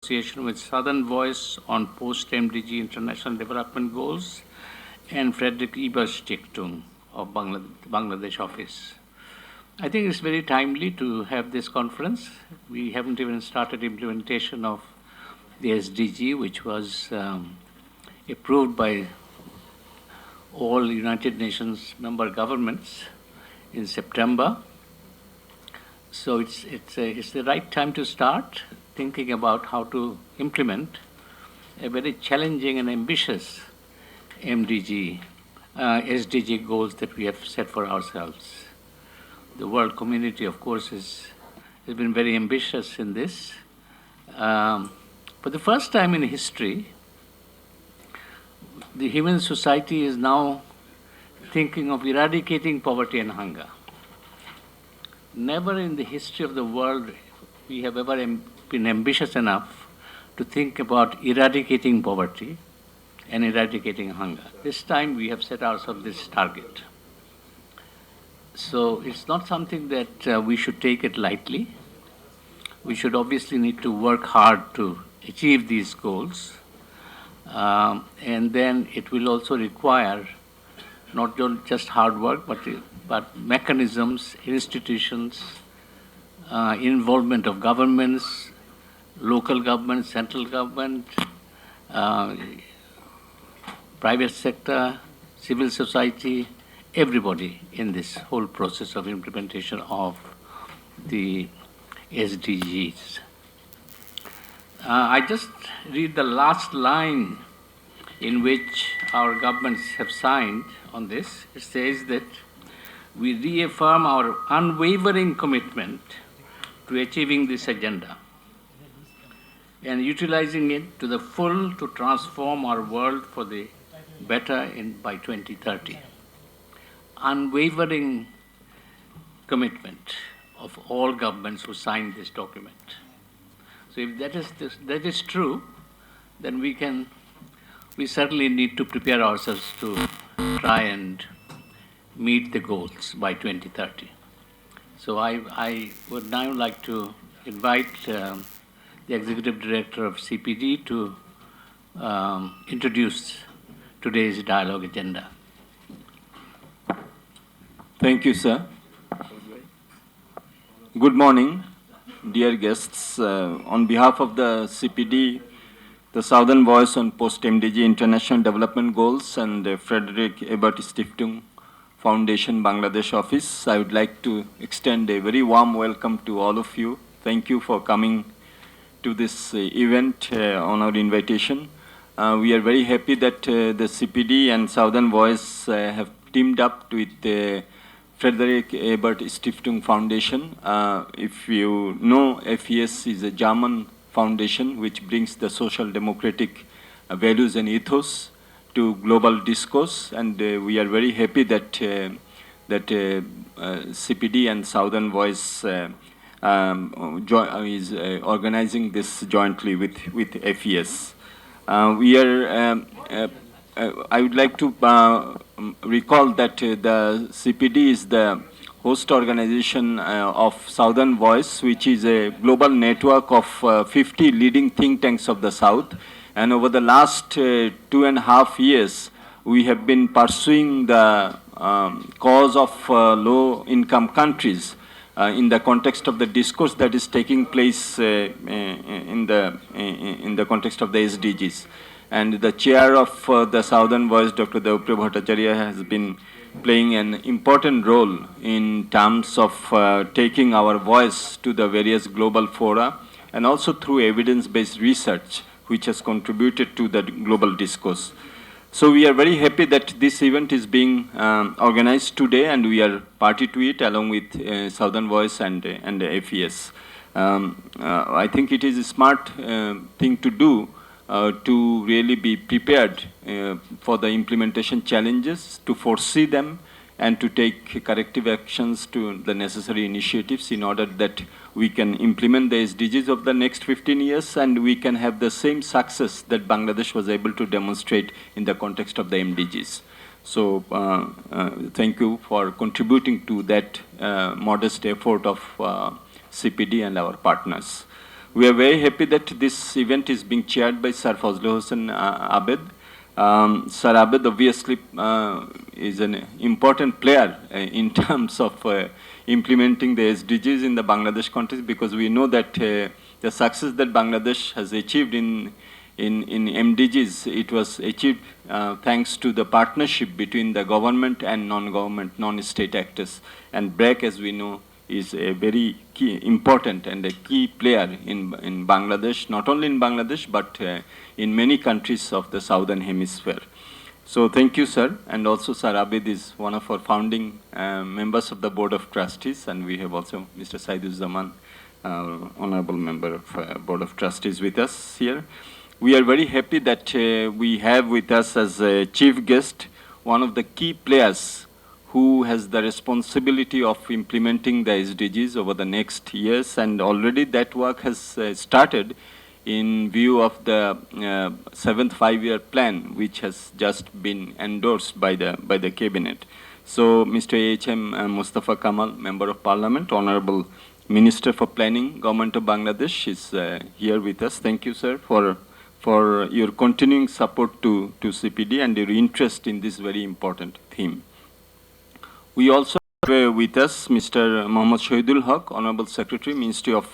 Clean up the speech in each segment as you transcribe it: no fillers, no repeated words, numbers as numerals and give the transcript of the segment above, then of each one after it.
association with Southern Voice on Post-MDG International Development Goals and Friedrich-Ebert-Stiftung of Bangladesh office. I think it's very timely to have this conference. We haven't even started implementation of the SDG, which was approved by all United Nations member governments in September. So it's the right time to start thinking about how to implement a very challenging and ambitious SDG goals that we have set for ourselves. The world community, of course, has been very ambitious in this. For the first time in history, the human society is now thinking of eradicating poverty and hunger. Never in the history of the world we have ever been ambitious enough to think about eradicating poverty and eradicating hunger. This time we have set ourselves this target. So it's not something that we should take it lightly. We should obviously need to work hard to achieve these goals. And then it will also require not just hard work, but mechanisms, institutions, involvement of governments, local government, central government, private sector, civil society, everybody in this whole process of implementation of the SDGs. I just read the last line in which our governments have signed on this. It says that we reaffirm our unwavering commitment to achieving this agenda and utilizing it to the full to transform our world for the better by 2030. Unwavering commitment of all governments who signed this document. So if that is true, then we certainly need to prepare ourselves to try and meet the goals by 2030. So I would now like to invite the Executive Director of CPD to introduce today's dialogue agenda. Thank you, sir. Good morning, dear guests. On behalf of the CPD, the Southern Voice on Post-MDG International Development Goals, and the Friedrich-Ebert-Stiftung Foundation Bangladesh office, I would like to extend a very warm welcome to all of you. Thank you for coming to this event on our invitation. We are very happy that the CPD and Southern Voice have teamed up with the Friedrich-Ebert-Stiftung Foundation. If you know, FES is a German foundation which brings the social democratic values and ethos to global discourse, and we are very happy that CPD and Southern Voice is organizing this jointly with FES. I would like to recall that the CPD is the host organization of Southern Voice, which is a global network of 50 leading think tanks of the South. And over the last 2.5 years, we have been pursuing the cause of low-income countries in the context of the discourse that is taking place in the context of the SDGs. And the chair of the Southern Voice, Dr. Debapriya Bhattacharya, has been playing an important role in terms of taking our voice to the various global fora, and also through evidence-based research, which has contributed to the global discourse. So we are very happy that this event is being organized today, and we are party to it along with Southern Voice and FES. I think it is a smart thing to do to really be prepared for the implementation challenges, to foresee them, and to take corrective actions to the necessary initiatives in order that we can implement the SDGs of the next 15 years, and we can have the same success that Bangladesh was able to demonstrate in the context of the MDGs. So thank you for contributing to that modest effort of CPD and our partners. We are very happy that this event is being chaired by Sir Fazle Hasan Abed. Sir Abed obviously is an important player in terms of implementing the SDGs in the Bangladesh context, because we know that the success that Bangladesh has achieved in MDGs, it was achieved thanks to the partnership between the government and non-government, non-state actors. And BRAC, as we know, is a very key, important and a key player in Bangladesh, not only in Bangladesh, but in many countries of the Southern Hemisphere. So thank you, sir. And also, Sir Abed is one of our founding members of the Board of Trustees, and we have also Mr. Saidul Zaman, Honorable Member of Board of Trustees with us here. We are very happy that we have with us as a chief guest one of the key players who has the responsibility of implementing the SDGs over the next years, and already that work has started in view of the 7th five-year plan, which has just been endorsed by the cabinet. So, Mr. H.M. Mustafa Kamal, Member of Parliament, Honorable Minister for Planning, Government of Bangladesh, is here with us. Thank you, sir, for your continuing support to CPD and your interest in this very important theme. We also have with us Mr. Md Shahidul Haque, Honorable Secretary, Ministry of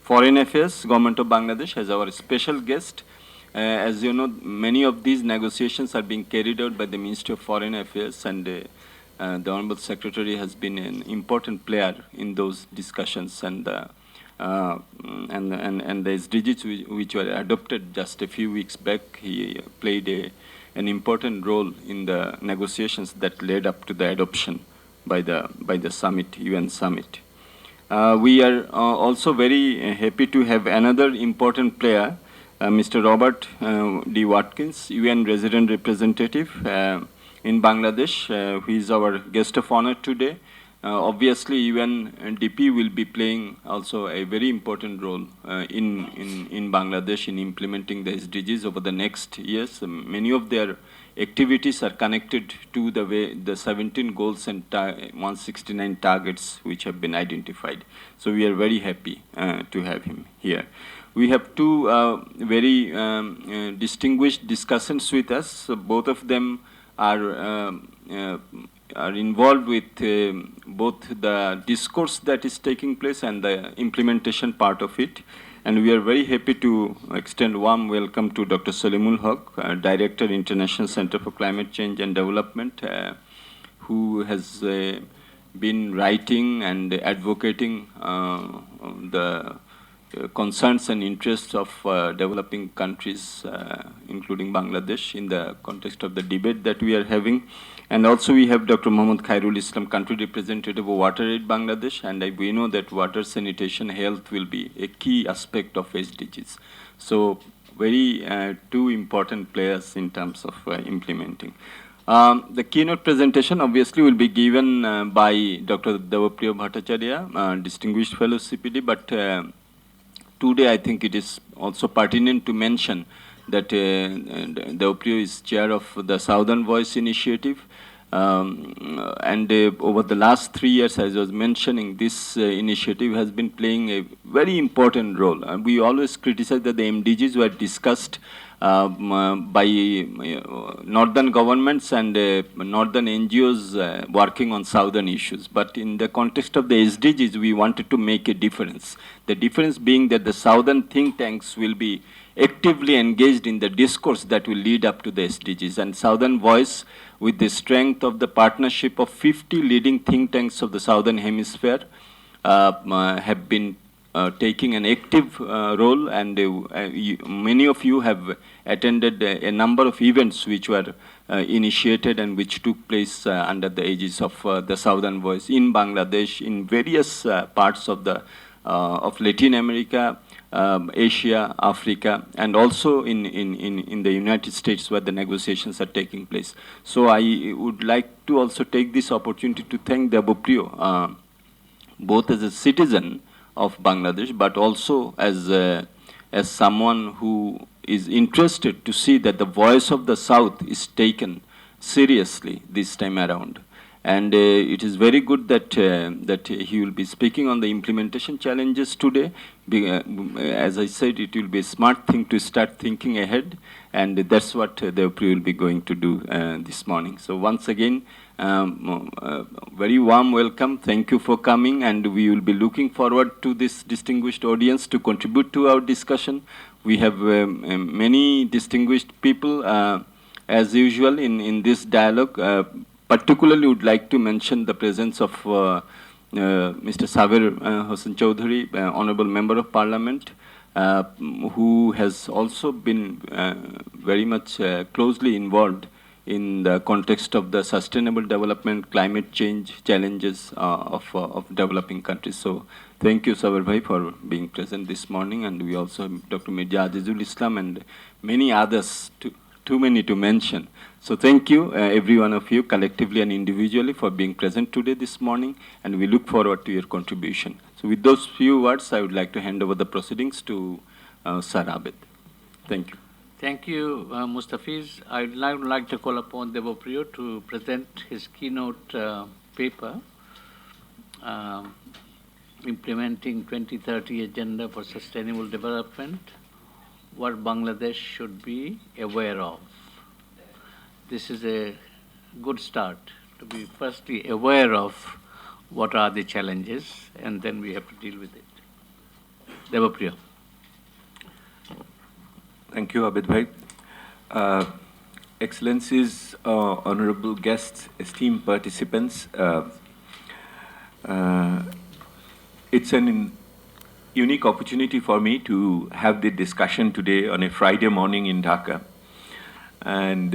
Foreign Affairs, Government of Bangladesh, as our special guest. As you know, many of these negotiations are being carried out by the Ministry of Foreign Affairs, and the Honorable Secretary has been an important player in those discussions, and the SDGs which were adopted just a few weeks back, he played an important role in the negotiations that led up to the adoption by the summit, UN summit. We are also very happy to have another important player, Mr. Robert D. Watkins, UN Resident Representative in Bangladesh, who is our guest of honor today. Obviously, UNDP will be playing also a very important role in Bangladesh in implementing the SDGs over the next years. Many of their activities are connected to the 17 goals and 169 targets which have been identified. So we are very happy to have him here. We have two very distinguished discussants with us. So both of them are involved with both the discourse that is taking place and the implementation part of it. And we are very happy to extend warm welcome to Dr. Salimul Haque, Director, International Center for Climate Change and Development, who has been writing and advocating the concerns and interests of developing countries, including Bangladesh, in the context of the debate that we are having. And also we have Dr. Muhammad Khairul Islam, Country Representative of WaterAid Bangladesh, and we know that water, sanitation, health will be a key aspect of SDGs. So very two important players in terms of implementing. The keynote presentation obviously will be given by Dr. Debapriya Bhattacharya, Distinguished Fellow CPD, but today I think it is also pertinent to mention that Debapriya is chair of the Southern Voice Initiative, and over the last 3 years, as I was mentioning, this initiative has been playing a very important role. We always criticize that the MDGs were discussed by northern governments and northern NGOs working on southern issues. But in the context of the SDGs, we wanted to make a difference. The difference being that the southern think tanks will be actively engaged in the discourse that will lead up to the SDGs. And Southern Voice, with the strength of the partnership of 50 leading think tanks of the Southern Hemisphere, have been taking an active role, and many of you have attended a number of events which were initiated and which took place under the aegis of the Southern Voice in Bangladesh, in various parts of Latin America, Asia, Africa, and also in the United States, where the negotiations are taking place. So I would like to also take this opportunity to thank Debapriya, both as a citizen of Bangladesh, but also as someone who is interested to see that the voice of the South is taken seriously this time around. And it is very good that that he will be speaking on the implementation challenges today. As I said, it will be a smart thing to start thinking ahead, and that's what Debapriya will be going to do this morning. So once again, very warm welcome. Thank you for coming, and we will be looking forward to this distinguished audience to contribute to our discussion. We have many distinguished people, as usual, in this dialogue. Particularly would like to mention the presence of Mr. Fazle Hasan Abed, Honorable Member of Parliament, who has also been very much closely involved in the context of the sustainable development, climate change challenges of developing countries. So thank you, Sabar Bhai, for being present this morning. And we also have Dr. Md Shahidul Haque and many others, too many to mention. So thank you, every one of you, collectively and individually, for being present today, this morning, and we look forward to your contribution. So with those few words, I would like to hand over the proceedings to Sir Abed. Thank you. Thank you, Mustafiz. I would like to call upon Debapriya to present his keynote paper, Implementing 2030 Agenda for Sustainable Development, what Bangladesh should be aware of. This is a good start, to be firstly aware of what are the challenges, and then we have to deal with it. Debapriya. Thank you, Abed Bhai. Excellencies, honorable guests, esteemed participants, it's an unique opportunity for me to have the discussion today on a Friday morning in Dhaka. And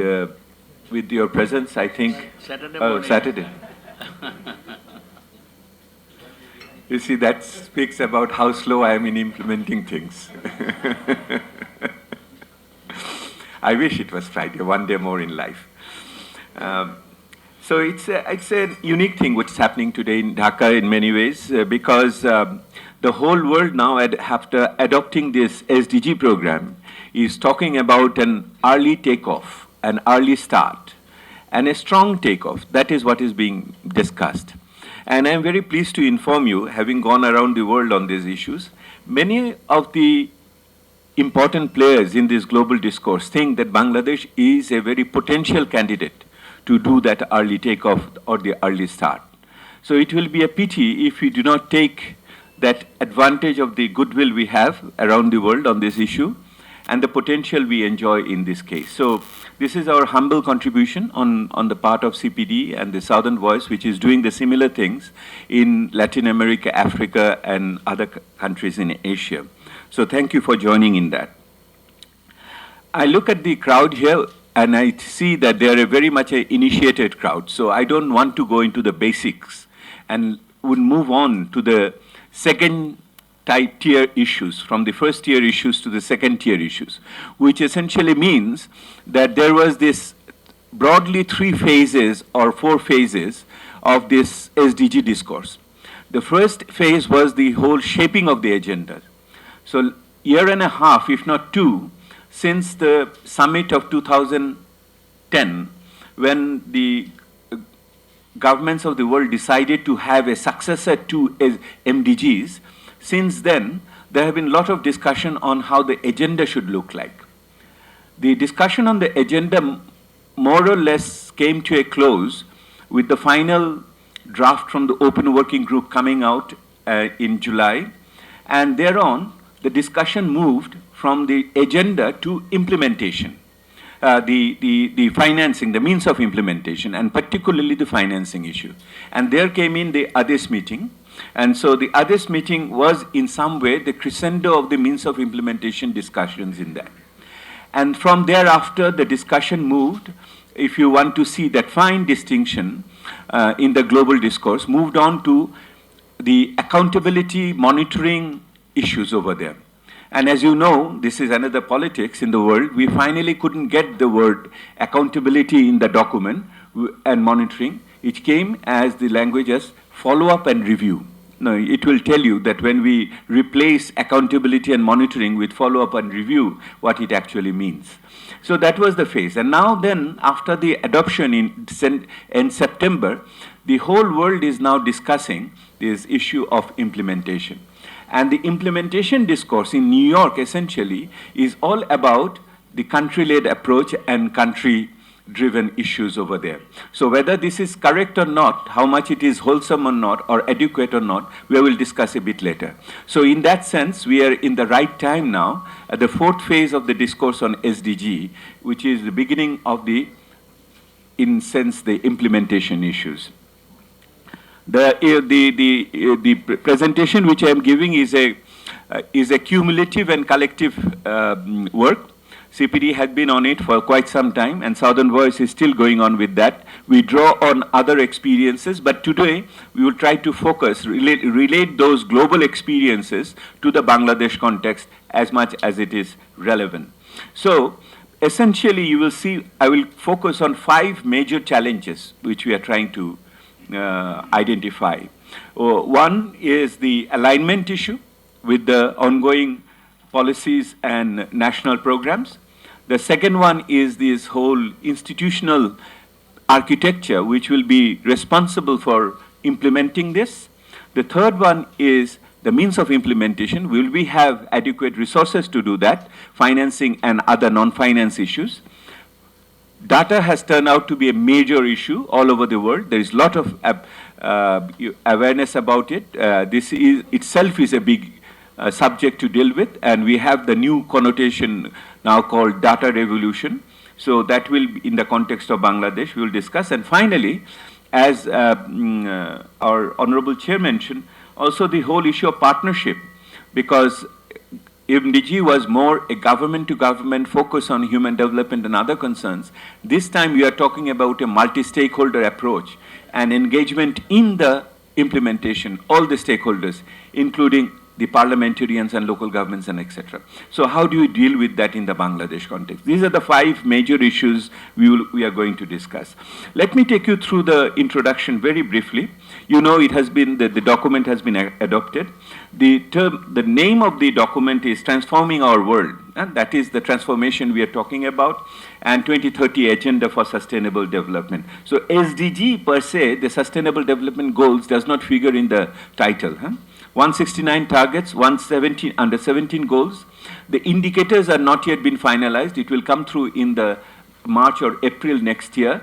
with your presence, I think... Saturday morning. Saturday. You see, that speaks about how slow I am in implementing things. I wish it was Friday, one day more in life. So it's a unique thing what's happening today in Dhaka in many ways, because the whole world now, after adopting this SDG program, is talking about an early takeoff, an early start, and a strong takeoff. That is what is being discussed. And I'm very pleased to inform you, having gone around the world on these issues, many of the important players in this global discourse think that Bangladesh is a very potential candidate to do that early takeoff or the early start. So it will be a pity if we do not take that advantage of the goodwill we have around the world on this issue and the potential we enjoy in this case. So this is our humble contribution on the part of CPD and the Southern Voice, which is doing the similar things in Latin America, Africa, and other countries in Asia. So thank you for joining in that. I look at the crowd here and I see that they are a very much an initiated crowd. So I don't want to go into the basics and would move on to the second tier issues, from the first tier issues to the second tier issues, which essentially means that there was this broadly 3 phases or 4 phases of this SDG discourse. The first phase was the whole shaping of the agenda. So year and a half, if not 2, since the summit of 2010, when the governments of the world decided to have a successor to MDGs, since then, there have been a lot of discussion on how the agenda should look like. The discussion on the agenda more or less came to a close with the final draft from the Open Working Group coming out in July. And thereon, the discussion moved from the agenda to implementation, the financing, the means of implementation, and particularly the financing issue. And there came in the ADES meeting. And so the ADES meeting was in some way the crescendo of the means of implementation discussions in that. And from thereafter, the discussion moved, if you want to see that fine distinction in the global discourse, moved on to the accountability monitoring issues over there. And as you know, this is another politics in the world. We finally couldn't get the word accountability in the document and monitoring. It came as the language as follow-up and review. No, it will tell you that when we replace accountability and monitoring with follow-up and review, what it actually means. So that was the phase. And now then, after the adoption in September, the whole world is now discussing this issue of implementation. And the implementation discourse in New York, essentially, is all about the country-led approach and country-driven issues over there. So whether this is correct or not, how much it is wholesome or not, or adequate or not, we will discuss a bit later. So in that sense, we are in the right time now, at the fourth phase of the discourse on SDG, which is the beginning of the, in sense, the implementation issues. The presentation which I am giving is a cumulative and collective work. CPD had been on it for quite some time, and Southern Voice is still going on with that. We draw on other experiences, but today we will try to focus, relate those global experiences to the Bangladesh context as much as it is relevant. So, essentially, you will see, I will focus on 5 major challenges which we are trying to identify. One is the alignment issue with the ongoing policies and national programs. The second one is this whole institutional architecture which will be responsible for implementing this. The third one is the means of implementation. Will we have adequate resources to do that, financing and other non-finance issues? Data has turned out to be a major issue all over the world. There is a lot of awareness about it. This is itself is a big subject to deal with, and we have the new connotation now called data revolution. So that will be in the context of Bangladesh, we will discuss. And finally, as our Honorable Chair mentioned, also the whole issue of partnership, because MDG was more a government-to-government focus on human development and other concerns. This time we are talking about a multi-stakeholder approach and engagement in the implementation, all the stakeholders, including the parliamentarians and local governments and etc. So how do we deal with that in the Bangladesh context? These are the 5 major issues we are going to discuss. Let me take you through the introduction very briefly. You know, it has been, the document has been adopted. The name of the document is Transforming Our World, and that is the transformation we are talking about, and 2030 Agenda for Sustainable Development. So SDG per se, the Sustainable Development Goals, does not figure in the title. 169 targets, 117 under 17 goals. The indicators are not yet been finalized. It will come through in the March or April next year.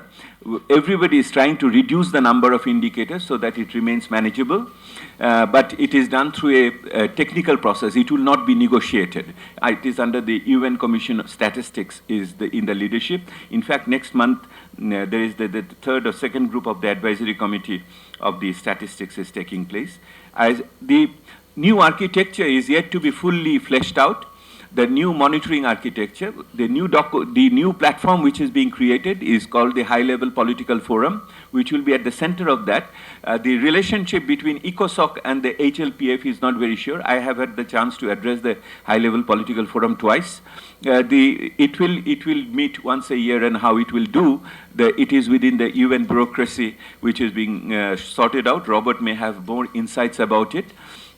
Everybody is trying to reduce the number of indicators so that it remains manageable. But it is done through a technical process. It will not be negotiated. It is under the UN Commission of Statistics is in the leadership. In fact, next month, there is the third or second group of the advisory committee of the statistics is taking place. As the new architecture is yet to be fully fleshed out, the new monitoring architecture, the new platform which is being created is called the High-Level Political Forum, which will be at the center of that. The relationship between ECOSOC and the HLPF is not very sure. I have had the chance to address the High-Level Political Forum twice. It will meet once a year, and how it will do, it is within the UN bureaucracy which is being sorted out. Robert may have more insights about it.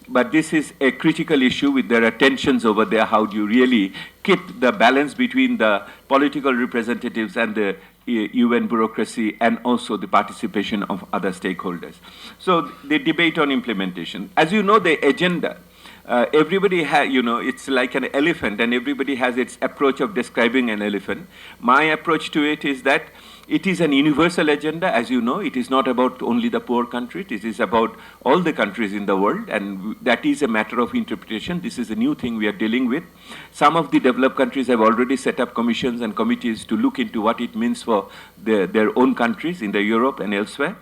But this is a critical issue. There are tensions over there. How do you really keep the balance between the political representatives and the UN bureaucracy, and also the participation of other stakeholders? So the debate on implementation. As you know, the agenda, everybody has, you know, it's like an elephant, and everybody has its approach of describing an elephant. My approach to it is that it is an universal agenda. As you know, it is not about only the poor countries. It is about all the countries in the world, and that is a matter of interpretation. This is a new thing we are dealing with. Some of the developed countries have already set up commissions and committees to look into what it means for their own countries in the Europe and elsewhere.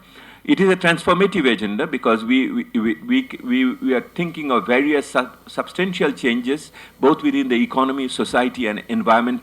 It is a transformative agenda because we are thinking of various substantial changes, both within the economy, society, and environment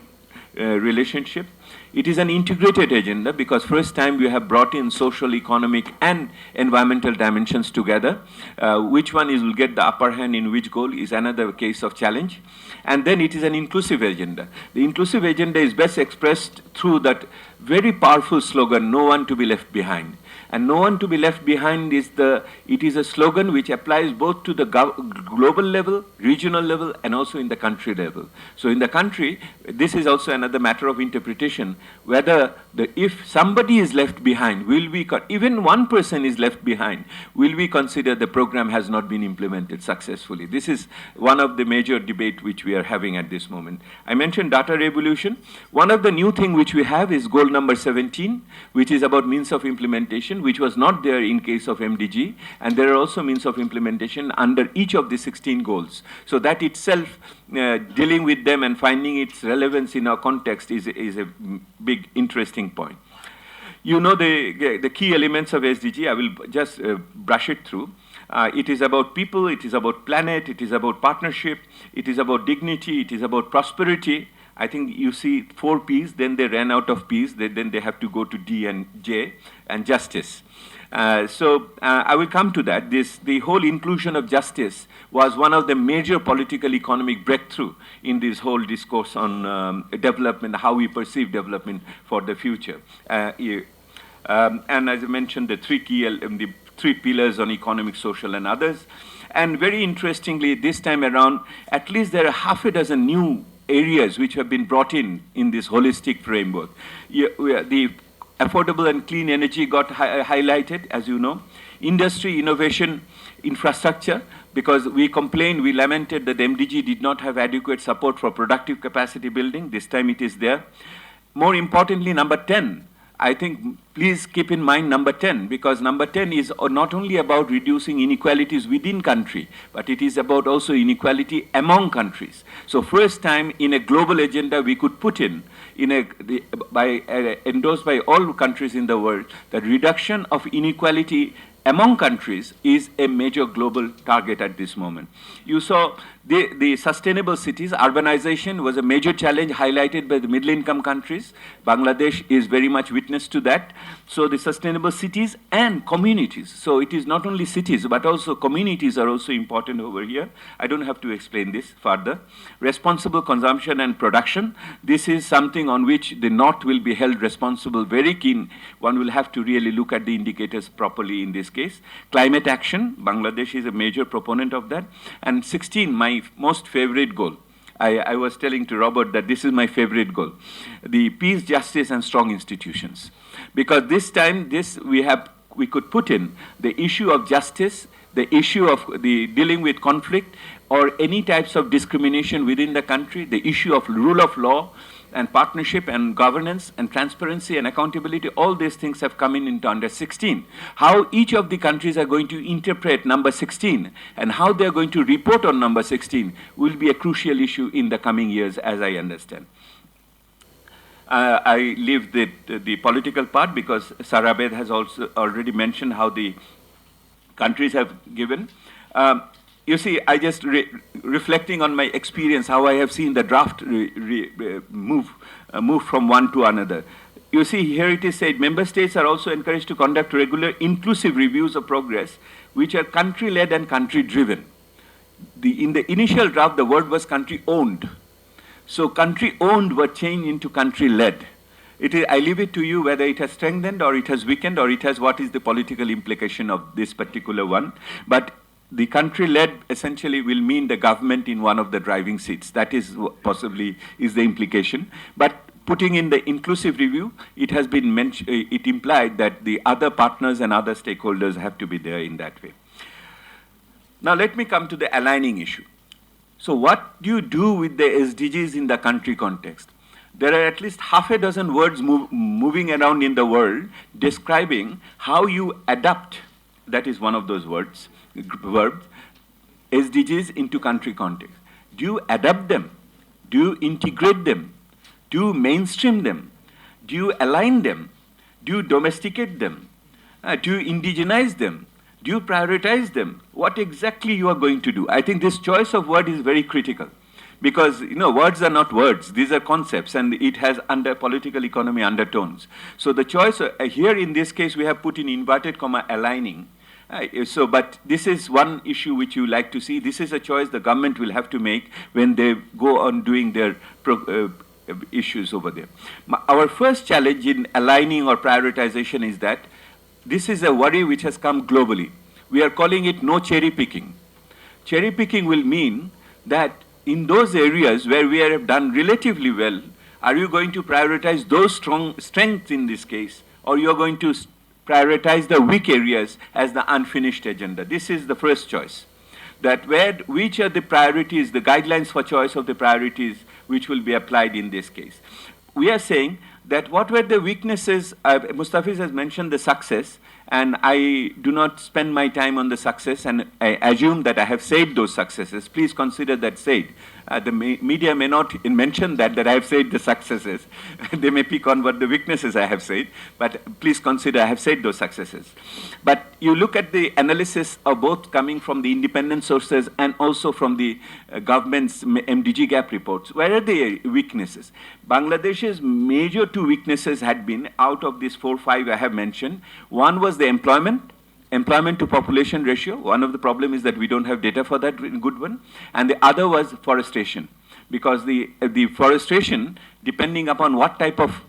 relationship. It is an integrated agenda because first time we have brought in social, economic, and environmental dimensions together. Which one will get the upper hand in which goal is another case of challenge. And then it is an inclusive agenda. The inclusive agenda is best expressed through that very powerful slogan, "No one to be left behind." And no one to be left behind it is a slogan which applies both to the global level, regional level, and also in the country level. So in the country, this is also another matter of interpretation, whether if somebody is left behind, even one person is left behind, will we consider the program has not been implemented successfully? This is one of the major debate which we are having at this moment. I mentioned data revolution. One of the new thing which we have is goal number 17, which is about means of implementation, which was not there in case of MDG, and there are also means of implementation under each of the 16 goals. So that itself, dealing with them and finding its relevance in our context is a big interesting point. You know the key elements of SDG. I will just brush it through. It is about people, it is about planet, it is about partnership, it is about dignity, it is about prosperity. I think you see 4 P's, then they ran out of P's, then they have to go to D and J, and justice. I will come to that. The whole inclusion of justice was one of the major political economic breakthrough in this whole discourse on development, how we perceive development for the future. And as I mentioned, the 3 pillars on economic, social, and others. And very interestingly, this time around, at least there are half a dozen new areas which have been brought in this holistic framework. The affordable and clean energy got highlighted, as you know. Industry, innovation, infrastructure, because we complained, we lamented that the MDG did not have adequate support for productive capacity building. This time it is there. More importantly, number 10. I think, please keep in mind number 10, because number 10 is not only about reducing inequalities within country, but it is about also inequality among countries. So first time in a global agenda we could put endorsed by all countries in the world, that reduction of inequality among countries is a major global target at this moment. You saw the sustainable cities, urbanization was a major challenge highlighted by the middle income countries. Bangladesh is very much witness to that. So the sustainable cities and communities. So it is not only cities, but also communities are also important over here. I don't have to explain this further. Responsible consumption and production. This is something on which the North will be held responsible, very keen. One will have to really look at the indicators properly in this case. Climate action, Bangladesh is a major proponent of that. And 16, my most favorite goal. I was telling to Robert that this is my favorite goal. The peace, justice, and strong institutions. Because this time, we could put in the issue of justice, the issue of the dealing with conflict, or any types of discrimination within the country, the issue of rule of law, and partnership and governance and transparency and accountability, all these things have come into under 16. How each of the countries are going to interpret number 16 and how they are going to report on number 16 will be a crucial issue in the coming years, as I understand. I leave the political part because Sir Abed has also already mentioned how the countries have given. You see, I just reflecting on my experience, how I have seen the draft move from one to another. You see, here it is said, member states are also encouraged to conduct regular inclusive reviews of progress, which are country-led and country-driven. In the initial draft, the word was country-owned. So country-owned were changed into country-led. I leave it to you whether it has strengthened or it has weakened or it has what is the political implication of this particular one. But the country-led essentially will mean the government in one of the driving seats. That is possibly is the implication. But putting in the inclusive review, it has been mentioned, it implied that the other partners and other stakeholders have to be there in that way. Now let me come to the aligning issue. So what do you do with the SDGs in the country context? There are at least half a dozen words moving around in the world describing how you adapt, that is one of those words, verbs, SDGs into country context. Do you adapt them? Do you integrate them? Do you mainstream them? Do you align them? Do you domesticate them? Do you indigenize them? Do you prioritize them? What exactly you are going to do? I think this choice of word is very critical because, you know, words are not words. These are concepts and it has political economy undertones. So the choice here in this case, we have put in inverted comma aligning. But this is one issue which you like to see. This is a choice the government will have to make when they go on doing their issues over there. Our first challenge in aligning or prioritization is that this is a worry which has come globally. We are calling it no cherry picking. Cherry picking will mean that in those areas where we have done relatively well, are you going to prioritize those strengths in this case, or you're going to prioritize the weak areas as the unfinished agenda? This is the first choice. That which are the priorities, the guidelines for choice of the priorities which will be applied in this case. We are saying that what were the weaknesses, Mustafa has mentioned the success, and I do not spend my time on the success, and I assume that I have said those successes. Please consider that said. The media may not mention that I have said the successes. They may pick on what the weaknesses I have said, but please consider I have said those successes. But you look at the analysis of both coming from the independent sources and also from the government's MDG gap reports. Where are the weaknesses? Bangladesh's major two weaknesses had been, out of these 4 or 5 I have mentioned, one was the employment to population ratio. One of the problem is that we don't have data for that good one. And the other was forestation. Because the forestation, depending upon what type of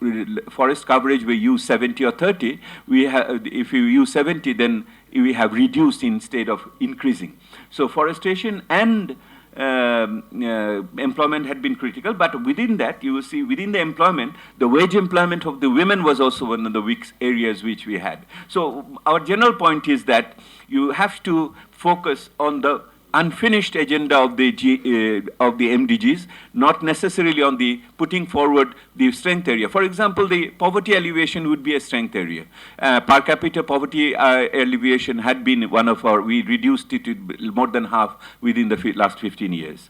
forest coverage we use, 70 or 30, if we use 70, then we have reduced instead of increasing. So forestation and employment had been critical, but within that, you will see within the employment, the wage employment of the women was also one of the weak areas which we had. So our general point is that you have to focus on the unfinished agenda of the MDGs, not necessarily on the putting forward the strength area. For example, the poverty alleviation would be a strength area. Per capita poverty alleviation had been one of we reduced it to more than half within the last 15 years.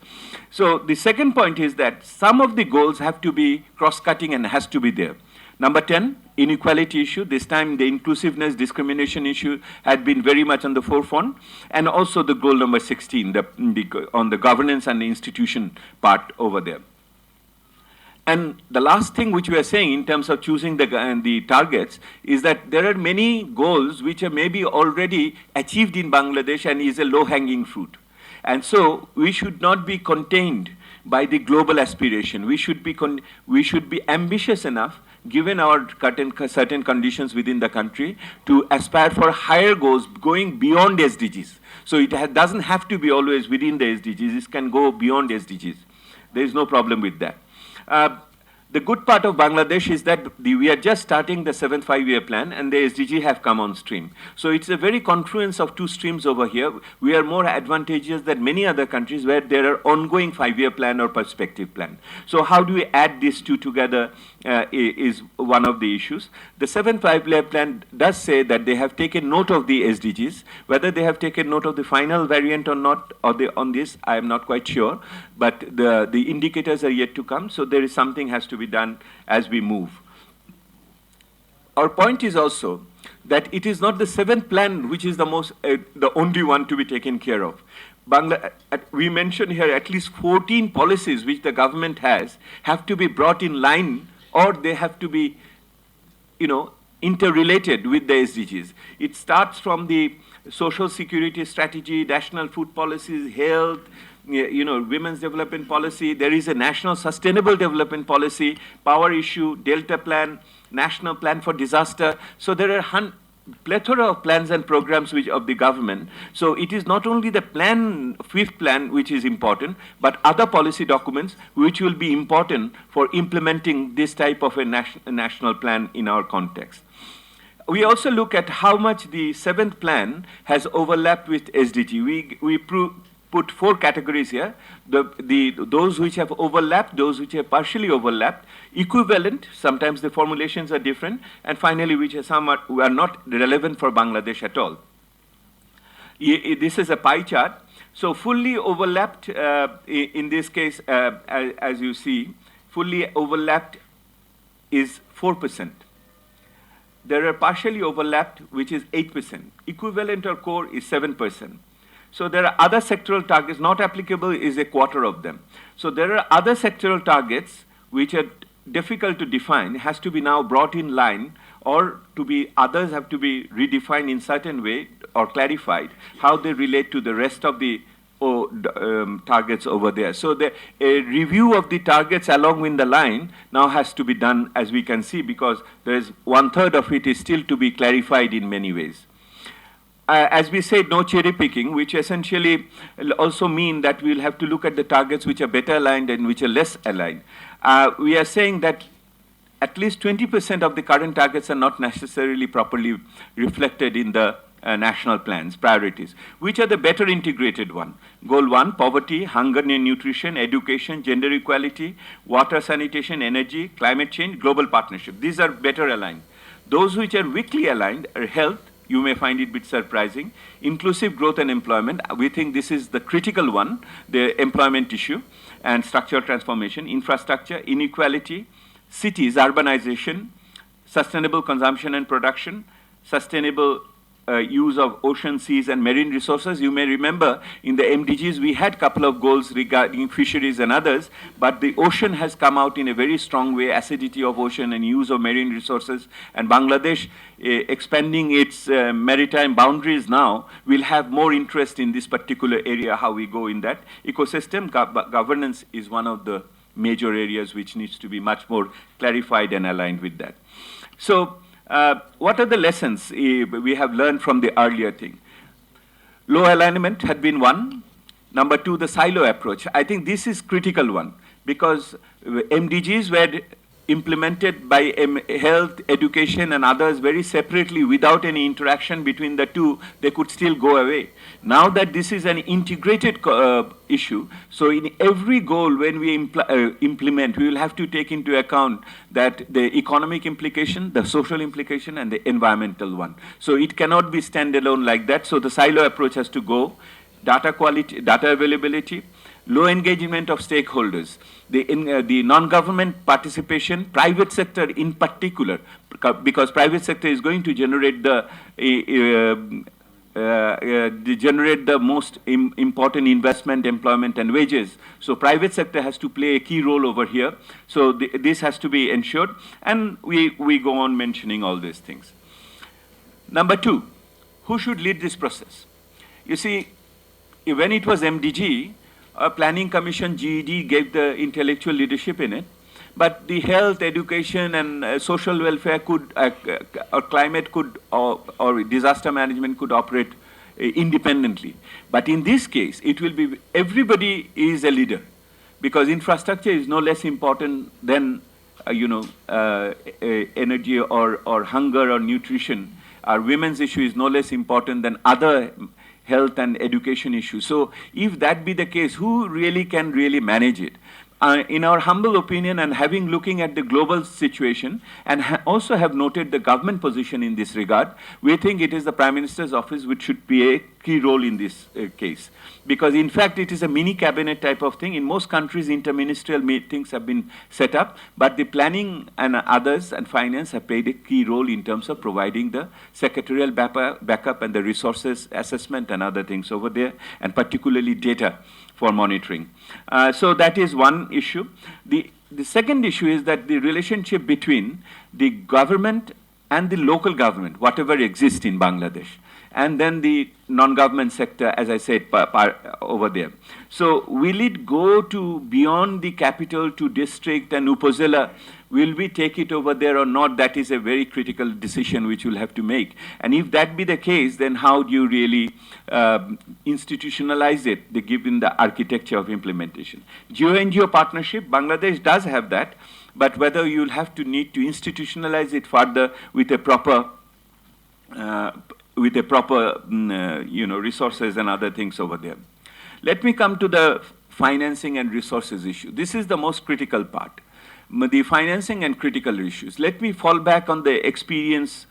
So the second point is that some of the goals have to be cross-cutting and has to be there. Number 10, inequality issue. This time the inclusiveness, discrimination issue had been very much on the forefront. And also the goal number 16, on the governance and the institution part over there. And the last thing which we are saying in terms of choosing the targets is that there are many goals which are maybe already achieved in Bangladesh and is a low-hanging fruit. And so we should not be contained by the global aspiration. We should be ambitious enough, given our certain conditions within the country, to aspire for higher goals going beyond SDGs. So it doesn't have to be always within the SDGs. It can go beyond SDGs. There is no problem with that. The good part of Bangladesh is that we are just starting the 7th 5-year plan and the SDG have come on stream. So it's a very confluence of two streams over here. We are more advantageous than many other countries where there are ongoing 5-year plan or perspective plan. So how do we add these two together is one of the issues. The 7th 5-year plan does say that they have taken note of the SDGs. Whether they have taken note of the final variant or not, or on this, I am not quite sure. But the indicators are yet to come, so there is something has to be done as we move. Our point is also that it is not the 7th plan which is the only one to be taken care of. We mentioned here at least 14 policies which the government have to be brought in line, or they have to be, interrelated with the SDGs. It starts from the social security strategy, national food policies, health, women's development policy. There is a national sustainable development policy, power issue, Delta plan, national plan for disaster. So there are plethora of plans and programs of the government. So it is not only the 5th plan which is important, but other policy documents which will be important for implementing this type of a national plan in our context. We also look at how much the 7th plan has overlapped with SDG. We put 4 categories here. Those which have overlapped, those which have partially overlapped, equivalent, sometimes the formulations are different, and finally which are somewhat are not relevant for Bangladesh at all. This is a pie chart. So fully overlapped, in this case, as you see, fully overlapped is 4%. There are partially overlapped, which is 8%. Equivalent or core is 7%. So there are other sectoral targets, not applicable is a quarter of them. So there are other sectoral targets which are difficult to define, has to be now brought in line, or others have to be redefined in certain way or clarified how they relate to the rest of the targets over there. So a review of the targets along with the line now has to be done, as we can see, because there is 1/3 of it is still to be clarified in many ways. As we said, no cherry picking, which essentially also mean that we'll have to look at the targets which are better aligned and which are less aligned. We are saying that at least 20% of the current targets are not necessarily properly reflected in the national plans, priorities. Which are the better integrated one? Goal 1, poverty, hunger and nutrition, education, gender equality, water, sanitation, energy, climate change, global partnership. These are better aligned. Those which are weakly aligned are health. You may find it a bit surprising. Inclusive growth and employment. We think this is the critical one, the employment issue and structural transformation, infrastructure, inequality, cities, urbanization, sustainable consumption and production, sustainable use of ocean, seas, and marine resources. You may remember in the MDGs we had a couple of goals regarding fisheries and others, but the ocean has come out in a very strong way, acidity of ocean and use of marine resources. And Bangladesh, expanding its maritime boundaries now, will have more interest in this particular area, how we go in that. Ecosystem governance is one of the major areas which needs to be much more clarified and aligned with that. So, what are the lessons we have learned from the earlier thing? Low alignment had been one. Number 2, the silo approach. I think this is critical one because MDGs were implemented by health, education and others very separately without any interaction between the two. They could still go away. Now that this is an integrated issue, so in every goal when we implement, we will have to take into account that the economic implication, the social implication and the environmental one. So it cannot be standalone like that. So the silo approach has to go. Data quality, data availability, low engagement of stakeholders, the non-government participation, private sector in particular, because private sector is going to generate the most important investment, employment and wages. So private sector has to play a key role over here. So this has to be ensured, and we go on mentioning all these things. Number 2, who should lead this process? You see, when it was MDG, a planning commission, GED, gave the intellectual leadership in it, but the health, education and social welfare could, or climate could, or disaster management could operate independently. But in this case, it will be, everybody is a leader because infrastructure is no less important than, energy or hunger or nutrition. Our women's issue is no less important than other health and education issues. So if that be the case, who really can really manage it? In our humble opinion and looking at the global situation and also have noted the government position in this regard, we think it is the Prime Minister's office which should be a key role in this case. Because in fact it is a mini cabinet type of thing. In most countries interministerial meetings have been set up, but the planning and others and finance have played a key role in terms of providing the secretarial backup and the resources assessment and other things over there, and particularly data for monitoring. So that is one issue. The second issue is that the relationship between the government and the local government, whatever exists in Bangladesh, and then the non-government sector, as I said, over there. So will it go to beyond the capital to district and Upazila? Will we take it over there or not? That is a very critical decision which we'll have to make. And if that be the case, then how do you really institutionalize it, given the architecture of implementation? Geo-NGO partnership, Bangladesh does have that, but whether you'll have to need to institutionalize it further with a proper resources and other things over there. Let me come to the financing and resources issue. This is the most critical part. The financing and critical issues. Let me fall back on the experience.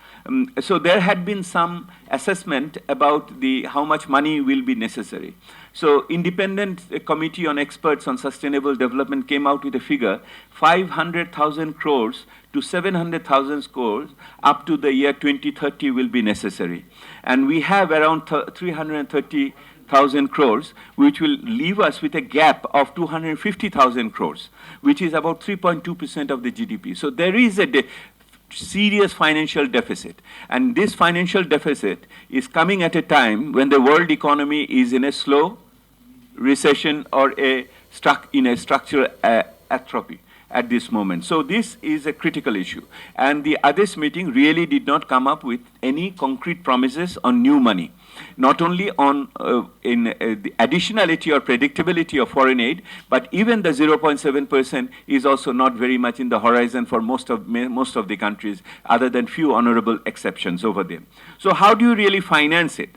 So there had been some assessment about how much money will be necessary. So independent committee on experts on sustainable development came out with a figure, 500,000 crores to 700,000 crores up to the year 2030 will be necessary. And we have around 330,000 crores, which will leave us with a gap of 250,000 crores, which is about 3.2% of the GDP. So there is a serious financial deficit. And this financial deficit is coming at a time when the world economy is in a slow recession or in a structural atrophy at this moment. So this is a critical issue. And the Addis meeting really did not come up with any concrete promises on new money, not only on the additionality or predictability of foreign aid, but even the 0.7% is also not very much in the horizon for most of the countries, other than few honorable exceptions over there. So how do you really finance it?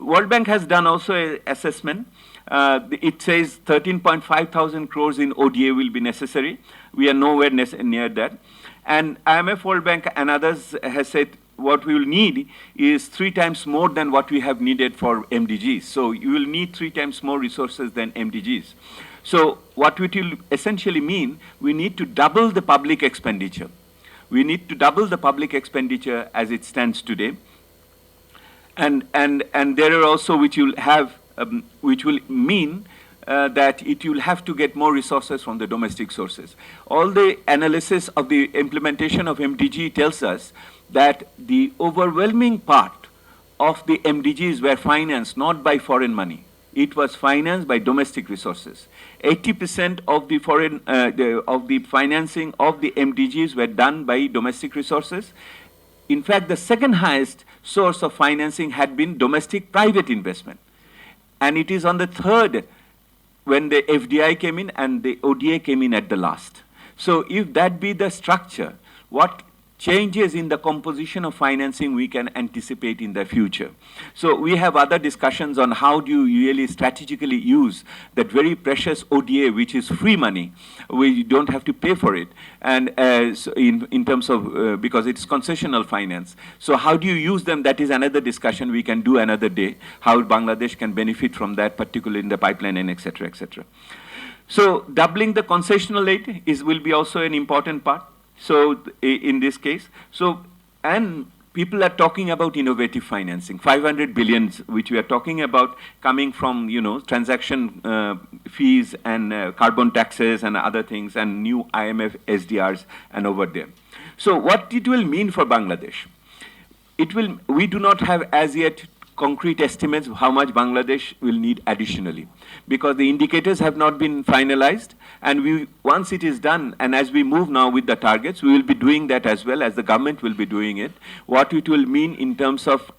World Bank has done also an assessment. It says 13.5 thousand crores in ODA will be necessary. We are nowhere near that. And IMF, World Bank and others has said what we will need is 3 times more than what we have needed for MDGs. So you will need 3 times more resources than MDGs. So what it will essentially mean, we need to double the public expenditure. We need to double the public expenditure as it stands today. And there are also which will mean that it will have to get more resources from the domestic sources. All the analysis of the implementation of MDG tells us that the overwhelming part of the MDGs were financed not by foreign money. It was financed by domestic resources. 80% of the financing of the MDGs were done by domestic resources. In fact, the second highest source of financing had been domestic private investment. And it is on the third when the FDI came in and the ODA came in at the last. So if that be the structure, what changes in the composition of financing we can anticipate in the future? So we have other discussions on how do you really strategically use that very precious ODA, which is free money. We don't have to pay for it, and so in terms of, because it's concessional finance. So how do you use them? That is another discussion we can do another day, how Bangladesh can benefit from that, particularly in the pipeline and et cetera, et cetera. So doubling the concessional aid will be also an important part. So in this case, and people are talking about innovative financing, 500 billions, which we are talking about coming from, transaction fees and carbon taxes and other things and new IMF SDRs and over there. So what it will mean for Bangladesh? We do not have as yet concrete estimates of how much Bangladesh will need additionally, because the indicators have not been finalized, and once it is done, and as we move now with the targets, we will be doing that as well as the government will be doing it, what it will mean in terms of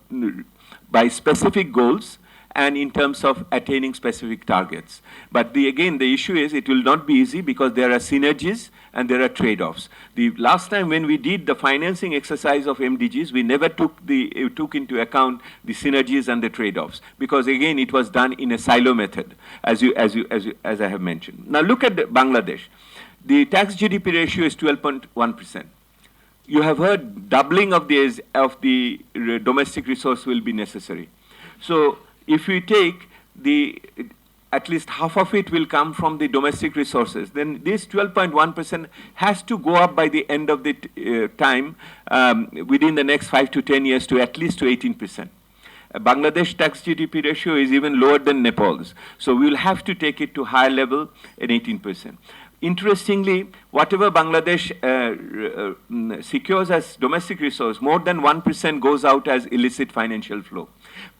by specific goals and in terms of attaining specific targets. But again, the issue is it will not be easy because there are synergies and there are trade-offs. The last time when we did the financing exercise of MDGs, we never took into account the synergies and the trade-offs, because again, it was done in a silo method, as I have mentioned. Now look at Bangladesh. The tax GDP ratio is 12.1%. You have heard doubling of the domestic resource will be necessary. So if we take at least half of it will come from the domestic resources, then this 12.1% has to go up by the end of the time, within the next 5 to 10 years, to at least to 18%. Bangladesh tax GDP ratio is even lower than Nepal's. So we will have to take it to higher level at 18%. Interestingly, whatever Bangladesh secures as domestic resource, more than 1% goes out as illicit financial flow.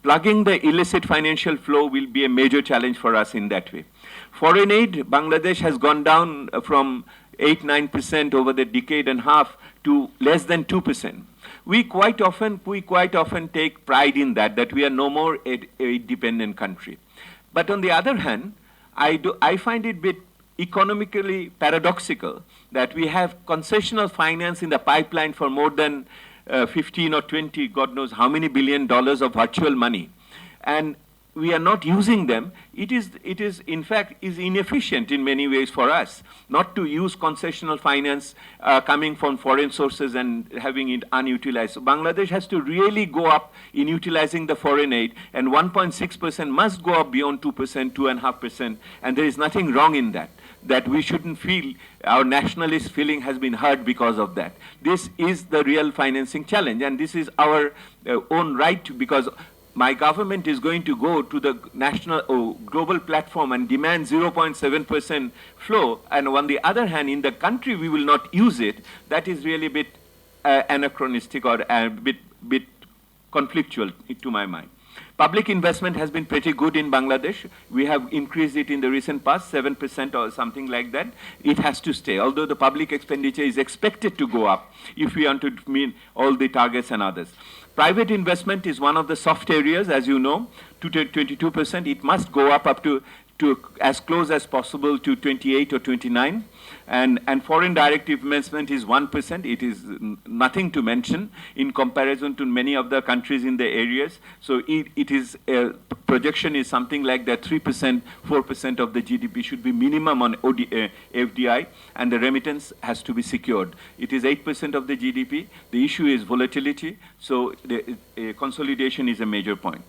Plugging the illicit financial flow will be a major challenge for us in that way. Foreign aid, Bangladesh has gone down from 8-9% over the decade and a half to less than 2%. We quite often take pride in that we are no more a dependent country. But on the other hand, I find it a bit economically paradoxical that we have concessional finance in the pipeline for more than 15 or 20, God knows how many $1 billion of virtual money, and we are not using them. It is in fact inefficient in many ways for us not to use concessional finance coming from foreign sources and having it unutilized. So Bangladesh has to really go up in utilizing the foreign aid, and 1.6% must go up beyond 2%, 2.5%, and there is nothing wrong in that we shouldn't feel our nationalist feeling has been hurt because of that. This is the real financing challenge, and this is our own right, because my government is going to go to the global platform and demand 0.7% flow, and on the other hand, in the country we will not use it. That is really a bit anachronistic or a bit conflictual to my mind. Public investment has been pretty good in Bangladesh. We have increased it in the recent past, 7% or something like that. It has to stay, although the public expenditure is expected to go up if we want to meet all the targets and others. Private investment is one of the soft areas, as you know, to 22%. It must go up to as close as possible to 28 or 29. And foreign direct investment is 1%. It is nothing to mention in comparison to many of the countries in the areas. So it is, projection is something like that 3%, 4% of the GDP should be minimum on FDI, and the remittance has to be secured. It is 8% of the GDP. The issue is volatility, so the consolidation is a major point.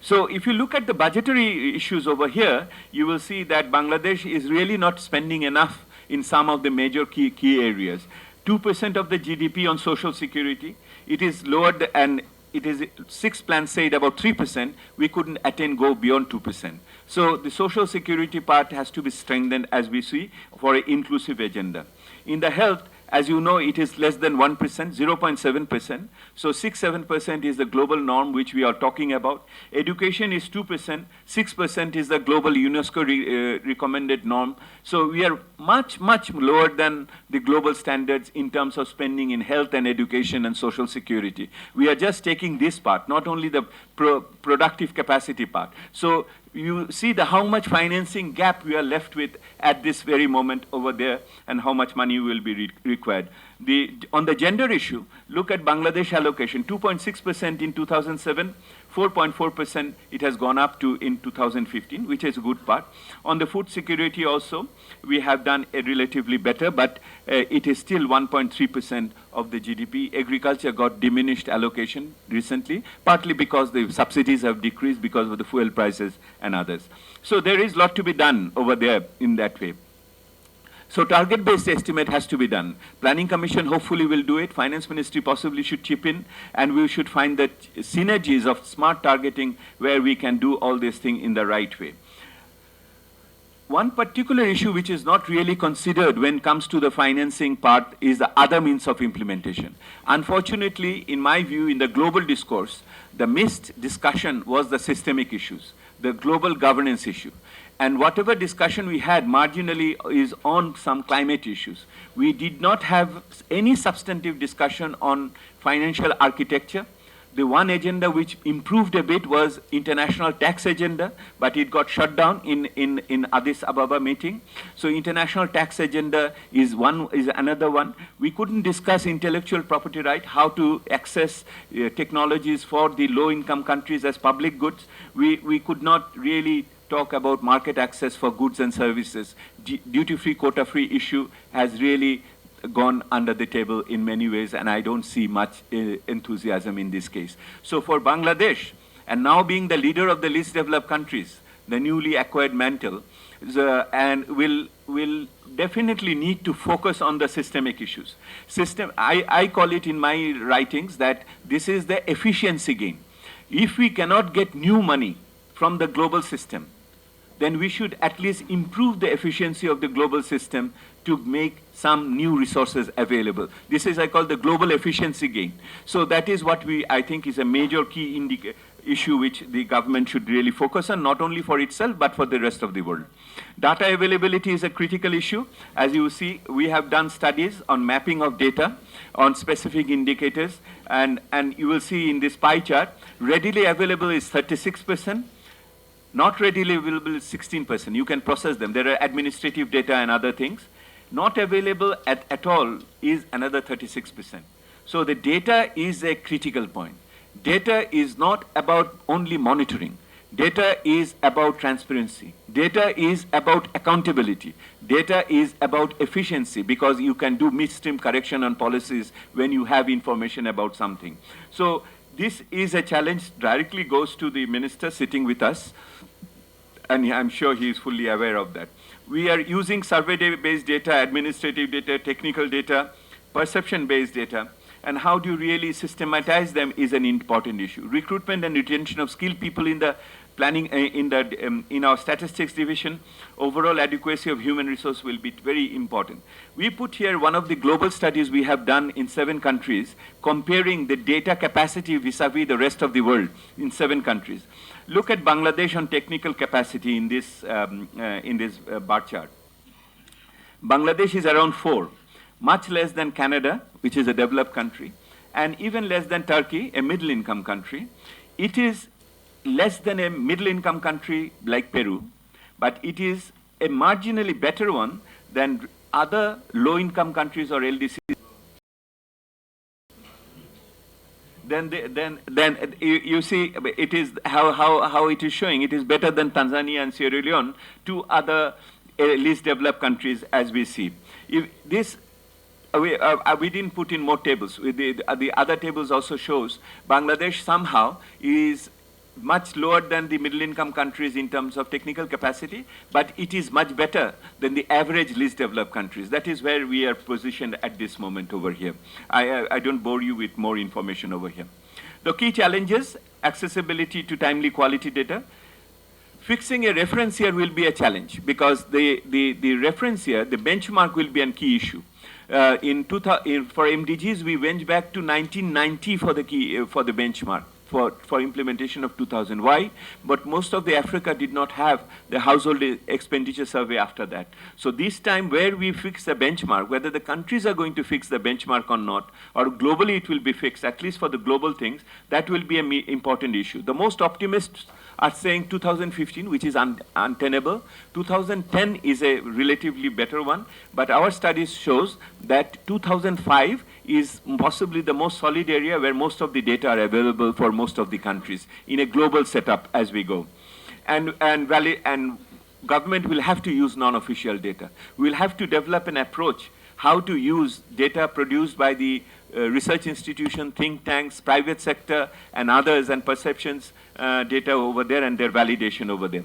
So if you look at the budgetary issues over here, you will see that Bangladesh is really not spending enough in some of the major key areas. 2% of the GDP on social security. It is lowered, and it is 6 plans said about 3%. We couldn't go beyond 2%. So the social security part has to be strengthened, as we see, for an inclusive agenda. In the health, as you know, it is less than 1%, 0.7%. So 6-7% is the global norm which we are talking about. Education is 2%, 6% is the global UNESCO recommended norm. So we are much, much lower than the global standards in terms of spending in health and education and social security. We are just taking this part, not only the productive capacity part. So you see how much financing gap we are left with at this very moment over there, and how much money will be required. On the gender issue, look at Bangladesh allocation, 2.6% in 2007, 4.4% it has gone up to in 2015, which is a good part. On the food security also, we have done a relatively better, but it is still 1.3% of the GDP. Agriculture got diminished allocation recently, partly because the subsidies have decreased because of the fuel prices and others. So there is a lot to be done over there in that way. So target-based estimate has to be done. Planning Commission hopefully will do it. Finance Ministry possibly should chip in, and we should find that synergies of smart targeting where we can do all this thing in the right way. One particular issue which is not really considered when it comes to the financing part is the other means of implementation. Unfortunately, in my view, in the global discourse, the missed discussion was the systemic issues, the global governance issue. And whatever discussion we had marginally is on some climate issues. We did not have any substantive discussion on financial architecture. The one agenda which improved a bit was international tax agenda, but it got shut down in Addis Ababa meeting. So international tax agenda is another one. We couldn't discuss intellectual property right, how to access technologies for the low-income countries as public goods. We could not really talk about market access for goods and services. Duty-free, quota-free issue has really gone under the table in many ways, and I don't see much enthusiasm in this case. So for Bangladesh, and now being the leader of the least developed countries, the newly acquired mantle, and will definitely need to focus on the systemic issues. I call it in my writings that this is the efficiency gain. If we cannot get new money from the global system, then we should at least improve the efficiency of the global system to make some new resources available. This is, I call, the global efficiency gain. So that is what I think is a major key issue which the government should really focus on, not only for itself, but for the rest of the world. Data availability is a critical issue. As you see, we have done studies on mapping of data on specific indicators, and you will see in this pie chart, readily available is 36%, not readily available is 16%. You can process them. There are administrative data and other things. Not available at all is another 36%. So the data is a critical point. Data is not about only monitoring. Data is about transparency. Data is about accountability. Data is about efficiency, because you can do midstream correction on policies when you have information about something. So this is a challenge, directly goes to the minister sitting with us, and I'm sure he is fully aware of that. We are using survey-based data, administrative data, technical data, perception-based data, and how do you really systematize them is an important issue. Recruitment and retention of skilled people in the planning, in our statistics division, overall adequacy of human resource will be very important. We put here one of the global studies we have done in 7 countries, comparing the data capacity vis-a-vis the rest of the world in 7 countries. Look at Bangladesh on technical capacity in this bar chart. Bangladesh is around 4, much less than Canada, which is a developed country, and even less than Turkey, a middle-income country. It is less than a middle-income country like Peru, but it is a marginally better one than other low-income countries or LDCs. Then you see it is how it is showing. It is better than Tanzania and Sierra Leone, 2 other least developed countries as we see. If this we didn't put in more tables. The other tables also shows Bangladesh somehow is much lower than the middle-income countries in terms of technical capacity, but it is much better than the average least developed countries. That is where we are positioned at this moment over here. I don't bore you with more information over here. The key challenges: accessibility to timely quality data. Fixing a reference year will be a challenge because the reference year, the benchmark will be a key issue. For MDGs, we went back to 1990 for the benchmark for implementation of 2000. Why? But most of the Africa did not have the household expenditure survey after that. So this time where we fix the benchmark, whether the countries are going to fix the benchmark or not, or globally it will be fixed, at least for the global things, that will be an important issue. The most optimists are saying 2015, which is untenable. 2010 is a relatively better one, but our studies shows that 2005 is possibly the most solid area where most of the data are available for most of the countries in a global setup as we go. And government will have to use non-official data. We'll have to develop an approach how to use data produced by the research institution, think tanks, private sector, and others, and perceptions data over there and their validation over there.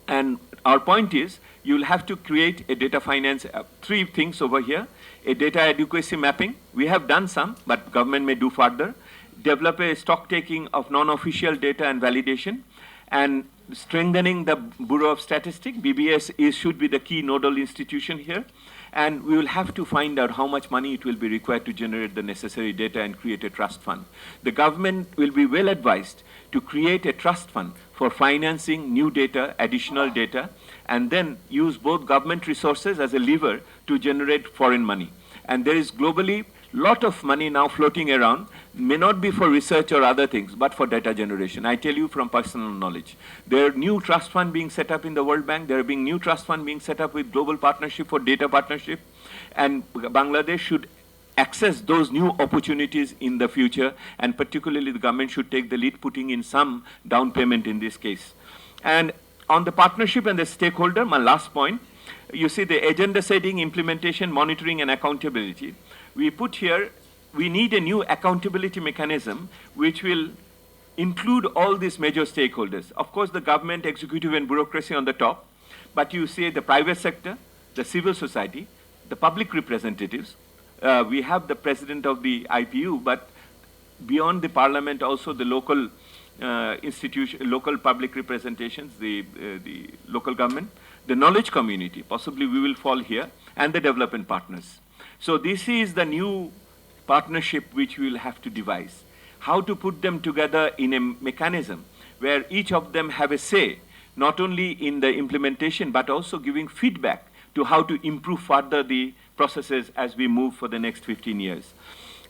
And our point is, you'll have to create a data finance, 3 things over here: a data adequacy mapping. We have done some, but government may do further. Develop a stock taking of non-official data and validation, and strengthening the Bureau of Statistics. BBS should be the key nodal institution here. And we will have to find out how much money it will be required to generate the necessary data and create a trust fund. The government will be well advised to create a trust fund for financing new data, additional data, and then use both government resources as a lever to generate foreign money. And there is globally lot of money now floating around, may not be for research or other things, but for data generation. I tell you from personal knowledge. There are new trust funds being set up in the World Bank. There are being new trust funds being set up with global partnership for data partnership. And Bangladesh should access those new opportunities in the future, and particularly the government should take the lead, putting in some down payment in this case. And on the partnership and the stakeholder, my last point, you see the agenda setting, implementation, monitoring, and accountability. We put here, we need a new accountability mechanism which will include all these major stakeholders. Of course, the government, executive, and bureaucracy on the top, but you see the private sector, the civil society, the public representatives. We have the president of the IPU, but beyond the parliament, also the local institution, local public representations, the local government, the knowledge community, possibly we will fall here, and the development partners. So this is the new partnership which we will have to devise. How to put them together in a mechanism where each of them have a say, not only in the implementation, but also giving feedback to how to improve further the processes as we move for the next 15 years.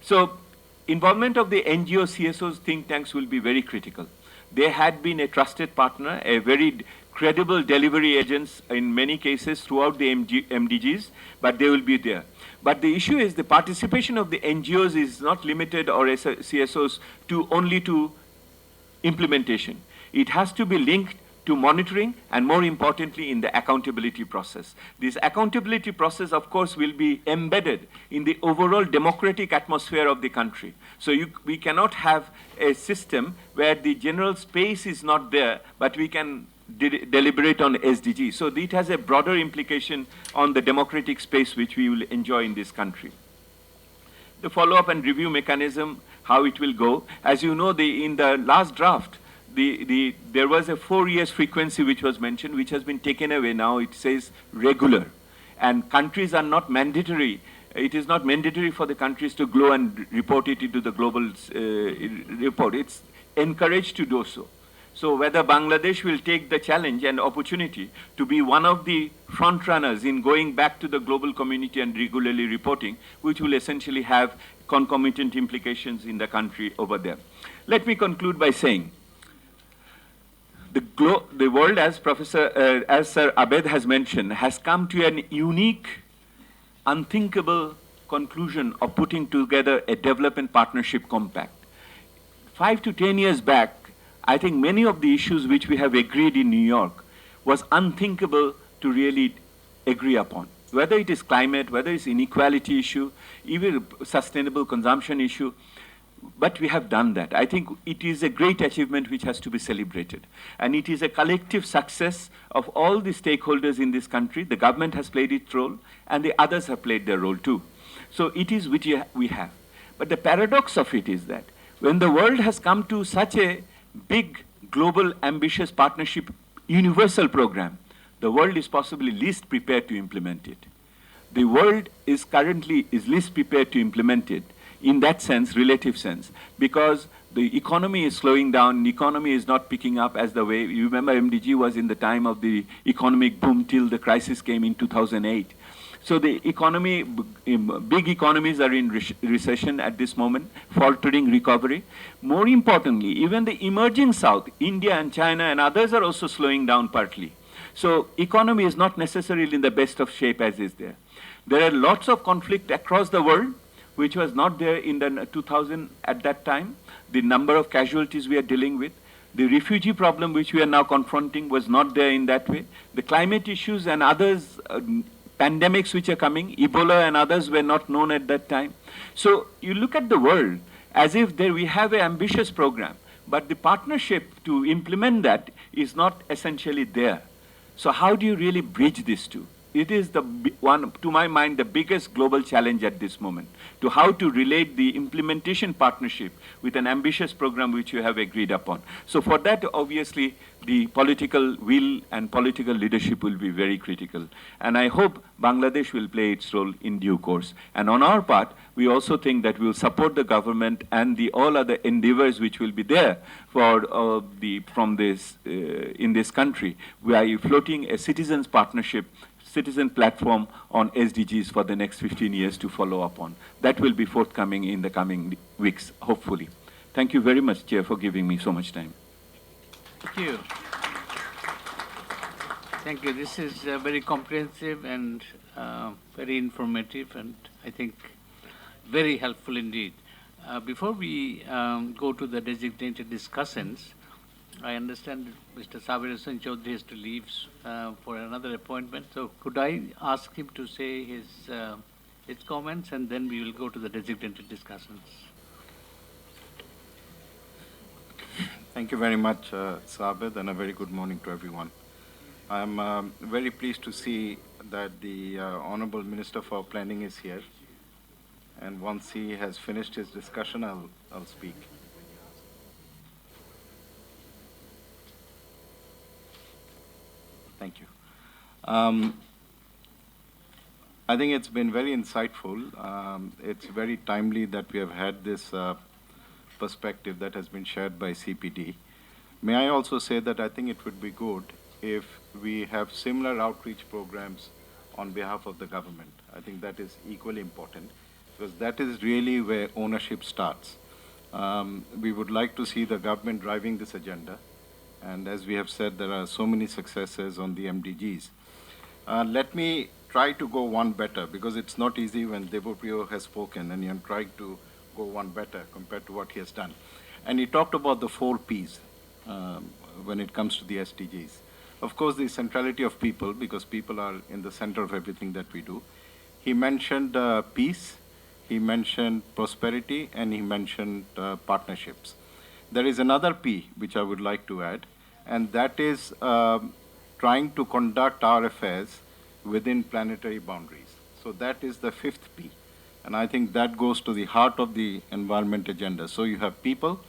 So involvement of the NGO, CSOs, think tanks will be very critical. They had been a trusted partner, a very credible delivery agents in many cases throughout the MDGs, but they will be there. But the issue is the participation of the NGOs is not limited, or CSOs, to only to implementation. It has to be linked to monitoring, and more importantly, in the accountability process. This accountability process, of course, will be embedded in the overall democratic atmosphere of the country. So we cannot have a system where the general space is not there, but we can deliberate on SDG. So it has a broader implication on the democratic space which we will enjoy in this country. The follow-up and review mechanism, how it will go. As you know, in the last draft, there was a 4 years frequency which was mentioned, which has been taken away. Now it says regular. And countries are not mandatory. It is not mandatory for the countries to go and report it into the global report. It's encouraged to do so. So whether Bangladesh will take the challenge and opportunity to be one of the front runners in going back to the global community and regularly reporting, which will essentially have concomitant implications in the country over there. Let me conclude by saying, the world, as as Sir Abed has mentioned, has come to an unique, unthinkable conclusion of putting together a development partnership compact. 5 to 10 years back, I think many of the issues which we have agreed in New York was unthinkable to really agree upon. Whether it is climate, whether it's inequality issue, even sustainable consumption issue, but we have done that. I think it is a great achievement which has to be celebrated. And it is a collective success of all the stakeholders in this country. The government has played its role, and the others have played their role too. So it is which we have. But the paradox of it is that when the world has come to such a big, global, ambitious partnership, universal program, the world is possibly least prepared to implement it. The world is currently least prepared to implement it in that sense, relative sense, because the economy is slowing down, the economy is not picking up as the way, you remember MDG was in the time of the economic boom till the crisis came in 2008. So the economy, big economies are in recession at this moment, faltering recovery. More importantly, even the emerging South, India and China and others are also slowing down partly. So economy is not necessarily in the best of shape as is there. There are lots of conflict across the world, which was not there in the 2000 at that time. The number of casualties we are dealing with. The refugee problem which we are now confronting was not there in that way. The climate issues and others, pandemics which are coming, Ebola and others were not known at that time. So you look at the world as if there we have an ambitious program, but the partnership to implement that is not essentially there. So how do you really bridge these two? It is the one, to my mind, the biggest global challenge at this moment, to how to relate the implementation partnership with an ambitious program which you have agreed upon. So for that, obviously, the political will and political leadership will be very critical. And I hope Bangladesh will play its role in due course. And on our part, we also think that we will support the government and the all other endeavors which will be there for in this country. We are floating a citizens partnership, citizen platform on SDGs for the next 15 years to follow up on. That will be forthcoming in the coming weeks, hopefully. Thank you very much, Chair, for giving me so much time. Thank you. Thank you. This is very comprehensive and very informative, and I think very helpful indeed. Before we go to the designated discussants, I understand Mr. Sabir Hussain Chaudhry has to leave for another appointment. So could I ask him to say his comments, and then we will go to the designated discussants. Thank you very much, Sabir, and a very good morning to everyone. I'm very pleased to see that the Honorable Minister for Planning is here. And once he has finished his discussion, I'll speak. Thank you. I think it's been very insightful. It's very timely that we have had this perspective that has been shared by CPD. May I also say that I think it would be good if we have similar outreach programs on behalf of the government. I think that is equally important, because that is really where ownership starts. We would like to see the government driving this agenda. And as we have said, there are so many successes on the MDGs. Let me try to go one better, because it's not easy when Debapriya has spoken and you're trying to go one better compared to what he has done. And he talked about the 4 Ps when it comes to the SDGs. Of course, the centrality of people, because people are in the center of everything that we do. He mentioned peace, he mentioned prosperity, and he mentioned partnerships. There is another P which I would like to add, and that is trying to conduct our affairs within planetary boundaries. So that is the 5th P. And I think that goes to the heart of the environment agenda. So you have people,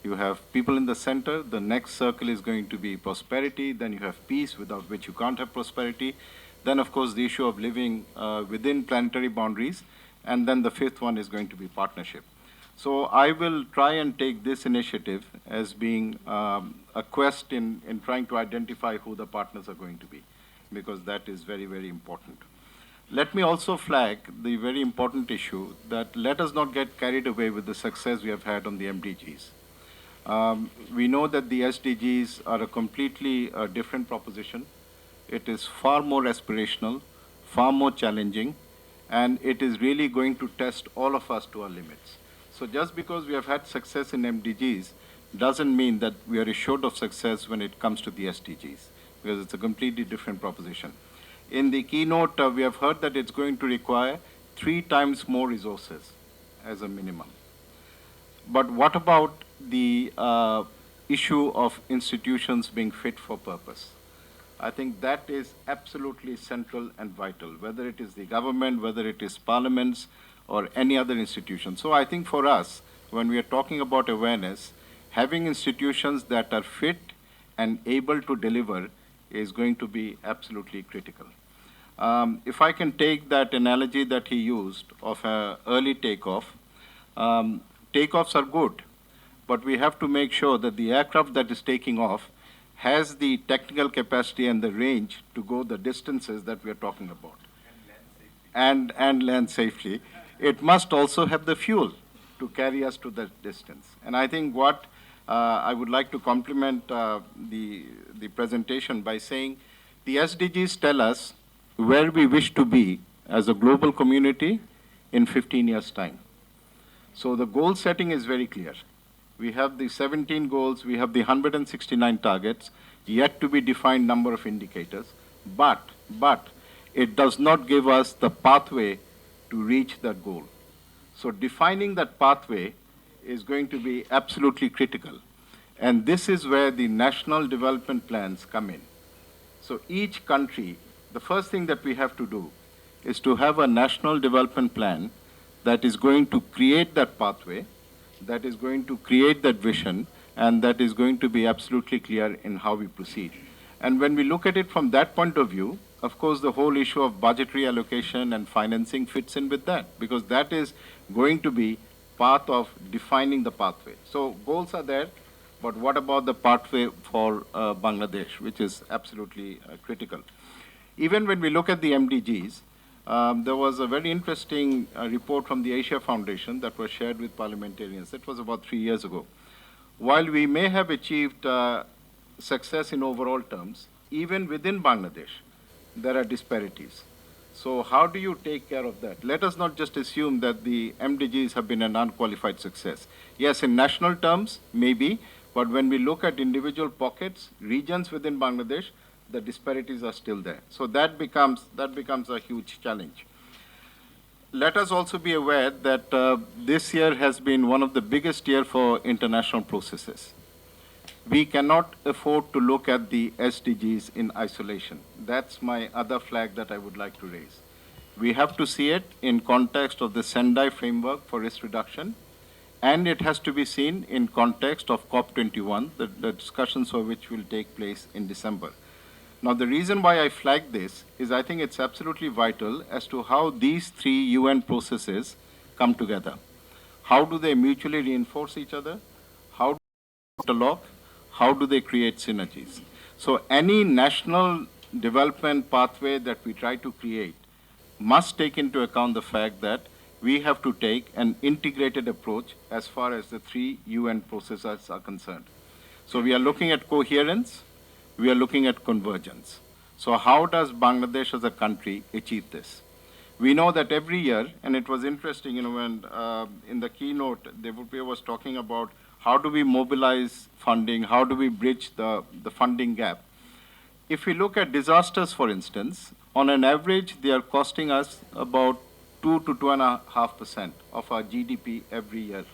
You have people in the center. The next circle is going to be prosperity. Then you have peace, without which you can't have prosperity. Then, of course, the issue of living within planetary boundaries. And then the fifth one is going to be partnership. So I will try and take this initiative as being a quest in trying to identify who the partners are going to be, because that is very, very important. Let me also flag the very important issue that let us not get carried away with the success we have had on the MDGs. We know that the SDGs are a completely different proposition. It is far more aspirational, far more challenging, and it is really going to test all of us to our limits. So just because we have had success in MDGs doesn't mean that we are assured of success when it comes to the SDGs, because it's a completely different proposition. In the keynote, we have heard that it's going to require 3 times more resources as a minimum. But what about the issue of institutions being fit for purpose? I think that is absolutely central and vital, whether it is the government, whether it is parliaments, or any other institution. So I think for us, when we are talking about awareness, having institutions that are fit and able to deliver is going to be absolutely critical. If I can take that analogy that he used of an early takeoff, takeoffs are good, but we have to make sure that the aircraft that is taking off has the technical capacity and the range to go the distances that we are talking about. And land safely. It must also have the fuel to carry us to that distance. And I think what I would like to compliment the presentation by saying the SDGs tell us where we wish to be as a global community in 15 years' time. So the goal setting is very clear. We have the 17 goals, we have the 169 targets, yet to be defined number of indicators, but it does not give us the pathway to reach that goal. So defining that pathway is going to be absolutely critical. And this is where the national development plans come in. So each country, the first thing that we have to do is to have a national development plan that is going to create that pathway, that is going to create that vision, and that is going to be absolutely clear in how we proceed. And when we look at it from that point of view, of course, the whole issue of budgetary allocation and financing fits in with that, because that is going to be part of defining the pathway. So goals are there, but what about the pathway for Bangladesh, which is absolutely critical. Even when we look at the MDGs, there was a very interesting report from the Asia Foundation that was shared with parliamentarians. That was about 3 years ago. While we may have achieved success in overall terms, even within Bangladesh, there are disparities. So how do you take care of that? Let us not just assume that the MDGs have been an unqualified success. Yes, in national terms, maybe, but when we look at individual pockets, regions within Bangladesh, the disparities are still there. So that becomes a huge challenge. Let us also be aware that this year has been one of the biggest years for international processes. We cannot afford to look at the SDGs in isolation. That's my other flag that I would like to raise. We have to see it in context of the Sendai framework for risk reduction, and it has to be seen in context of COP21, the discussions for which will take place in December. Now, the reason why I flag this is I think it's absolutely vital as to how these 3 UN processes come together. How do they mutually reinforce each other? How do they interlock? How do they create synergies? So any national development pathway that we try to create must take into account the fact that we have to take an integrated approach as far as the 3 UN processes are concerned. So we are looking at coherence, we are looking at convergence. So how does Bangladesh as a country achieve this? We know that every year, and it was interesting, when in the keynote, Debapriya was talking about how do we mobilize funding, how do we bridge the funding gap. If we look at disasters, for instance, on an average, they are costing us about 2 to 2.5% of our GDP every year.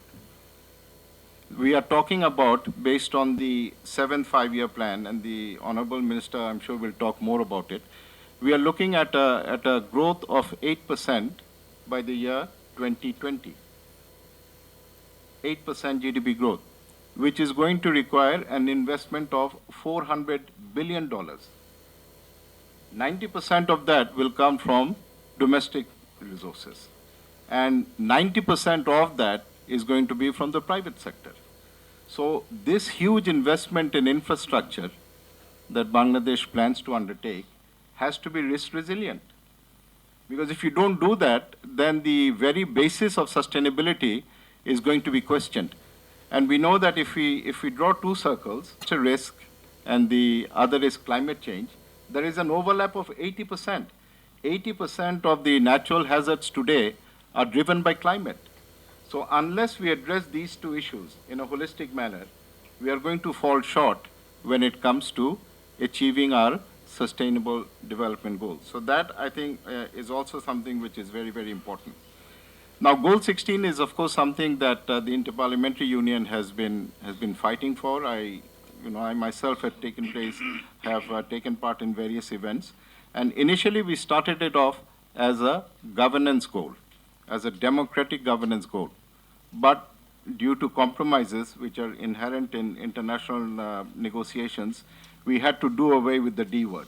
We are talking about, based on the 7th five-year plan, and the Hon'ble Minister, I'm sure, will talk more about it, we are looking at a growth of 8% by the year 2020. 8% GDP growth. which is going to require an investment of $400 billion. 90% of that will come from domestic resources, and 90% of that is going to be from the private sector. So this huge investment in infrastructure that Bangladesh plans to undertake has to be risk resilient. Because if you don't do that, then the very basis of sustainability is going to be questioned. And we know that if we draw two circles, it's a risk and the other is climate change, there is an overlap of 80%. 80% of the natural hazards today are driven by climate. So unless we address these two issues in a holistic manner, we are going to fall short when it comes to achieving our sustainable development goals. So that, I think, is also something which is very, very important. Now, Goal 16 is, of course, something that the Interparliamentary Union has been fighting for. I myself have taken part in various events. And initially, we started it off as a governance goal, as a democratic governance goal. But due to compromises which are inherent in international negotiations, we had to do away with the D word.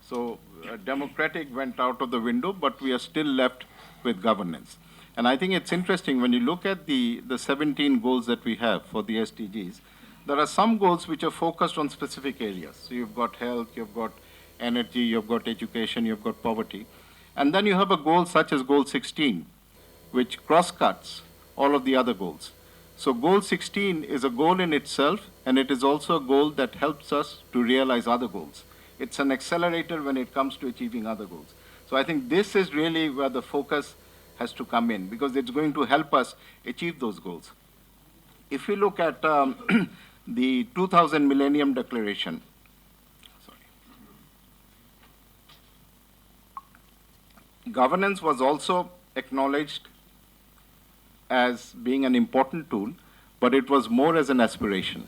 So democratic went out of the window, but we are still left with governance. And I think it's interesting when you look at the 17 goals that we have for the SDGs, there are some goals which are focused on specific areas. So you've got health, you've got energy, you've got education, you've got poverty. And then you have a goal such as Goal 16, which cross-cuts all of the other goals. So Goal 16 is a goal in itself, and it is also a goal that helps us to realize other goals. It's an accelerator when it comes to achieving other goals. So I think this is really where the focus has to come in, because it's going to help us achieve those goals. If we look at the 2000 Millennium Declaration, governance was also acknowledged as being an important tool, but it was more as an aspiration.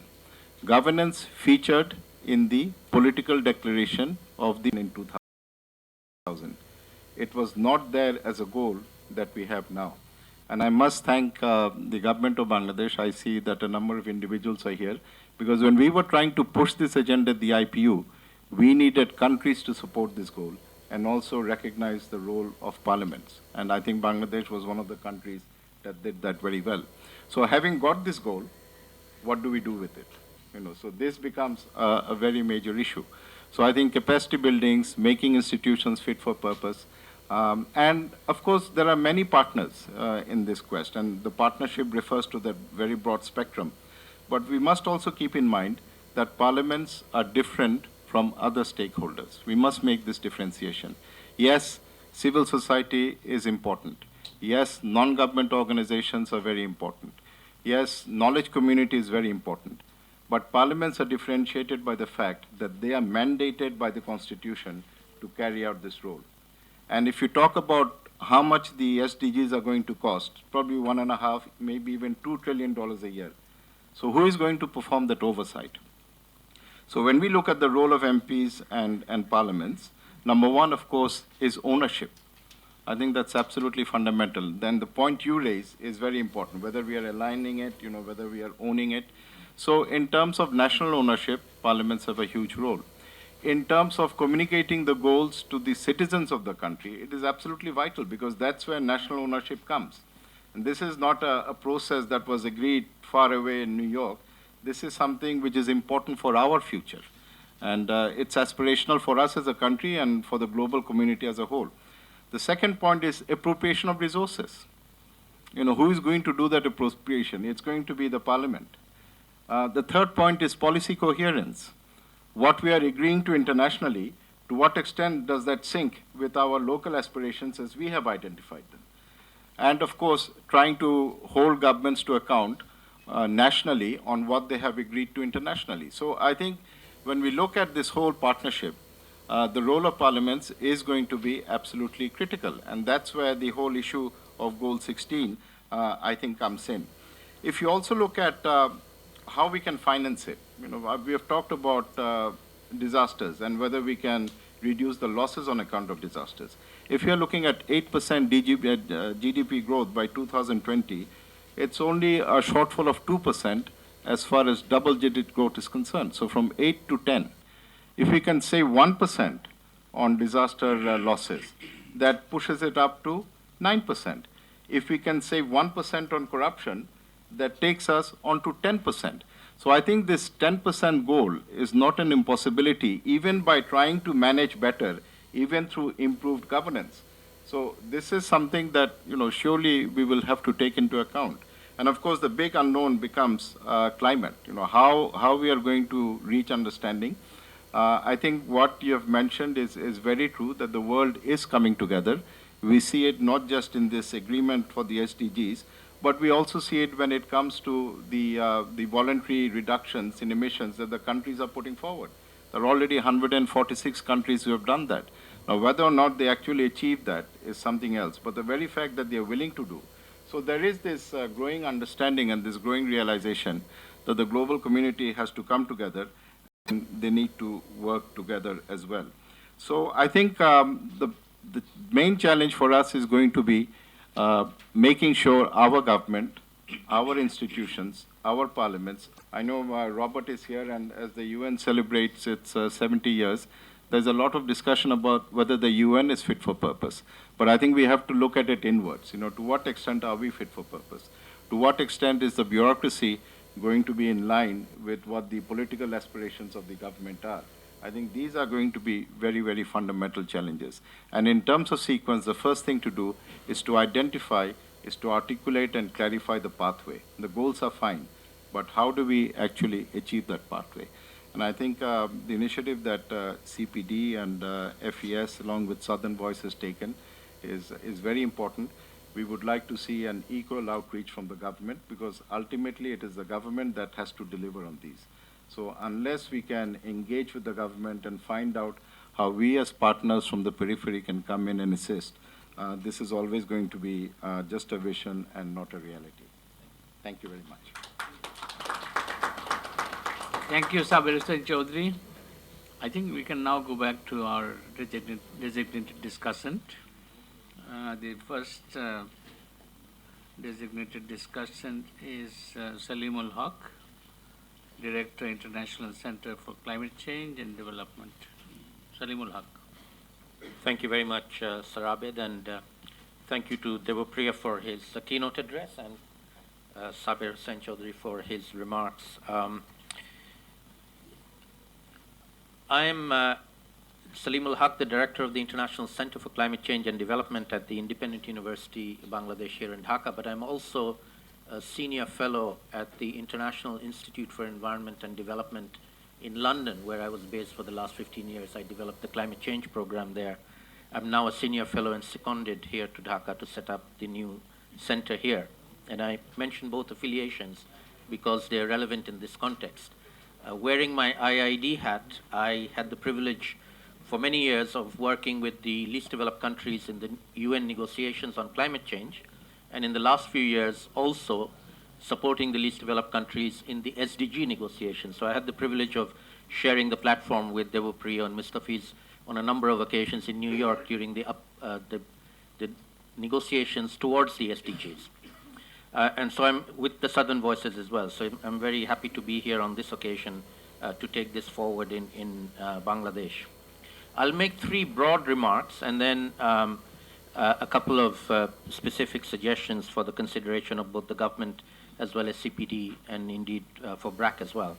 Governance featured in the political declaration of the in 2000. It was not there as a goal that we have now. And I must thank the government of Bangladesh. I see that a number of individuals are here, because when we were trying to push this agenda at the IPU, we needed countries to support this goal and also recognize the role of parliaments. And I think Bangladesh was one of the countries that did that very well. So having got this goal, what do we do with it? So this becomes a very major issue. So I think capacity buildings, making institutions fit for purpose, and of course there are many partners in this quest, and the partnership refers to that very broad spectrum. But we must also keep in mind that parliaments are different from other stakeholders. We must make this differentiation. Yes, civil society is important. Yes, non-government organizations are very important. Yes, knowledge community is very important. But parliaments are differentiated by the fact that they are mandated by the Constitution to carry out this role. And if you talk about how much the SDGs are going to cost, probably $1.5, maybe even $2 trillion a year. So who is going to perform that oversight? So when we look at the role of MPs and parliaments, number one, of course, is ownership. I think that's absolutely fundamental. Then the point you raise is very important, whether we are aligning it, whether we are owning it. So in terms of national ownership, parliaments have a huge role. In terms of communicating the goals to the citizens of the country, it is absolutely vital, because that's where national ownership comes. And this is not a process that was agreed far away in New York. This is something which is important for our future. And it's aspirational for us as a country and for the global community as a whole. The second point is appropriation of resources. Who is going to do that appropriation? It's going to be the parliament. The third point is policy coherence. What we are agreeing to internationally, to what extent does that sync with our local aspirations as we have identified them? And of course, trying to hold governments to account nationally on what they have agreed to internationally. So I think when we look at this whole partnership, the role of parliaments is going to be absolutely critical. And that's where the whole issue of Goal 16, I think, comes in. If you also look at how we can finance it, we have talked about disasters and whether we can reduce the losses on account of disasters. If you're looking at 8% GDP growth by 2020, it's only a shortfall of 2%, as far as double-digit growth is concerned. So from 8 to 10, if we can save 1% on disaster losses, that pushes it up to 9%. If we can save 1% on corruption, that takes us on to 10%. So I think this 10% goal is not an impossibility, even by trying to manage better, even through improved governance. So this is something that, surely we will have to take into account. And of course, the big unknown becomes climate, how we are going to reach understanding. I think what you have mentioned is very true, that the world is coming together. We see it not just in this agreement for the SDGs, but we also see it when it comes to the voluntary reductions in emissions that the countries are putting forward. There are already 146 countries who have done that. Now, whether or not they actually achieve that is something else, but the very fact that they are willing to do. So there is this growing understanding and this growing realization that the global community has to come together and they need to work together as well. So I think the main challenge for us is going to be making sure our government, our institutions, our parliaments, I know Robert is here, and as the UN celebrates its 70 years, there's a lot of discussion about whether the UN is fit for purpose. But I think we have to look at it inwards. To what extent are we fit for purpose? To what extent is the bureaucracy going to be in line with what the political aspirations of the government are? I think these are going to be very, very fundamental challenges. And in terms of sequence, the first thing to do is to identify, is to articulate and clarify the pathway. The goals are fine, but how do we actually achieve that pathway? And I think the initiative that CPD and FES, along with Southern Voice, has taken is very important. We would like to see an equal outreach from the government, because ultimately it is the government that has to deliver on these. So unless we can engage with the government and find out how we as partners from the periphery can come in and assist, this is always going to be just a vision and not a reality. Thank you very much. Thank you, Sabir Hussain Chaudhary. I think we can now go back to our designated discussant. The first designated discussant is Salimul Haque, Director, International Center for Climate Change and Development. Salimul Haque. Thank you very much, Sir Abed, and thank you to Debapriya for his keynote address and Sabir Hussain Chaudhary for his remarks. I am Salimul Haque, the Director of the International Center for Climate Change and Development at the Independent University of Bangladesh here in Dhaka, but I'm also a Senior Fellow at the International Institute for Environment and Development in London, where I was based for the last 15 years. I developed the climate change program there. I'm now a Senior Fellow and seconded here to Dhaka to set up the new center here. And I mention both affiliations because they're relevant in this context. Wearing my IID hat, I had the privilege for many years of working with the least developed countries in the UN negotiations on climate change, and in the last few years also supporting the least developed countries in the SDG negotiations. So I had the privilege of sharing the platform with Debapriya and Mustafa on a number of occasions in New York during the negotiations towards the SDGs. And so I'm with the Southern Voices as well. So I'm very happy to be here on this occasion to take this forward in Bangladesh. I'll make three broad remarks and then a couple of specific suggestions for the consideration of both the government as well as CPD and indeed for BRAC as well.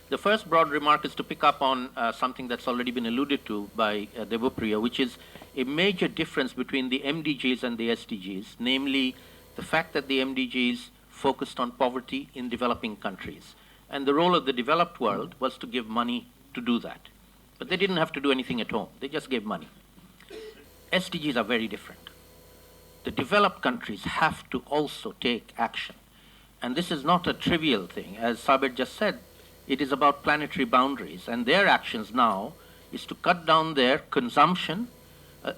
The first broad remark is to pick up on something that's already been alluded to by Debapriya, which is a major difference between the MDGs and the SDGs, namely the fact that the MDGs focused on poverty in developing countries. And the role of the developed world was to give money to do that. But they didn't have to do anything at home. They just gave money. SDGs are very different. The developed countries have to also take action. And this is not a trivial thing. As Sabir just said, it is about planetary boundaries. And their actions now is to cut down their consumption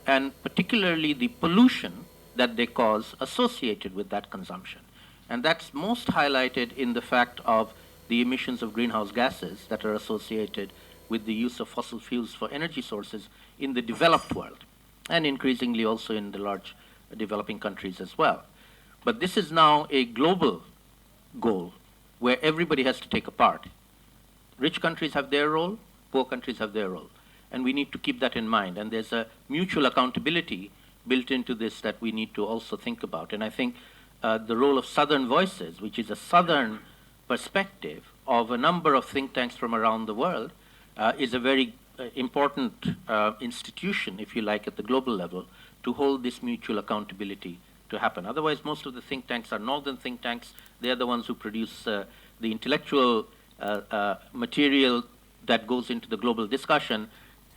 and particularly the pollution that they cause associated with that consumption. And that's most highlighted in the fact of the emissions of greenhouse gases that are associated with the use of fossil fuels for energy sources in the developed world, and increasingly also in the large developing countries as well. But this is now a global goal where everybody has to take a part. Rich countries have their role, poor countries have their role. And we need to keep that in mind. And there's a mutual accountability built into this that we need to also think about. And I think the role of Southern Voices, which is a Southern perspective of a number of think tanks from around the world, is a very important institution, if you like, at the global level to hold this mutual accountability to happen. Otherwise, most of the think tanks are northern think tanks. They're the ones who produce the intellectual material that goes into the global discussion,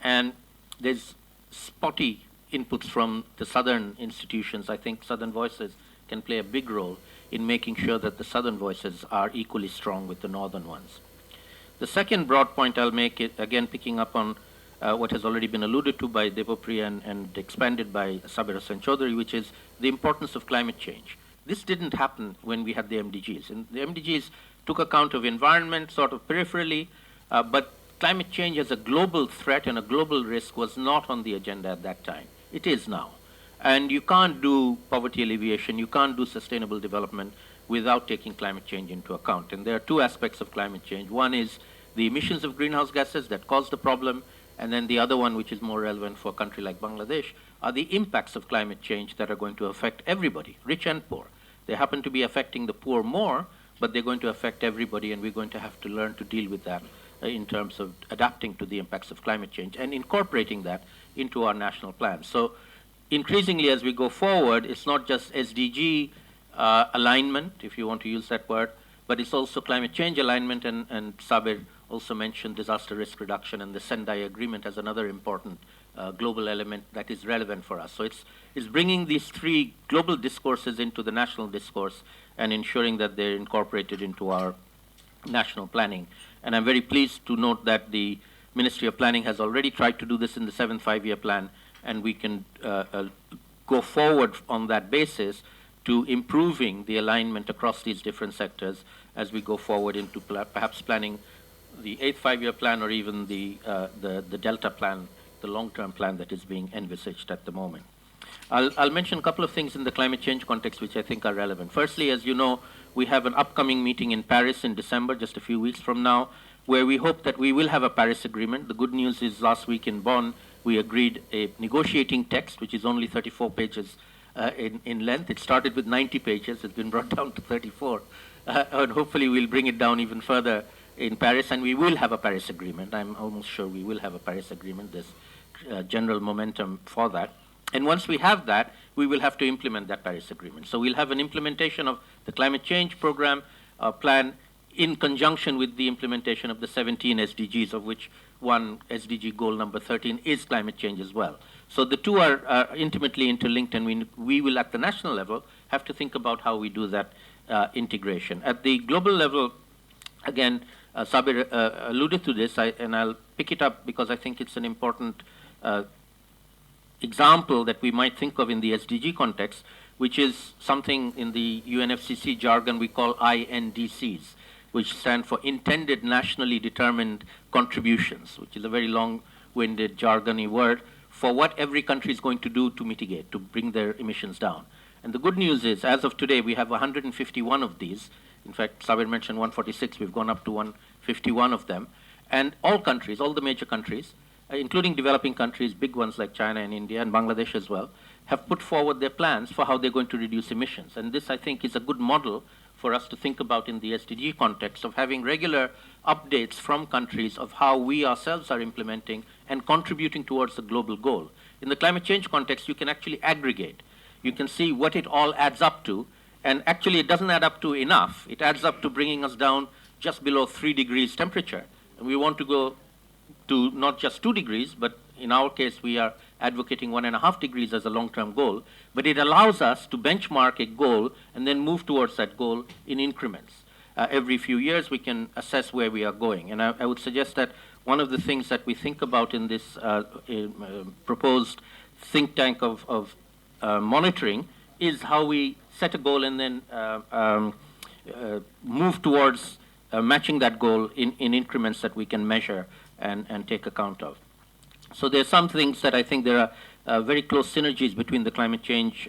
and there's spotty inputs from the southern institutions. I think Southern Voices can play a big role in making sure that the Southern Voices are equally strong with the northern ones. The second broad point I'll make, it again picking up on what has already been alluded to by Debapriya and expanded by Sabir Hossain Chaudhary, which is the importance of climate change. This didn't happen when we had the MDGs. And the MDGs took account of environment sort of peripherally, but climate change as a global threat and a global risk was not on the agenda at that time. It is now. And you can't do poverty alleviation, you can't do sustainable development without taking climate change into account. And there are two aspects of climate change. One is the emissions of greenhouse gases that cause the problem, and then the other one, which is more relevant for a country like Bangladesh, are the impacts of climate change that are going to affect everybody, rich and poor. They happen to be affecting the poor more, but they're going to affect everybody, and we're going to have to learn to deal with that in terms of adapting to the impacts of climate change and incorporating that into our national plans. So increasingly as we go forward, it's not just SDG alignment, if you want to use that word, but it's also climate change alignment, and Sabir also mentioned disaster risk reduction, and the Sendai Agreement as another important global element that is relevant for us. So it's bringing these three global discourses into the national discourse and ensuring that they're incorporated into our national planning. And I'm very pleased to note that the Ministry of Planning has already tried to do this in the 7th five-year plan, and we can go forward on that basis to improving the alignment across these different sectors as we go forward into perhaps planning the 8th five-year plan or even the Delta plan, the long-term plan that is being envisaged at the moment. I'll mention a couple of things in the climate change context which I think are relevant. Firstly, as you know, we have an upcoming meeting in Paris in December, just a few weeks from now, where we hope that we will have a Paris Agreement. The good news is last week in Bonn, we agreed a negotiating text, which is only 34 pages in length. It started with 90 pages. It's been brought down to 34. And hopefully we'll bring it down even further in Paris, and we will have a Paris Agreement. I'm almost sure we will have a Paris Agreement. There's general momentum for that. And once we have that, we will have to implement that Paris Agreement. So we'll have an implementation of the climate change program plan in conjunction with the implementation of the 17 SDGs, of which one SDG goal number 13 is climate change as well. So the two are intimately interlinked, and we will at the national level have to think about how we do that integration. At the global level, again, Sabir alluded to this, and I'll pick it up because I think it's an important example that we might think of in the SDG context, which is something in the UNFCCC jargon we call INDCs, which stand for Intended Nationally Determined Contributions, which is a very long-winded, jargony word for what every country is going to do to mitigate, to bring their emissions down. And the good news is, as of today, we have 151 of these. In fact, Sabir mentioned 146. We've gone up to 151 of them. And all countries, all the major countries, including developing countries, big ones like China and India and Bangladesh as well, have put forward their plans for how they're going to reduce emissions. And this, I think, is a good model for us to think about in the SDG context of having regular updates from countries of how we ourselves are implementing and contributing towards the global goal. In the climate change context, you can actually aggregate. You can see what it all adds up to, and actually it doesn't add up to enough. It adds up to bringing us down just below 3 degrees temperature. And we want to go to not just 2 degrees, but in our case, we are advocating 1.5 degrees as a long-term goal. But it allows us to benchmark a goal and then move towards that goal in increments. Every few years, we can assess where we are going. And I would suggest that one of the things that we think about in this proposed think tank of monitoring is how we set a goal and then move towards matching that goal in increments that we can measure and take account of. So there are some things that I think there are very close synergies between the climate change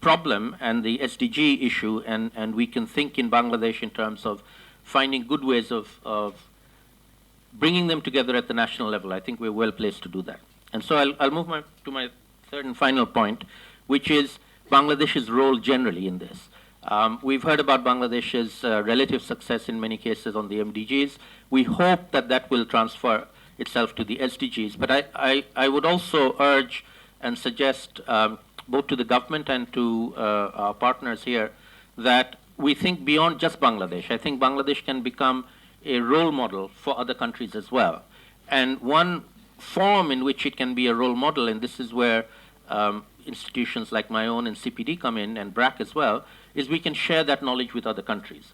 problem and the SDG issue, and we can think in Bangladesh in terms of finding good ways of bringing them together at the national level. I think we're well placed to do that. And so I'll move to my third and final point, which is Bangladesh's role generally in this. We've heard about Bangladesh's relative success in many cases on the MDGs. We hope that that will transfer itself to the SDGs. But I would also urge and suggest both to the government and to our partners here that we think beyond just Bangladesh. I think Bangladesh can become a role model for other countries as well. And one form in which it can be a role model, and this is where institutions like my own and CPD come in, and BRAC as well, is we can share that knowledge with other countries.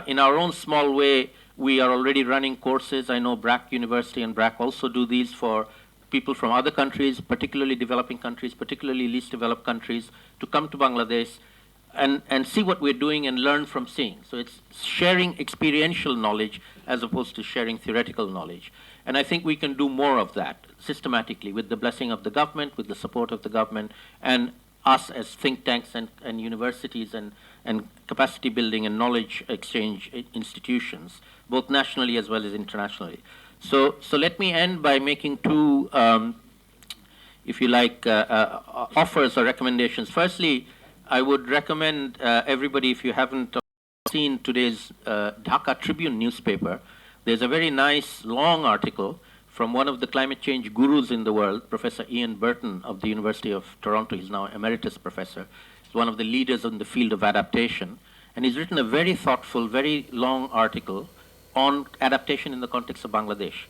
In our own small way, we are already running courses. I know BRAC University and BRAC also do these for people from other countries, particularly developing countries, particularly least developed countries, to come to Bangladesh and see what we're doing and learn from seeing. So it's sharing experiential knowledge as opposed to sharing theoretical knowledge. And I think we can do more of that systematically with the blessing of the government, with the support of the government, and us as think tanks and universities and capacity building and knowledge exchange institutions, both nationally as well as internationally. So let me end by making two, if you like, offers or recommendations. Firstly, I would recommend everybody, if you haven't seen today's Dhaka Tribune newspaper, there's a very nice long article from one of the climate change gurus in the world, Professor Ian Burton of the University of Toronto. He's now emeritus professor. He's one of the leaders in the field of adaptation. And he's written a very thoughtful, very long article on adaptation in the context of Bangladesh.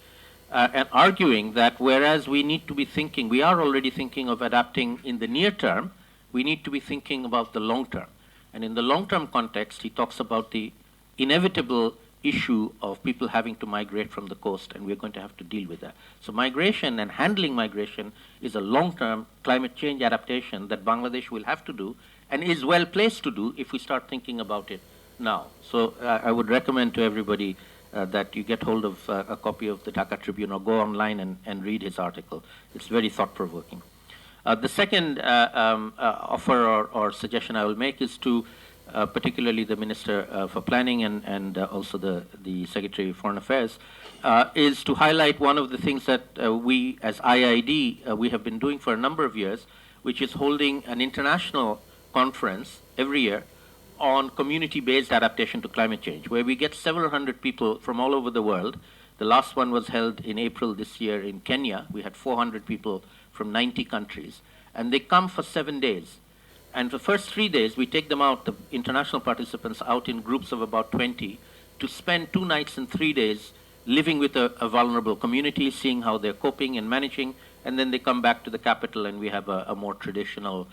And arguing that whereas we need to be thinking, we are already thinking of adapting in the near term, we need to be thinking about the long term. And in the long term context, he talks about the inevitable issue of people having to migrate from the coast, and we're going to have to deal with that. So migration and handling migration is a long-term climate change adaptation that Bangladesh will have to do and is well placed to do if we start thinking about it now. So I would recommend to everybody that you get hold of a copy of the Dhaka Tribune or go online and read his article. It's very thought-provoking. The second offer or suggestion I will make is to particularly the Minister for Planning and also the Secretary of Foreign Affairs, is to highlight one of the things that we as IID, we have been doing for a number of years, which is holding an international conference every year on community-based adaptation to climate change, where we get several hundred people from all over the world. The last one was held in April this year in Kenya. We had 400 people from 90 countries, and they come for 7 days. And the first 3 days, we take them out, the international participants, out in groups of about 20 to spend 2 nights and 3 days living with a vulnerable community, seeing how they're coping and managing, and then they come back to the capital and we have a more traditional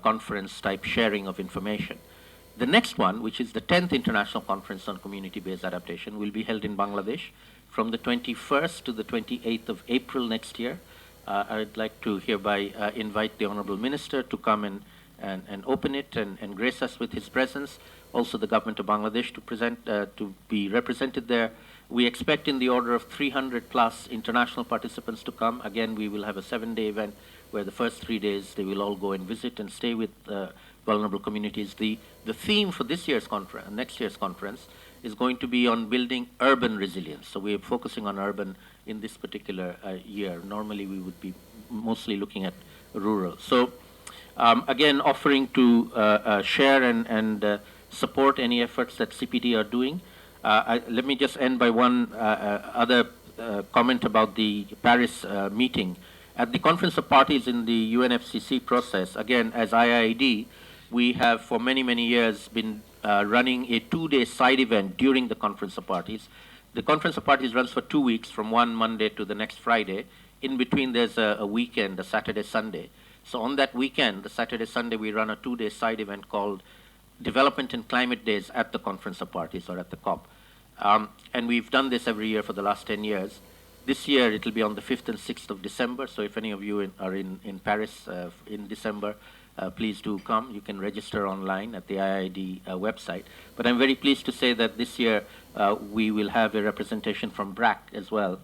conference-type sharing of information. The next one, which is the 10th International Conference on Community-Based Adaptation, will be held in Bangladesh from the 21st to the 28th of April next year. I'd like to hereby invite the Hon'ble Minister to come and open it and grace us with his presence. Also the government of Bangladesh to be represented there. We expect in the order of 300 plus international participants to come. Again, we will have a 7-day event where the first 3 days they will all go and visit and stay with vulnerable communities. The theme for this year's conference, next year's conference, is going to be on building urban resilience. So we are focusing on urban in this particular year. Normally we would be mostly looking at rural. So again, offering to share and support any efforts that CPD are doing. Let me just end by one other comment about the Paris meeting. At the Conference of Parties in the UNFCCC process, again, as IID, we have for many, many years been running a 2-day side event during the Conference of Parties. The Conference of Parties runs for 2 weeks from one Monday to the next Friday. In between, there's a weekend, a Saturday, Sunday. So on that weekend, the Saturday, Sunday, we run a 2-day side event called Development and Climate Days at the Conference of Parties or at the COP. And we've done this every year for the last 10 years. This year, it'll be on the 5th and 6th of December. So if any of you are in Paris in December, please do come. You can register online at the IID website. But I'm very pleased to say that this year, we will have a representation from BRAC as well,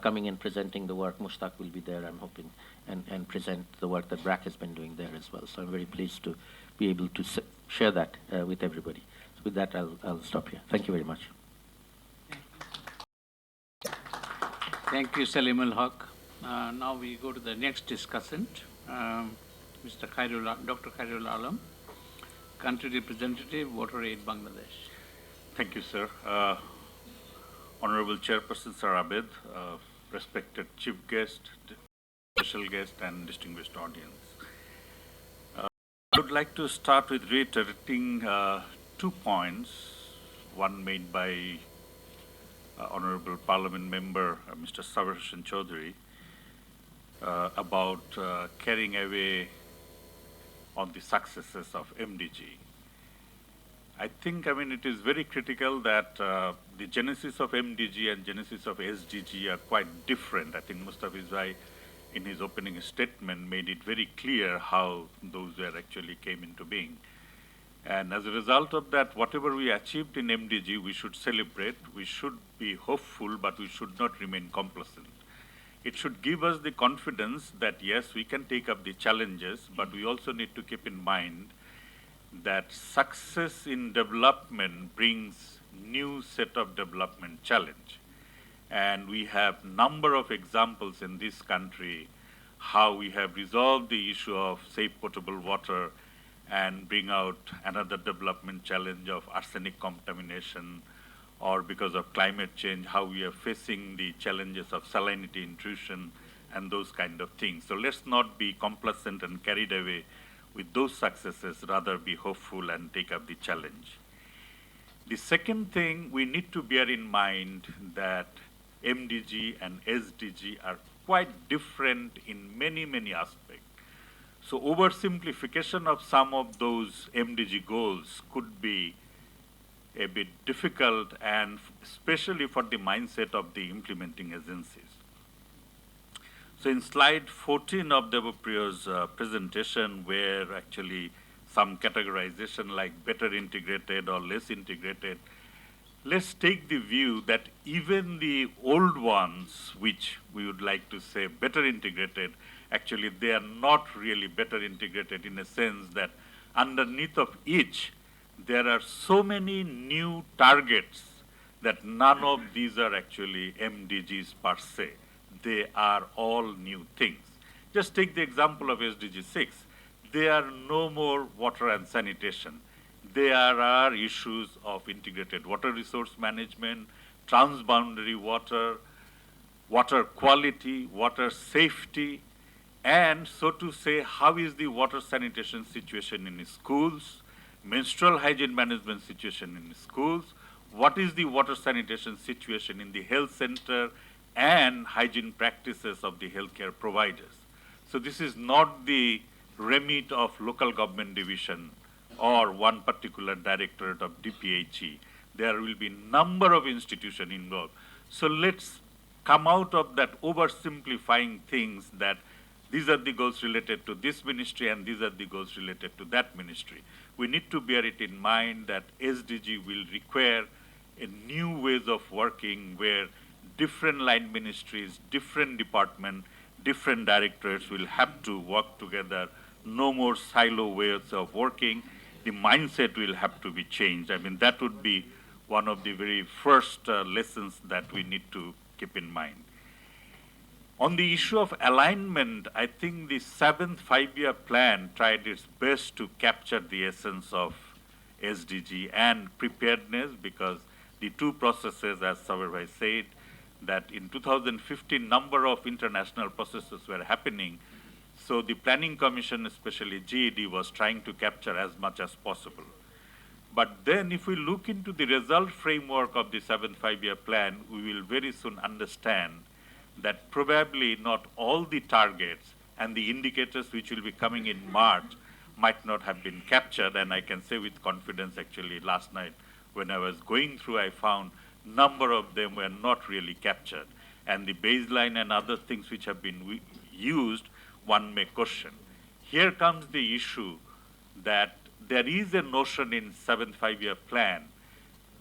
coming and presenting the work. Mustafa will be there, I'm hoping, and present the work that BRAC has been doing there as well. So I'm very pleased to be able to share that with everybody. So with that, I'll stop here. Thank you very much. Thank you, Salimul Haque. Now we go to the next discussant, Dr. Khairul Alam, Country Representative, Water Aid, Bangladesh. Thank you, sir. Honorable Chairperson, Sir Abed, respected Chief Guest, special guest, and distinguished audience. I would like to start with reiterating 2 points, one made by Honorable Parliament Member Mr. Fazle Hasan Abed about carrying away on the successes of MDG. I think, it is very critical that the genesis of MDG and genesis of SDG are quite different. I think Mustafa in his opening statement made it very clear how those were actually came into being. And as a result of that, whatever we achieved in MDG, we should celebrate, we should be hopeful, but we should not remain complacent. It should give us the confidence that yes, we can take up the challenges, but we also need to keep in mind that success in development brings new set of development challenge. And we have number of examples in this country how we have resolved the issue of safe potable water and bring out another development challenge of arsenic contamination, or because of climate change, how we are facing the challenges of salinity intrusion and those kind of things. So let's not be complacent and carried away with those successes, rather be hopeful and take up the challenge. The second thing, we need to bear in mind that MDG and SDG are quite different in many, many aspects. So oversimplification of some of those MDG goals could be a bit difficult, and especially for the mindset of the implementing agencies. So in slide 14 of Debapriya's presentation, where actually some categorization like better integrated or less integrated, let's take the view that even the old ones, which we would like to say better integrated, actually they are not really better integrated, in a sense that underneath of each, there are so many new targets that none of these are actually MDGs per se. They are all new things. Just take the example of SDG 6. There are no more water and sanitation. There are issues of integrated water resource management, transboundary water, water quality, water safety, and so to say, how is the water sanitation situation in schools, menstrual hygiene management situation in schools, what is the water sanitation situation in the health center, and hygiene practices of the healthcare providers. So this is not the remit of local government division or one particular directorate of DPHE. There will be number of institutions involved. So let's come out of that oversimplifying things that these are the goals related to this ministry and these are the goals related to that ministry. We need to bear it in mind that SDG will require a new ways of working where different line ministries, different departments, different directorates will have to work together. No more silo ways of working. The mindset will have to be changed. That would be one of the very first lessons that we need to keep in mind. On the issue of alignment, I think the 7th five-year plan tried its best to capture the essence of SDG and preparedness, because the two processes, as Sabar said, that in 2015, number of international processes were happening. So the Planning Commission, especially GED, was trying to capture as much as possible. But then if we look into the result framework of the 7th five-year plan, we will very soon understand that probably not all the targets and the indicators which will be coming in March might not have been captured. And I can say with confidence, actually, last night when I was going through, I found number of them were not really captured. And the baseline and other things which have been used, one may question. Here comes the issue that there is a notion in 7th five-year plan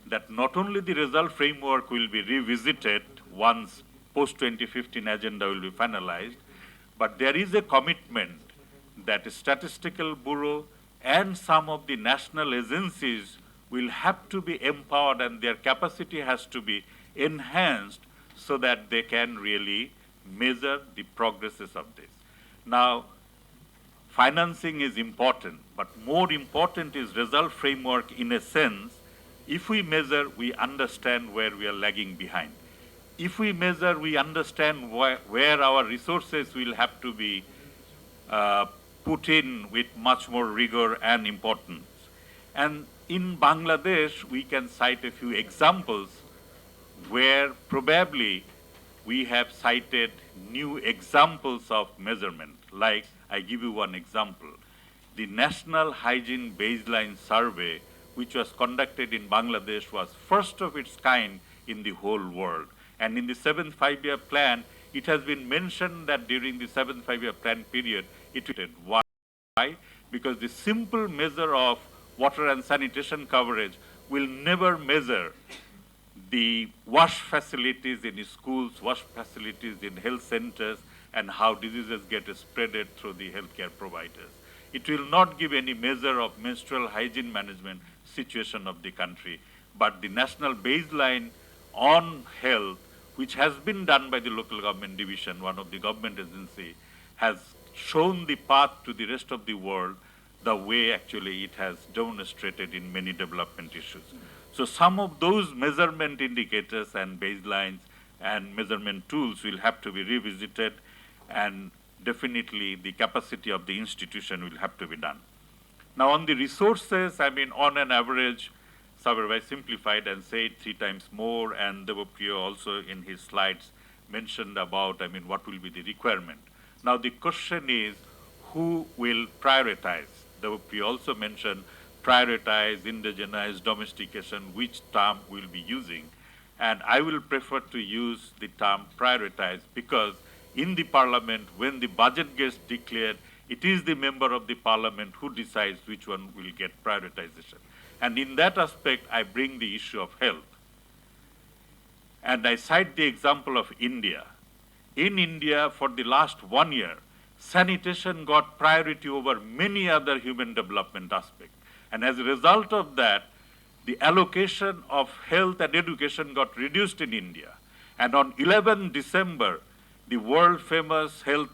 that not only the result framework will be revisited once post-2015 agenda will be finalized, but there is a commitment that the Statistical Bureau and some of the national agencies will have to be empowered and their capacity has to be enhanced so that they can really measure the progresses of this. Now, financing is important, but more important is result framework in a sense. If we measure, we understand where we are lagging behind. If we measure, we understand where our resources will have to be put in with much more rigor and importance. And in Bangladesh, we can cite a few examples where probably we have cited new examples of measurement. Like, I give you one example. The National Hygiene Baseline Survey, which was conducted in Bangladesh, was first of its kind in the whole world. And in the 7th five-year plan, it has been mentioned that during the 7th five-year plan period, it did. Why? Because the simple measure of water and sanitation coverage will never measure the wash facilities in schools, wash facilities in health centers, and how diseases get spreaded through the healthcare providers. It will not give any measure of menstrual hygiene management situation of the country. But the national baseline on health, which has been done by the local government division, one of the government agency, has shown the path to the rest of the world the way actually it has demonstrated in many development issues. So some of those measurement indicators and baselines and measurement tools will have to be revisited, and definitely the capacity of the institution will have to be done. Now on the resources, I mean, on an average, Sabarbai simplified and said 3 times more, and Debapriya also in his slides mentioned about, I mean, what will be the requirement. Now the question is, who will prioritize? Debapriya also mentioned prioritize, indigenize, domestication, which term we'll be using. And I will prefer to use the term prioritize, because in the parliament, when the budget gets declared, it is the member of the parliament who decides which one will get prioritization. And in that aspect, I bring the issue of health. And I cite the example of India. In India, for the last 1 year, sanitation got priority over many other human development aspects. And as a result of that, the allocation of health and education got reduced in India. And on 11 December, the world-famous health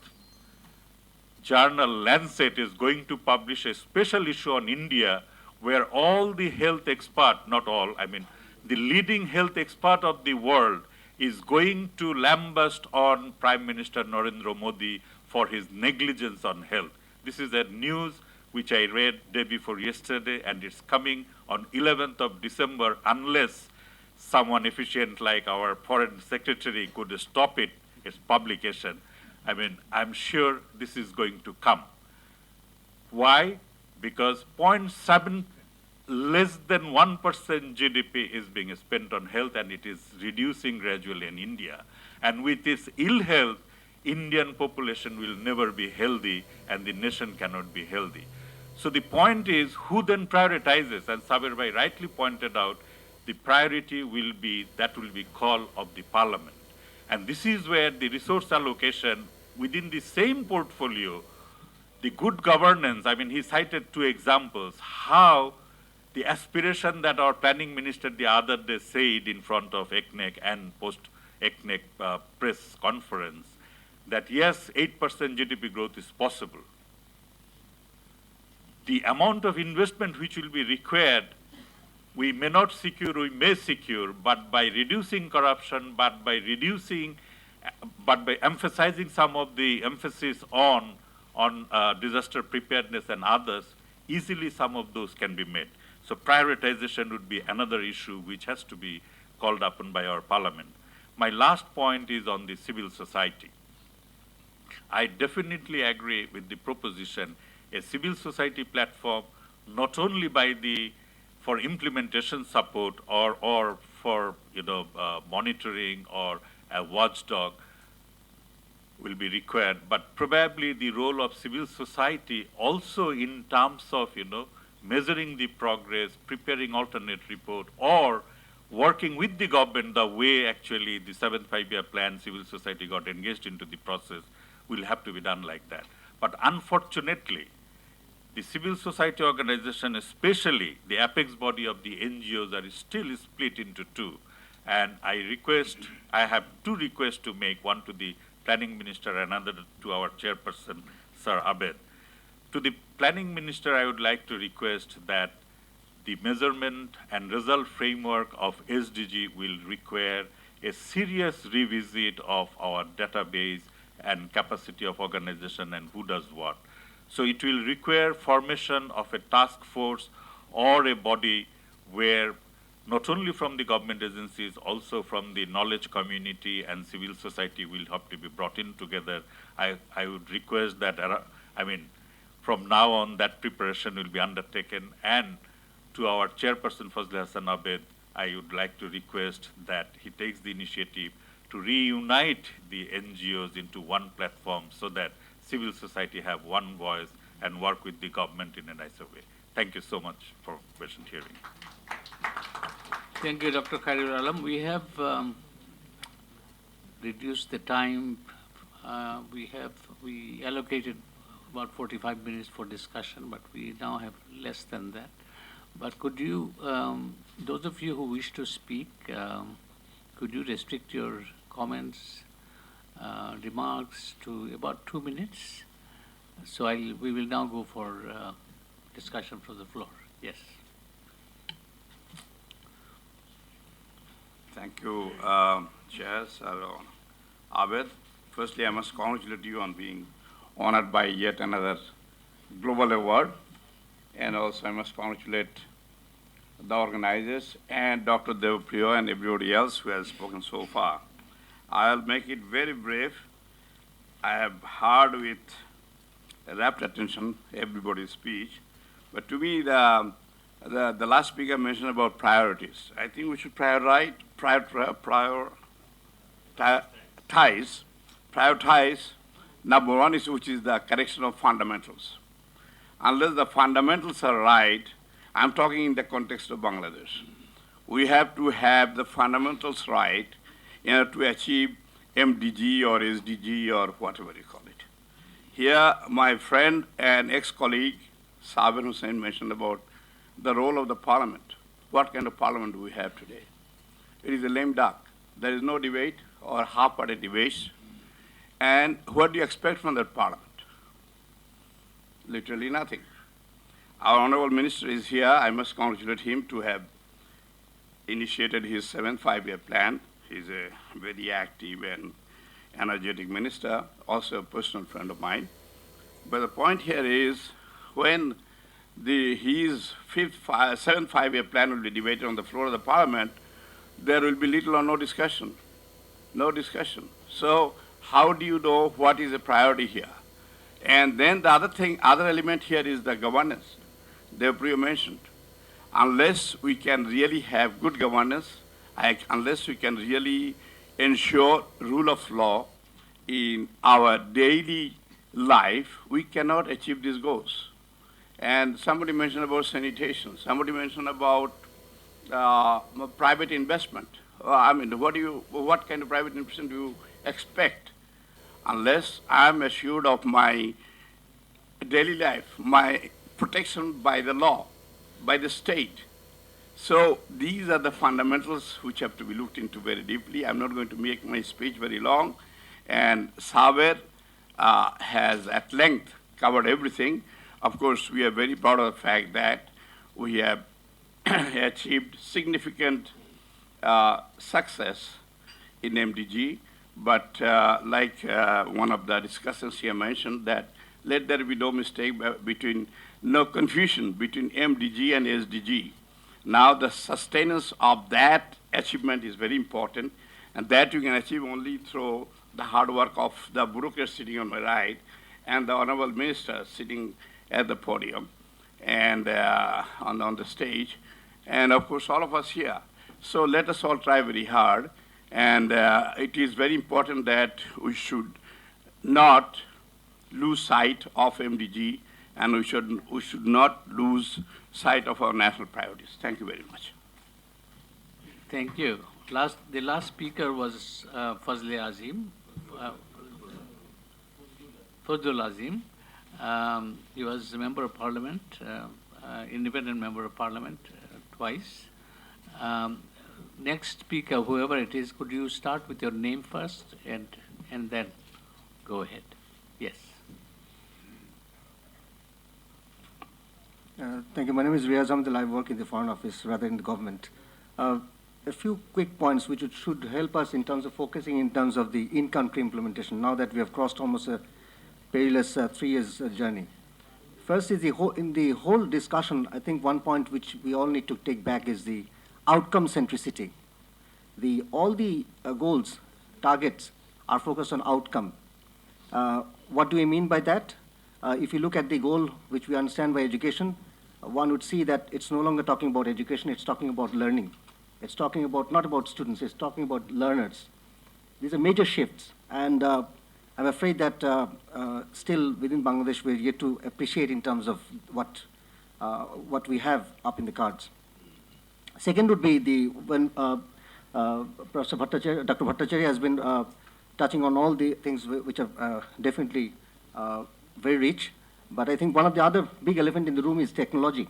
journal Lancet is going to publish a special issue on India, where all the health experts, not all, I mean, the leading health expert of the world is going to lambast on Prime Minister Narendra Modi for his negligence on health. This is a news which I read day before yesterday, and it's coming on 11th of December, unless someone efficient like our Foreign Secretary could stop it, its publication. I mean, I'm sure this is going to come. Why? Because 0.7, less than 1% GDP is being spent on health, and it is reducing gradually in India. And with this ill health, Indian population will never be healthy, and the nation cannot be healthy. So the point is, who then prioritizes? And Sabir Bhai rightly pointed out, the priority will be, that will be call of the parliament. And this is where the resource allocation within the same portfolio, the good governance, I mean, he cited 2 examples, how the aspiration that our planning minister the other day said in front of ECNEC and post-ECNEC press conference, that yes, 8% GDP growth is possible. The amount of investment which will be required, we may not secure, we may secure, but by reducing corruption, but by emphasizing some of the emphasis on disaster preparedness and others, easily some of those can be made. So prioritization would be another issue which has to be called upon by our parliament. My last point is on the civil society. I definitely agree with the proposition, a civil society platform, not only for implementation support or for monitoring or a watchdog will be required, but probably the role of civil society also in terms of measuring the progress, preparing alternate report, or working with the government the way actually the 7th five-year plan civil society got engaged into the process will have to be done like that. But unfortunately, the civil society organization, especially the apex body of the NGOs, are still split into two. And I have two requests to make, one to the Planning Minister and another to our Chairperson, Sir Abed. To the Planning Minister, I would like to request that the measurement and result framework of SDG will require a serious revisit of our database and capacity of organization and who does what. So it will require formation of a task force or a body where not only from the government agencies, also from the knowledge community and civil society will have to be brought in together. I would request that, from now on, that preparation will be undertaken. And to our Chairperson, Fazle Hasan Abed, I would like to request that he takes the initiative to reunite the NGOs into one platform so that civil society have one voice and work with the government in a nicer way. Thank you so much for patient hearing. Thank you, Dr. Khairul Alam. We have reduced the time. We allocated about 45 minutes for discussion, but we now have less than that. But could you, those of you who wish to speak, could you restrict your comments, remarks to about 2 minutes? So we will now go for discussion from the floor. Yes. Thank you, Chair, Sir Abed. Firstly, I must congratulate you on being honored by yet another global award. And also I must congratulate the organizers and Dr. Debapriya and everybody else who has spoken so far. I'll make it very brief. I have heard with rapt attention everybody's speech, but to me the last speaker mentioned about priorities. I think we should prioritize. Number one is which is the correction of fundamentals. Unless the fundamentals are right, I'm talking in the context of Bangladesh. We have to have the fundamentals right in order to achieve MDG or SDG or whatever you call it. Here, my friend and ex-colleague, Fazle Hussain, mentioned about the role of the parliament. What kind of parliament do we have today? It is a lame duck. There is no debate or half-hearted debates. And what do you expect from that parliament? Literally nothing. Our Hon'ble Minister is here. I must congratulate him to have initiated his 7th five-year plan. He's a very active and energetic minister, also a personal friend of mine. But the point here is when his 7th five-year plan will be debated on the floor of the parliament, there will be little or no discussion. No discussion. So how do you know what is a priority here? And then the other element here is the governance. Debapriya mentioned. Unless we can really have good governance, unless we can really ensure rule of law in our daily life, we cannot achieve these goals. And somebody mentioned about sanitation. Somebody mentioned about private investment. What kind of private investment do you expect? Unless I'm assured of my daily life, my protection by the law, by the state. So these are the fundamentals which have to be looked into very deeply. I'm not going to make my speech very long. And Saber has at length covered everything. Of course, we are very proud of the fact that we have achieved significant success in MDG. But like one of the discussants here mentioned, that let there be no mistake no confusion between MDG and SDG. Now the sustenance of that achievement is very important, and that you can achieve only through the hard work of the bureaucrat sitting on my right and the Hon'ble Minister sitting at the podium and on the stage, and of course all of us here. So let us all try very hard. And it is very important that we should not lose sight of MDG, and we should not lose sight of our national priorities. Thank you very much. Thank you. The last speaker was Fazle Azim. Fazle Azim. He was a member of parliament, independent member of parliament twice. Next speaker, whoever it is, could you start with your name first and then go ahead? Yes. Thank you. My name is Riaz Ahmed. I work in the Foreign Office rather in the government. A few quick points which should help us in terms of focusing in terms of the in-country implementation now that we have crossed almost a perilous 3 years journey. First is in the whole discussion, I think one point which we all need to take back is the outcome centricity. All the goals, targets are focused on outcome. What do we mean by that? If you look at the goal which we understand by education, one would see that it's no longer talking about education, it's talking about learning. It's talking about, not about students, it's talking about learners. These are major shifts, and I'm afraid that still within Bangladesh we're yet to appreciate in terms of what we have up in the cards. Second would be when Professor Bhattacharya, Dr. Bhattacharya has been touching on all the things which are definitely very rich, but I think one of the other big elephant in the room is technology.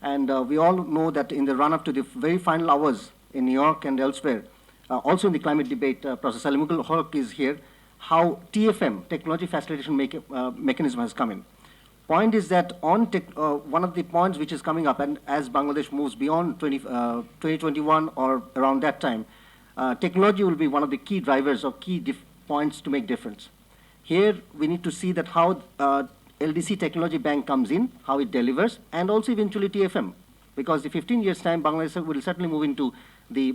And we all know that in the run-up to the very final hours in New York and elsewhere, also in the climate debate, Professor Salimul Haque is here, how TFM, Technology Facilitation Mechanism, has come in. Point is that on one of the points which is coming up, and as Bangladesh moves beyond 2021 or around that time, technology will be one of the key drivers or key points to make difference. Here we need to see that how LDC Technology Bank comes in, how it delivers, and also eventually TFM, because the 15 years time Bangladesh will certainly move into the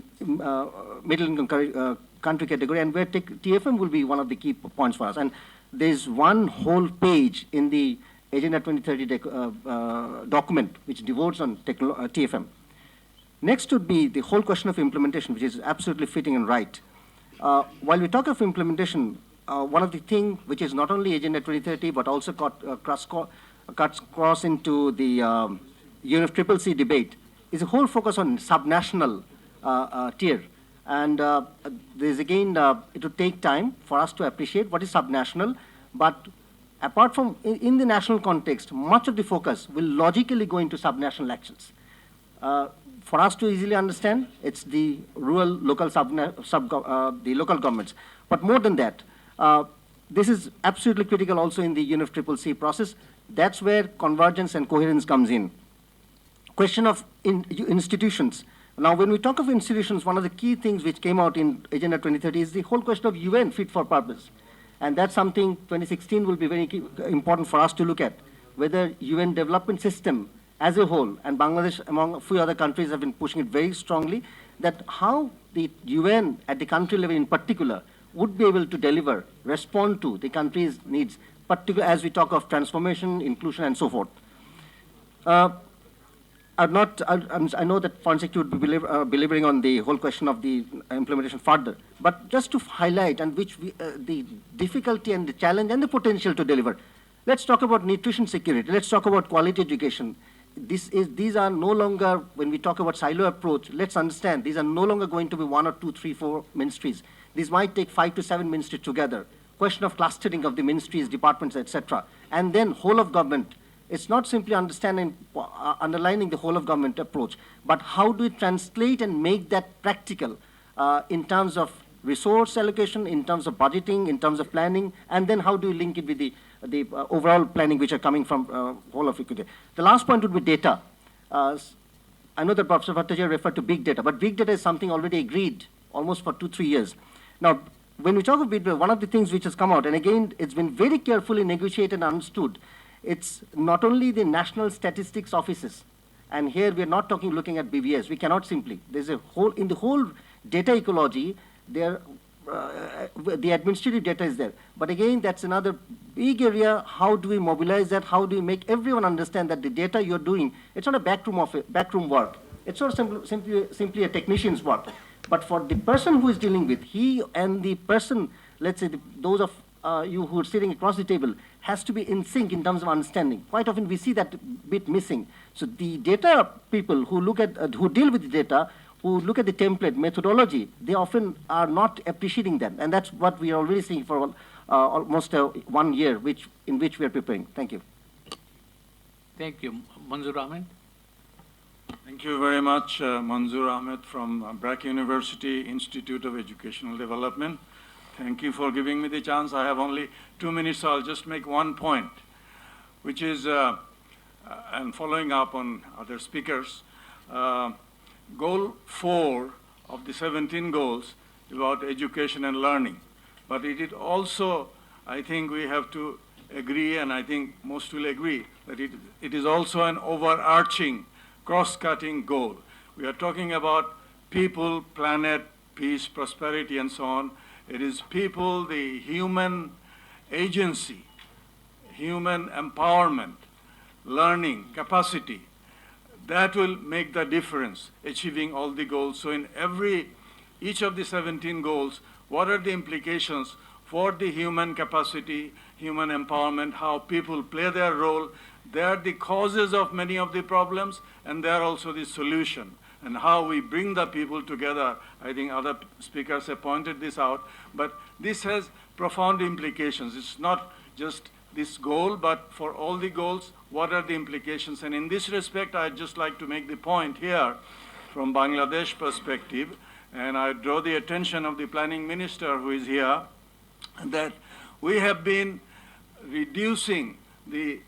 middle income country category, and where TFM will be one of the key points for us. And there's one whole page in the Agenda 2030 document which devotes on TFM. Next would be the whole question of implementation, which is absolutely fitting and right. While we talk of implementation, one of the things which is not only Agenda 2030 but also cuts cross into the UNFCCC debate is a whole focus on subnational tier. And there's again, it would take time for us to appreciate what is subnational, but apart from in the national context, much of the focus will logically go into subnational actions. For us to easily understand, it's the rural, local, the local governments. But more than that, this is absolutely critical also in the UNFCCC process. That's where convergence and coherence comes in. Question of institutions. Now, when we talk of institutions, one of the key things which came out in Agenda 2030 is the whole question of UN fit for purpose. And that's something 2016 will be very important for us to look at, whether UN development system as a whole, and Bangladesh among a few other countries have been pushing it very strongly, that how the UN at the country level in particular would be able to deliver, respond to the country's needs, particularly as we talk of transformation, inclusion, and so forth. I know that Foreign Secretary would be belaboring on the whole question of the implementation further, but just to highlight and the difficulty and the challenge and the potential to deliver. Let's talk about nutrition security. Let's talk about quality education. These are no longer, when we talk about silo approach, let's understand these are no longer going to be 1 or 2, 3, 4 ministries. These might take 5 to 7 ministries together. Question of clustering of the ministries, departments, etc. And then whole of government. It's not simply underlining the whole of government approach, but how do we translate and make that practical in terms of resource allocation, in terms of budgeting, in terms of planning, and then how do we link it with the overall planning which are coming from whole of equity. The last point would be data. I know that Professor Bhattacharya referred to big data, but big data is something already agreed almost for 2-3 years. Now, when we talk of big data, one of the things which has come out, and again, it's been very carefully negotiated and understood, it's not only the national statistics offices, and here we are not looking at BVS. We cannot simply. There's a whole, in the whole data ecology, there, the administrative data is there. But again, that's another big area. How do we mobilize that? How do we make everyone understand that the data you're doing, it's not a backroom work. It's not simply a technician's work. But for the person who is dealing with, he and the person, let's say those of you who are sitting across the table, has to be in sync in terms of understanding. Quite often we see that bit missing. So the data people who look at, who deal with the data, who look at the template methodology, they often are not appreciating that. And that's what we are already seeing for almost 1 year in which we are preparing. Thank you. Thank you. Manzoor Ahmed. Thank you very much, Manzoor Ahmed from BRAC University Institute of Educational Development. Thank you for giving me the chance. I have only 2 minutes, so I'll just make one point, which is, and following up on other speakers, Goal 4 of the 17 goals is about education and learning. But it is also, I think we have to agree, and I think most will agree, that it is also an overarching, cross-cutting goal. We are talking about people, planet, peace, prosperity, and so on. It is people, the human agency, human empowerment, learning, capacity, that will make the difference, achieving all the goals. So in each of the 17 goals, what are the implications for the human capacity, human empowerment, how people play their role? They are the causes of many of the problems, and they are also the solution. And how we bring the people together, I think other speakers have pointed this out, but this has profound implications. It's not just this goal, but for all the goals, what are the implications? And in this respect, I'd just like to make the point here from Bangladesh perspective, and I draw the attention of the planning minister who is here, that we have been reducing the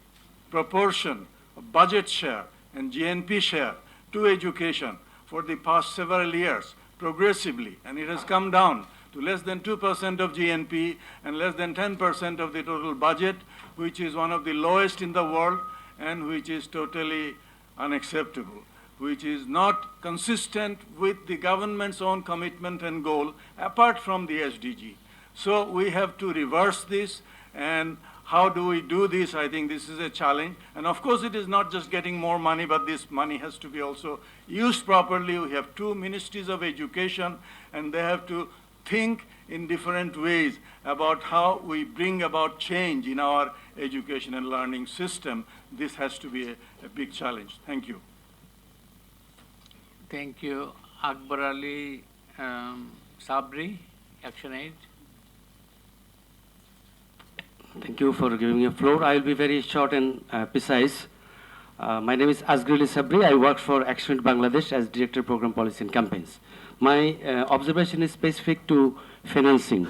proportion of budget share and GNP share to education for the past several years, progressively, and it has come down to less than 2% of GNP and less than 10% of the total budget, which is one of the lowest in the world and which is totally unacceptable, which is not consistent with the government's own commitment and goal, apart from the SDG. So we have to reverse this, and how do we do this? I think this is a challenge. And of course, it is not just getting more money, but this money has to be also used properly. We have 2 ministries of education, and they have to think in different ways about how we bring about change in our education and learning system. This has to be a big challenge. Thank you. Thank you. Akbar Ali Sabri, ActionAid. Thank you for giving me a floor. I will be very short and precise. My name is Asghar Sabri. I work for ActionAid Bangladesh as Director of Program Policy and Campaigns. My observation is specific to financing.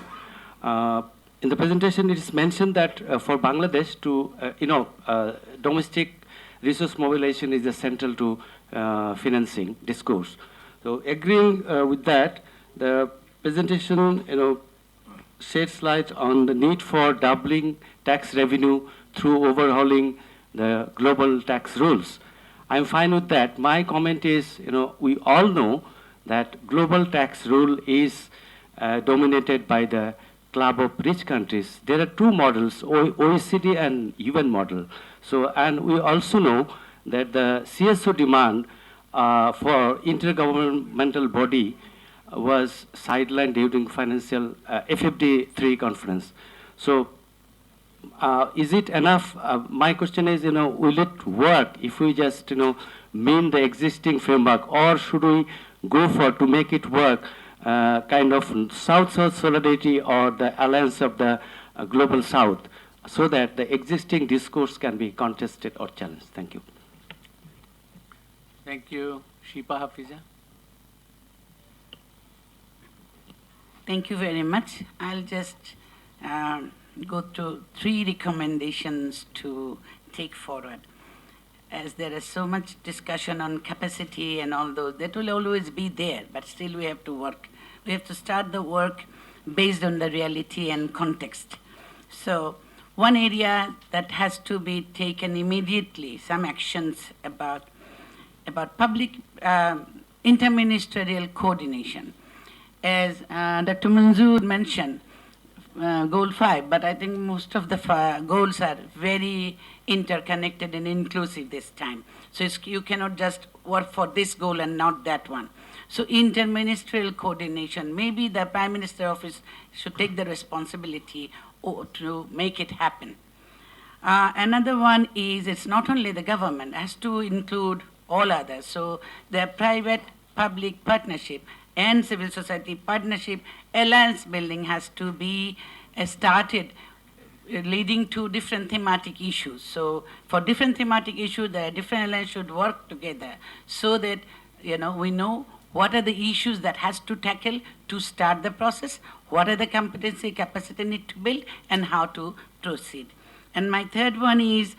In the presentation, it is mentioned that for Bangladesh to, domestic resource mobilization is essential to financing discourse. So agreeing with that, the presentation, sheds light on the need for doubling tax revenue through overhauling the global tax rules. I'm fine with that. My comment is, we all know that global tax rule is dominated by the club of rich countries. There are 2 models, OECD and UN model. So, and we also know that the CSO demand for intergovernmental body was sidelined during financial FFD3 conference. So is it enough? My question is, will it work if we just, mean the existing framework, or should we go for, to make it work, kind of South-South solidarity or the alliance of the global South, so that the existing discourse can be contested or challenged? Thank you. Thank you. Shipa Hafiza. Thank you very much. I'll just go to 3 recommendations to take forward. As there is so much discussion on capacity and all those, that will always be there, but still we have to work. We have to start the work based on the reality and context. So one area that has to be taken immediately, some actions about public interministerial coordination. As Dr. Manzoor mentioned, Goal 5, but I think most of the goals are very interconnected and inclusive this time. So you cannot just work for this goal and not that one. So interministerial coordination, maybe the Prime Minister Office should take the responsibility to make it happen. Another one is, it's not only the government, it has to include all others. So the private-public partnership and civil society partnership, alliance building has to be started leading to different thematic issues. So for different thematic issues, the different alliances should work together so that we know what are the issues that has to tackle to start the process, what are the competency capacity need to build, and how to proceed. And my third one is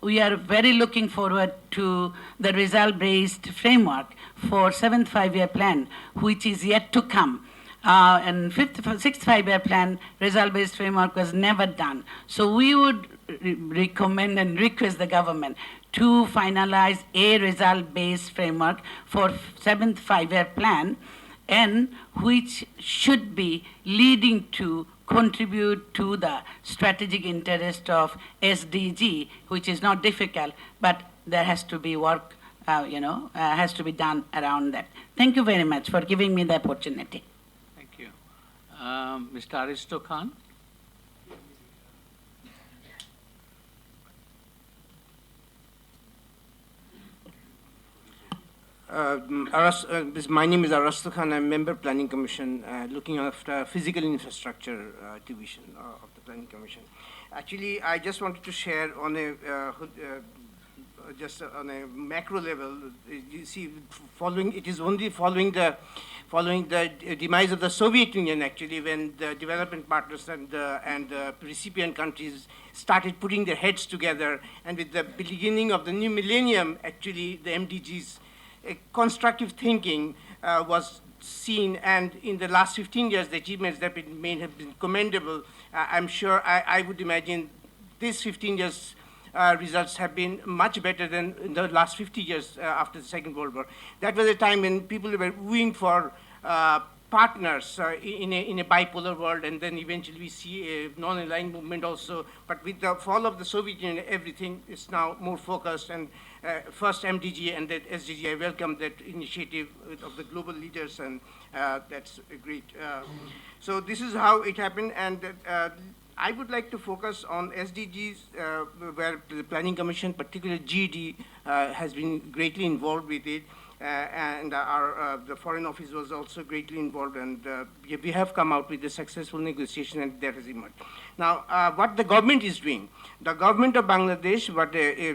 we are very looking forward to the result-based framework for 7th five-year plan, which is yet to come. And 6th five-year plan, result-based framework was never done. So we would recommend and request the government to finalize a result-based framework for 7th five-year plan, and which should be leading to contribute to the strategic interest of SDG, which is not difficult, but there has to be work, has to be done around that. Thank you very much for giving me the opportunity. Thank you. Mr. Aristo Khan. My name is Aristo Khan. I'm member Planning Commission, looking after physical infrastructure division of the Planning Commission. Actually, I just wanted to share on a macro level. You see, it is only following the demise of the Soviet Union, actually, when the development partners and the recipient countries started putting their heads together, and with the beginning of the new millennium, actually, the MDGs. Constructive thinking was seen, and in the last 15 years, the achievements that been made have been commendable. I'm sure I would imagine these 15 years results have been much better than in the last 50 years after the Second World War. That was a time when people were wooing for partners in a bipolar world, and then eventually we see a non-aligned movement also. But with the fall of the Soviet Union, everything is now more focused, and first MDG and then SDG, I welcome that initiative of the global leaders, and that's great. So this is how it happened, and I would like to focus on SDGs, where the Planning Commission, particularly GD, has been greatly involved with it. And the Foreign Office was also greatly involved, and we have come out with a successful negotiation, and that has emerged. Now, what the government is doing, the government of Bangladesh,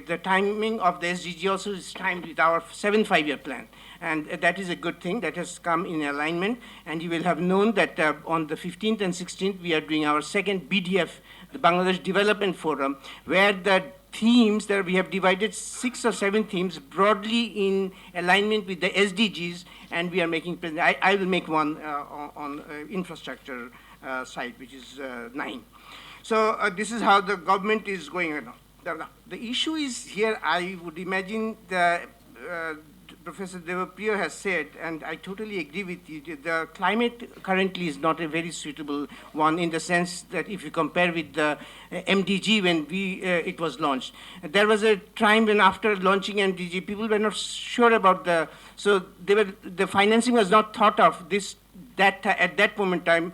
the timing of the SDG also is timed with our 7th five-year plan, and that is a good thing. That has come in alignment, and you will have known that on the 15th and 16th, we are doing our second BDF, the Bangladesh Development Forum, where the themes that we have divided 6 or 7 themes broadly in alignment with the SDGs, and we are making, I will make one on infrastructure side, which is 9. So this is how the government is going on. The issue is here, I would imagine Professor Debapriya has said, and I totally agree with you, the climate currently is not a very suitable one, in the sense that if you compare with the MDG when it was launched. There was a time when after launching MDG, people were not sure about so the financing was not thought of at that moment in time,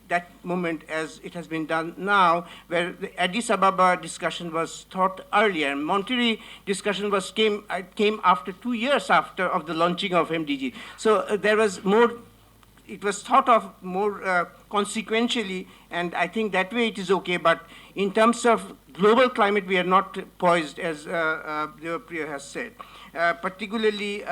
that moment as it has been done now, where the Addis Ababa discussion was thought earlier. Monterrey discussion came after 2 years of the launching of MDG. So there was more, it was thought of more consequentially, and I think that way it is okay, but in terms of global climate, we are not poised, as Debapriya has said. Particularly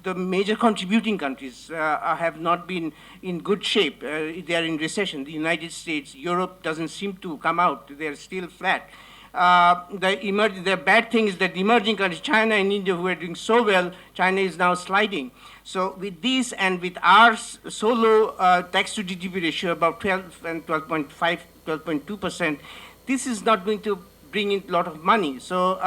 the major contributing countries have not been in good shape. They are in recession. The United States, Europe doesn't seem to come out. They're still flat. The bad thing is that the emerging countries, China and India, who are doing so well, China is now sliding. So with these and with our so low tax to GDP ratio, about 12 and 12.5, 12.2%, this is not going to bring in a lot of money. So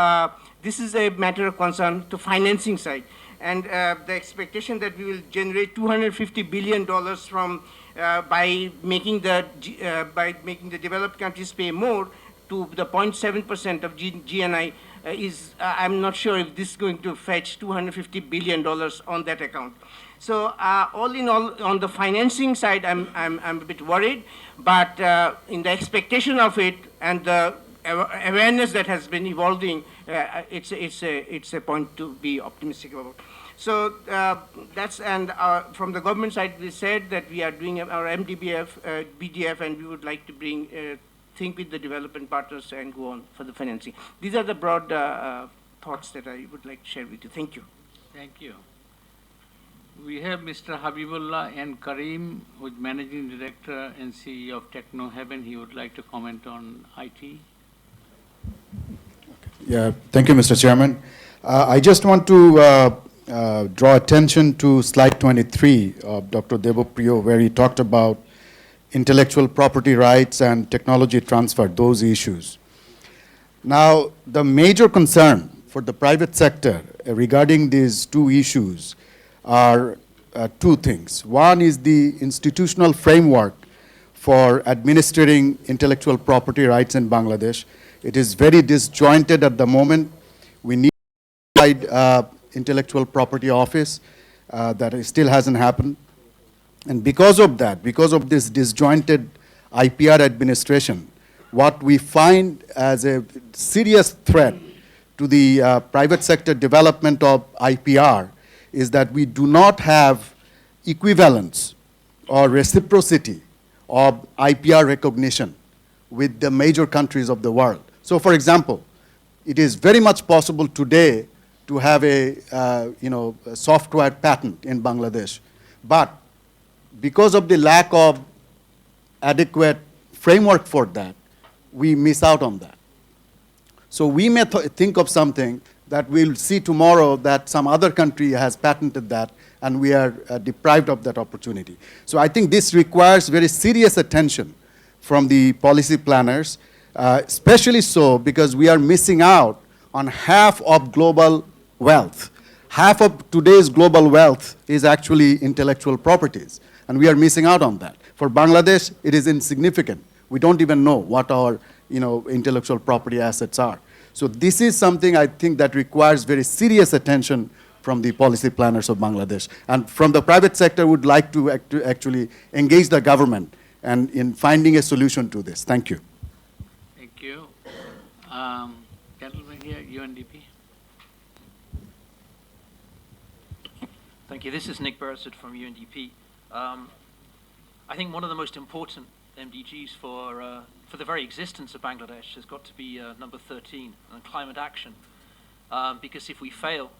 this is a matter of concern to financing side. And the expectation that we will generate $250 billion from by making the developed countries pay more to the 0.7% of GNI is, I'm not sure if this is going to fetch $250 billion on that account. So all in all, on the financing side, I'm a bit worried, but in the expectation of it and the awareness that has been evolving, it's a point to be optimistic about. So from the government side, we said that we are doing our MDBF, BDF, and we would like to think with the development partners and go on for the financing. These are the broad thoughts that I would like to share with you. Thank you. Thank you. We have Mr. Habibullah N. Karim, who is Managing Director and CEO of Techno Heaven. He would like to comment on IT. Yeah, thank you, Mr. Chairman. I just want to draw attention to slide 23 of Dr. Debapriya, where he talked about intellectual property rights and technology transfer, those issues. Now, the major concern for the private sector regarding these two issues are two things. One is the institutional framework for administering intellectual property rights in Bangladesh. It is very disjointed at the moment. We need a intellectual property office that still hasn't happened. And because of that, because of this disjointed IPR administration, what we find as a serious threat to the private sector development of IPR is that we do not have equivalence or reciprocity of IPR recognition with the major countries of the world. So, for example, it is very much possible today to have a software patent in Bangladesh, but because of the lack of adequate framework for that, we miss out on that. So we may think of something that we'll see tomorrow that some other country has patented that, and we are deprived of that opportunity. So I think this requires very serious attention from the policy planners, especially so because we are missing out on half of global wealth. Half of today's global wealth is actually intellectual properties, and we are missing out on that. For Bangladesh, it is insignificant. We don't even know what our intellectual property assets are. So this is something I think that requires very serious attention from the policy planners of Bangladesh. And from the private sector, would like to actually engage the government and in finding a solution to this. Thank you. Thank you. Gentleman here, UNDP. Thank you. This is Nick Burrett from UNDP. I think one of the most important MDGs for the very existence of Bangladesh has got to be number 13, on climate action. Because if we fail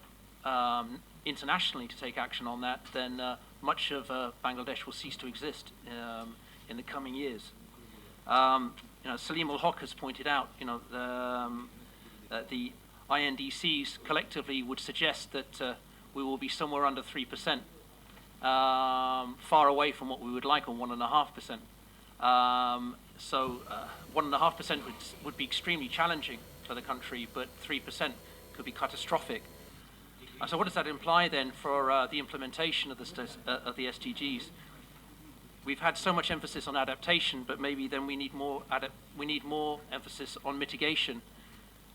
internationally to take action on that, then much of Bangladesh will cease to exist in the coming years. Salim Al-Haq has pointed out, the INDCs collectively would suggest that we will be somewhere under 3%, far away from what we would like on 1.5%. So 1.5% would be extremely challenging for the country, but 3% could be catastrophic. So what does that imply then for the implementation of the SDGs? We've had so much emphasis on adaptation, but maybe then we need more emphasis on mitigation.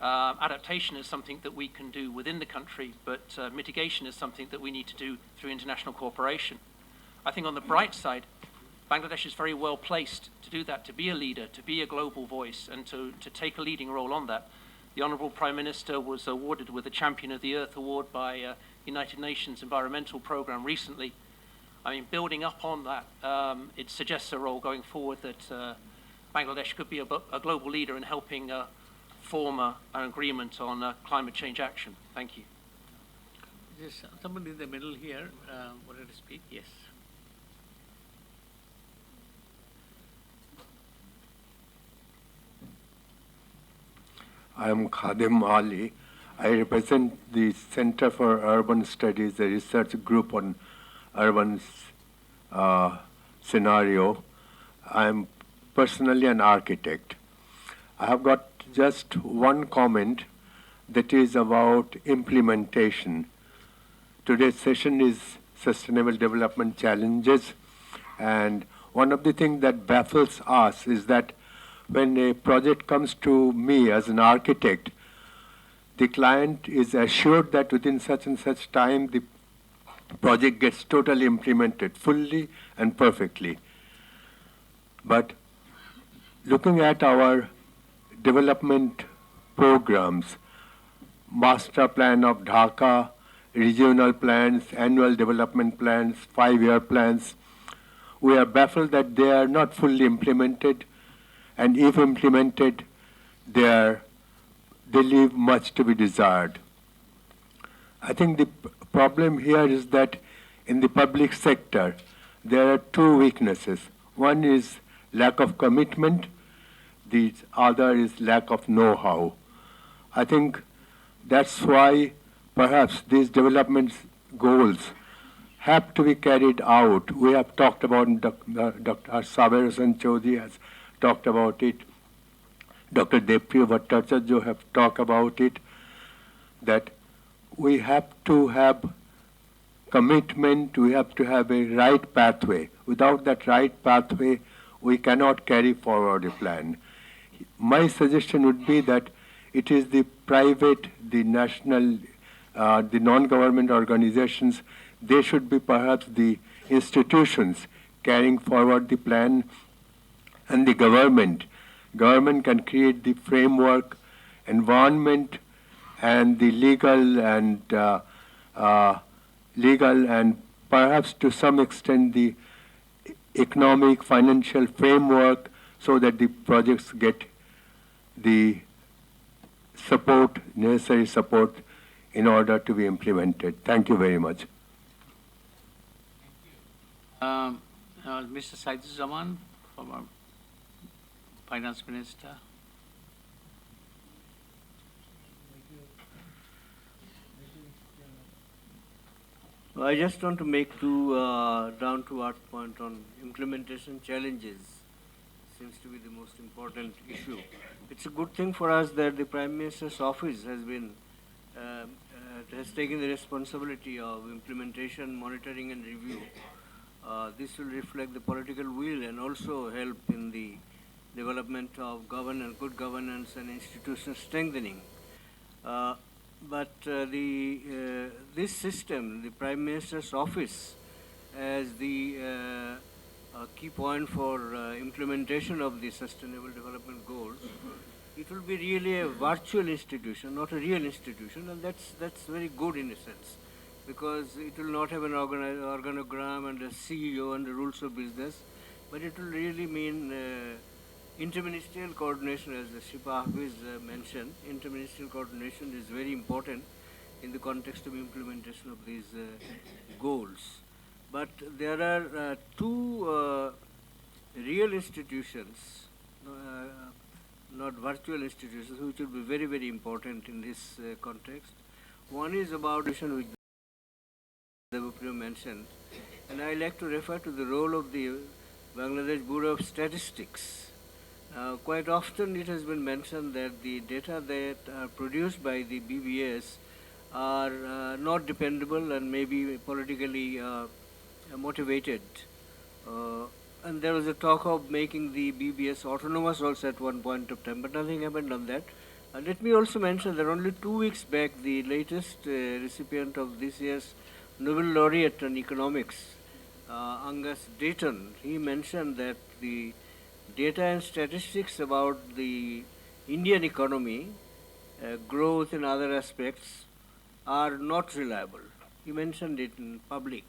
Adaptation is something that we can do within the country, but mitigation is something that we need to do through international cooperation. I think on the bright side, Bangladesh is very well placed to do that, to be a leader, to be a global voice, and to take a leading role on that. The Honourable Prime Minister was awarded with the Champion of the Earth Award by United Nations Environmental Programme recently. I mean, building up on that, it suggests a role going forward that Bangladesh could be a global leader in helping form an agreement on climate change action. Thank you. Is there somebody in the middle here wanted to speak? Yes. I am Khadim Ali. I represent the Center for Urban Studies, a research group on urban scenario. I am personally an architect. I have got just one comment that is about implementation. Today's session is Sustainable Development Challenges, and one of the things that baffles us is that when a project comes to me as an architect, the client is assured that within such and such time the project gets totally implemented fully and perfectly. But looking at our development programs, master plan of Dhaka, regional plans, annual development plans, 5-year plans, we are baffled that they are not fully implemented, and if implemented, they leave much to be desired. I think the problem here is that in the public sector, there are two weaknesses. One is lack of commitment, the other is lack of know-how. I think that's why perhaps these development goals have to be carried out. We have talked about, Dr. Fazle Hasan Abed has talked about it, Dr. Debapriya Bhattacharya have talked about it, that we have to have commitment, we have to have a right pathway. Without that right pathway, we cannot carry forward a plan. My suggestion would be that it is the private, the national, the non-government organizations, they should be perhaps the institutions carrying forward the plan, and the government. Government can create the framework, environment, and the legal and perhaps to some extent the economic, financial framework, so that the projects get the support, necessary support in order to be implemented. Thank you very much. Mr. Saidul Zaman, former Finance Minister. I just want to make two down-to-earth point on implementation challenges. Seems to be the most important issue. It's a good thing for us that the Prime Minister's office has been has taken the responsibility of implementation, monitoring, and review. This will reflect the political will and also help in the development of governance, good governance, and institutional strengthening. This system, the Prime Minister's office, as the key point for implementation of the Sustainable Development Goals, it will be really a virtual institution, not a real institution, and that's very good in a sense, because it will not have an organogram and a CEO and the rules of business, but it will really mean interministerial coordination, as Shipa Hafiz mentioned. Interministerial coordination is very important in the context of implementation of these goals. But there are two real institutions, not virtual institutions, which will be very, very important in this context. One is about which Debapriya mentioned, and I like to refer to the role of the Bangladesh Bureau of Statistics. Quite often it has been mentioned that the data that are produced by the BBS are not dependable and maybe politically motivated. And there was a talk of making the BBS autonomous also at one point of time, but nothing happened on that. Let me also mention that only 2 weeks back, the latest recipient of this year's Nobel laureate on economics, Angus Deaton, he mentioned that the data and statistics about the Indian economy, growth and other aspects, are not reliable. He mentioned it in public.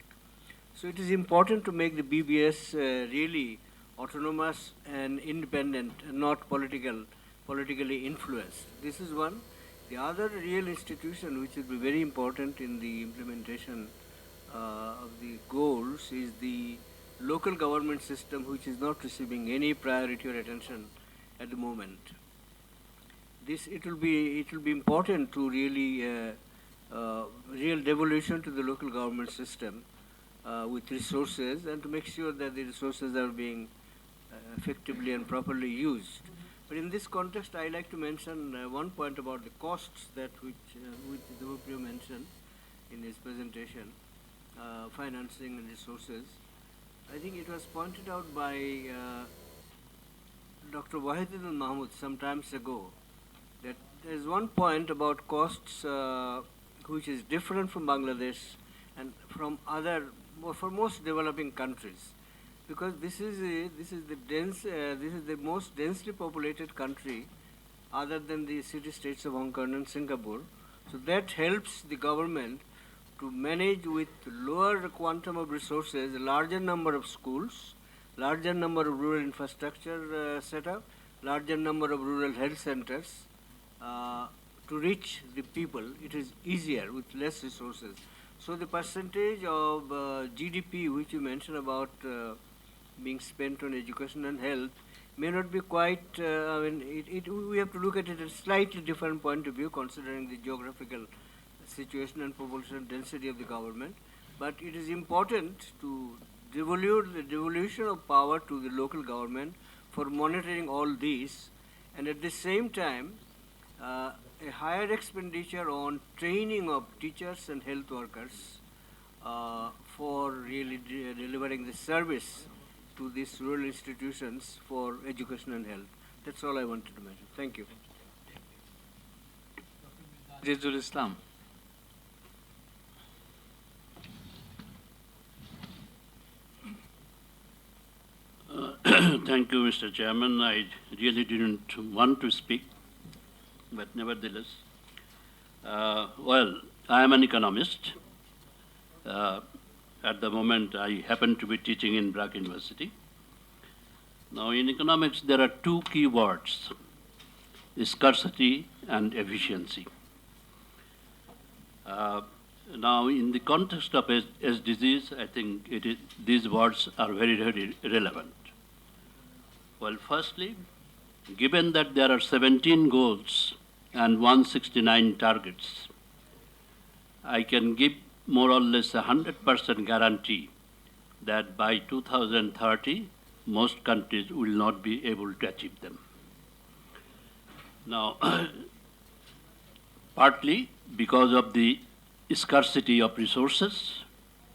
So it is important to make the BBS really autonomous and independent and not politically influenced. This is one. The other real institution which will be very important in the implementation of the goals is the local government system, which is not receiving any priority or attention at the moment. It will be important to really real devolution to the local government system with resources, and to make sure that the resources are being effectively and properly used. But in this context, I like to mention one point about the costs that which Debapriya mentioned in his presentation, financing and resources. I think it was pointed out by Dr. Wahidul Mahmood some times ago that there is one point about costs which is different from Bangladesh and from for most developing countries, because this is the most densely populated country other than the city-states of Hong Kong and Singapore. So that helps the government to manage with lower quantum of resources, a larger number of schools, larger number of rural infrastructure set up, larger number of rural health centers to reach the people. It is easier with less resources. So the percentage of GDP which you mentioned about being spent on education and health may not be quite, we have to look at it at a slightly different point of view considering the geographical situation and population density of the government. But it is important to devolve the devolution of power to the local government for monitoring all these, and at the same time, a higher expenditure on training of teachers and health workers for really delivering the service to these rural institutions for education and health. That's all I wanted to mention. Thank you. Rizul Islam. Thank you, Mr. Chairman. I really didn't want to speak, but nevertheless, well, I am an economist. At the moment, I happen to be teaching in BRAC University. Now, in economics, there are two key words: scarcity and efficiency. Now, in the context of SDGs, I think these words are very, very relevant. Well, firstly, given that there are 17 goals and 169 targets, I can give more or less 100% guarantee that by 2030, most countries will not be able to achieve them. Now, partly because of the scarcity of resources,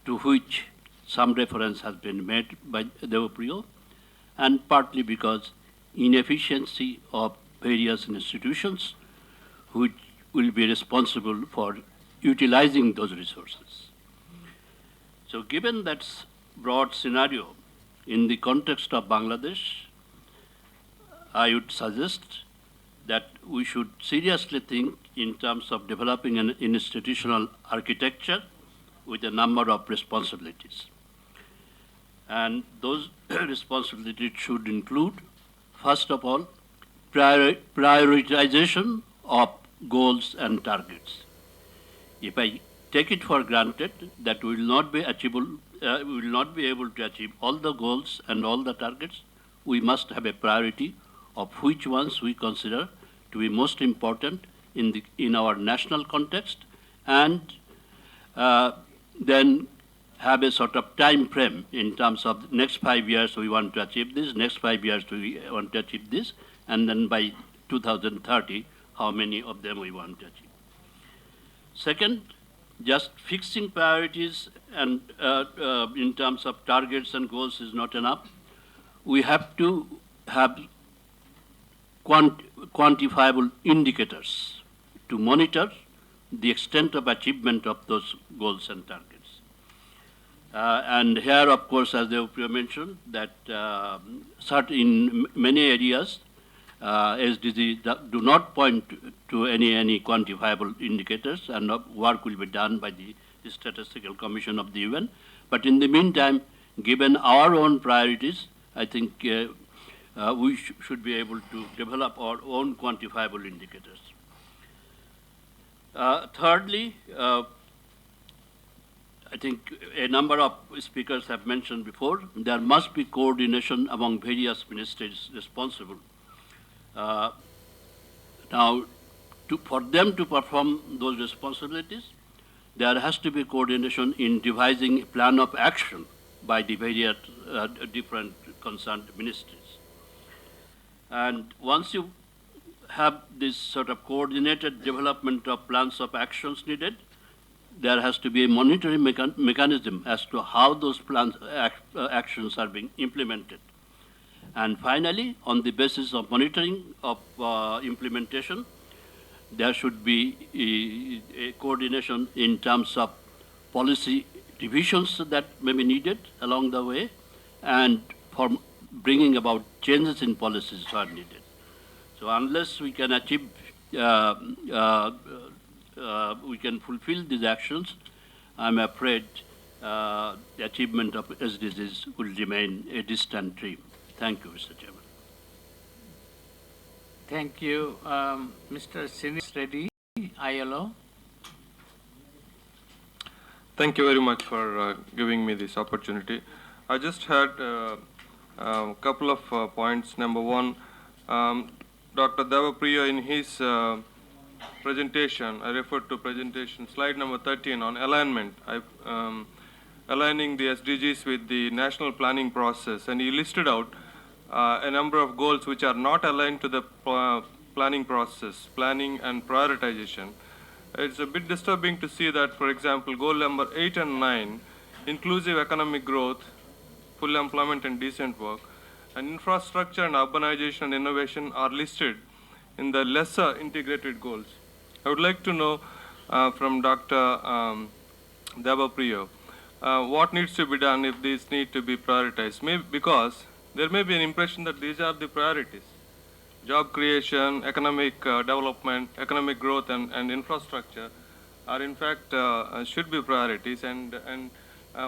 to which some reference has been made by Debapriya, and partly because inefficiency of various institutions which will be responsible for utilizing those resources. So given that broad scenario, in the context of Bangladesh, I would suggest that we should seriously think in terms of developing an institutional architecture with a number of responsibilities. And those responsibilities should include, first of all, prioritization of goals and targets. If I take it for granted that we will not be able to achieve all the goals and all the targets, we must have a priority of which ones we consider to be most important in our national context, and then have a sort of time frame in terms of next 5 years we want to achieve this, next 5 years we want to achieve this, and then by 2030, how many of them we want to achieve. Second, just fixing priorities and in terms of targets and goals is not enough. We have to have quantifiable indicators to monitor the extent of achievement of those goals and targets. And here, of course, as Debapriya mentioned, that in many areas, SDGs do not point to any quantifiable indicators, and work will be done by the Statistical Commission of the UN. But in the meantime, given our own priorities, I think we should be able to develop our own quantifiable indicators. Thirdly, I think a number of speakers have mentioned before, there must be coordination among various ministries responsible. Now, for them to perform those responsibilities, there has to be coordination in devising a plan of action by the various different concerned ministries. And once you have this sort of coordinated development of plans of actions needed, there has to be a monitoring mechanism as to how those plans, actions are being implemented. And finally, on the basis of monitoring of implementation, there should be a coordination in terms of policy revisions that may be needed along the way, and for bringing about changes in policies are needed. So unless we can achieve, we can fulfill these actions, I'm afraid the achievement of SDGs will remain a distant dream. Thank you, Mr. Chairman. Thank you. Mr. Sinis Reddy, ILO. Thank you very much for giving me this opportunity. I just had a couple of points. Number one, Dr. Debapriya in his presentation, I referred to presentation, slide number 13 on alignment, aligning the SDGs with the national planning process, and he listed out a number of goals which are not aligned to the planning process, planning and prioritization. It's a bit disturbing to see that, for example, goal number 8 and 9, inclusive economic growth, full employment and decent work, and infrastructure and urbanization and innovation are listed in the lesser integrated goals. I would like to know from Dr. Debapriya what needs to be done if these need to be prioritized, because there may be an impression that these are the priorities. Job creation, economic development, economic growth, and infrastructure are in fact should be priorities. And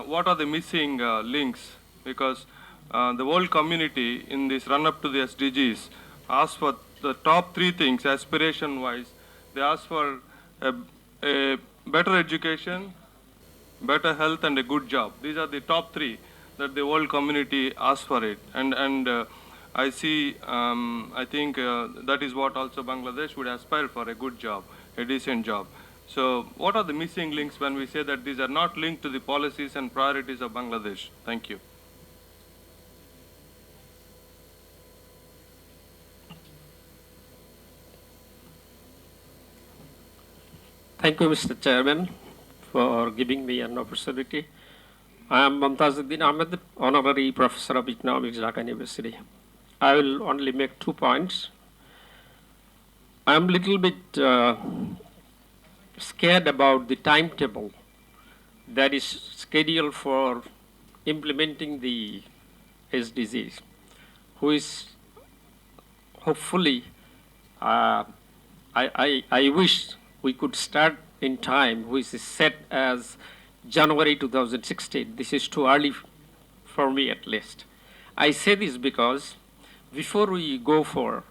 what are the missing links? Because the world community in this run-up to the SDGs asked for the top 3 things aspiration-wise. They asked for a better education, better health, and a good job. These are the top 3 that the world community asked for it. And I see, I think that is what also Bangladesh would aspire for, a good job, a decent job. So what are the missing links when we say that these are not linked to the policies and priorities of Bangladesh? Thank you. Thank you, Mr. Chairman, for giving me an opportunity. I am Mumtazuddin Ahmed, Honorary Professor of Economics, Dhaka University. I will only make 2 points. I am a little bit scared about the timetable that is scheduled for implementing the SDGs, which hopefully I wish we could start in time, which is set as January 2016. This is too early for me at least. I say this because before we go for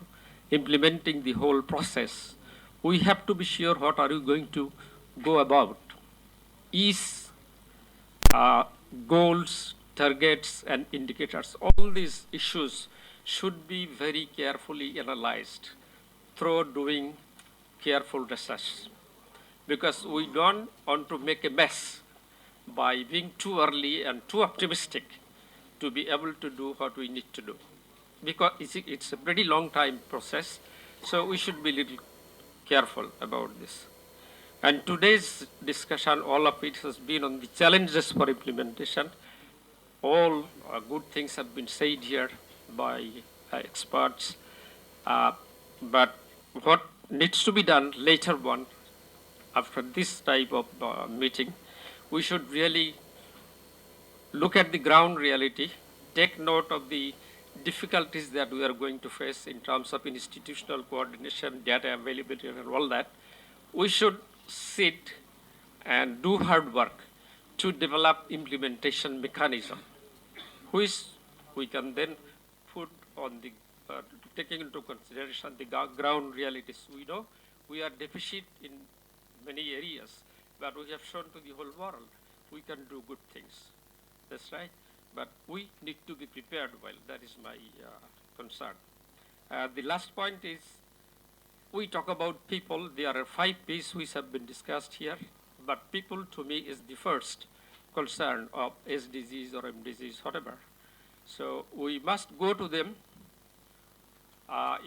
implementing the whole process, we have to be sure what are we going to go about. Each goals, targets, and indicators, all these issues should be very carefully analyzed through doing careful research, because we don't want to make a mess by being too early and too optimistic to be able to do what we need to do. Because it's a pretty long time process, so we should be a little careful about this. And today's discussion, all of it has been on the challenges for implementation. All good things have been said here by experts, but what needs to be done later on, after this type of meeting, we should really look at the ground reality, take note of the difficulties that we are going to face in terms of institutional coordination, data availability, and all that. We should sit and do hard work to develop implementation mechanism, which we can then put on the, taking into consideration the ground realities. We know we are deficient in many areas, but we have shown to the whole world we can do good things. That's right. But we need to be prepared well. That is my concern. The last point is, we talk about people. There are 5 P's which have been discussed here, but people to me is the first concern of SDGs or MDGs, whatever. So we must go to them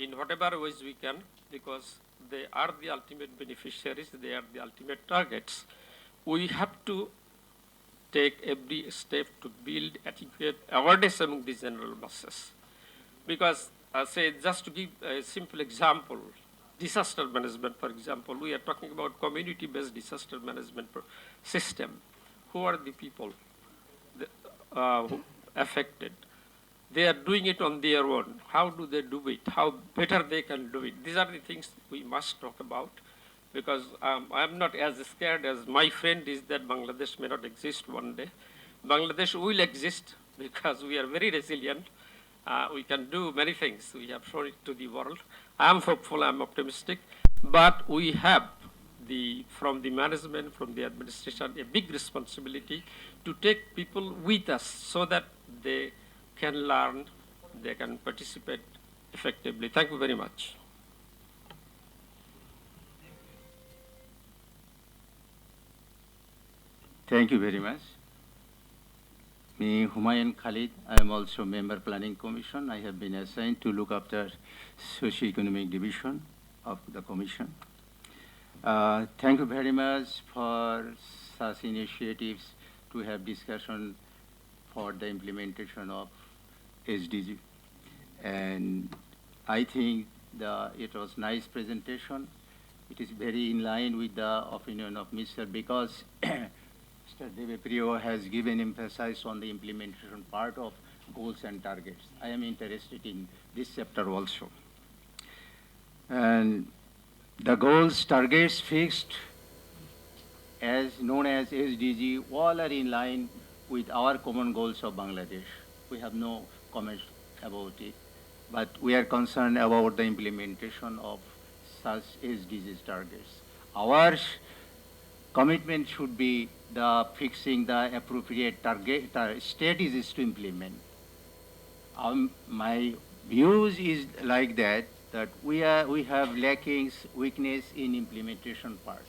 in whatever ways we can, because they are the ultimate beneficiaries, they are the ultimate targets. We have to take every step to build adequate awareness among the general masses. Because, say, just to give a simple example, disaster management, for example, we are talking about community-based disaster management system. Who are the people affected? they are doing it on their own. How do they do it? How better they can do it? These are the things we must talk about, because I'm not as scared as my friend is that Bangladesh may not exist one day. Bangladesh will exist because we are very resilient. We can do many things. We have shown it to the world. I am hopeful, I am optimistic, but we have from the management, from the administration, a big responsibility to take people with us so that they can learn, they can participate effectively. Thank you very much. Thank you very much. Me, Humayun Khalid, I am also member Planning Commission. I have been assigned to look after socio-economic division of the Commission. Thank you very much for such initiatives to have discussion for the implementation of SDG. And I think it was nice presentation. It is very in line with the opinion of Mr. because Mr. Debapriya has given emphasis on the implementation part of goals and targets. I am interested in this chapter also. And the goals, targets fixed as known as SDG, all are in line with our common goals of Bangladesh. We have no comments about it, but we are concerned about the implementation of such SDGs targets. Our commitment should be the fixing the appropriate target strategies to implement. My views is like that we have lackings, weakness in implementation part.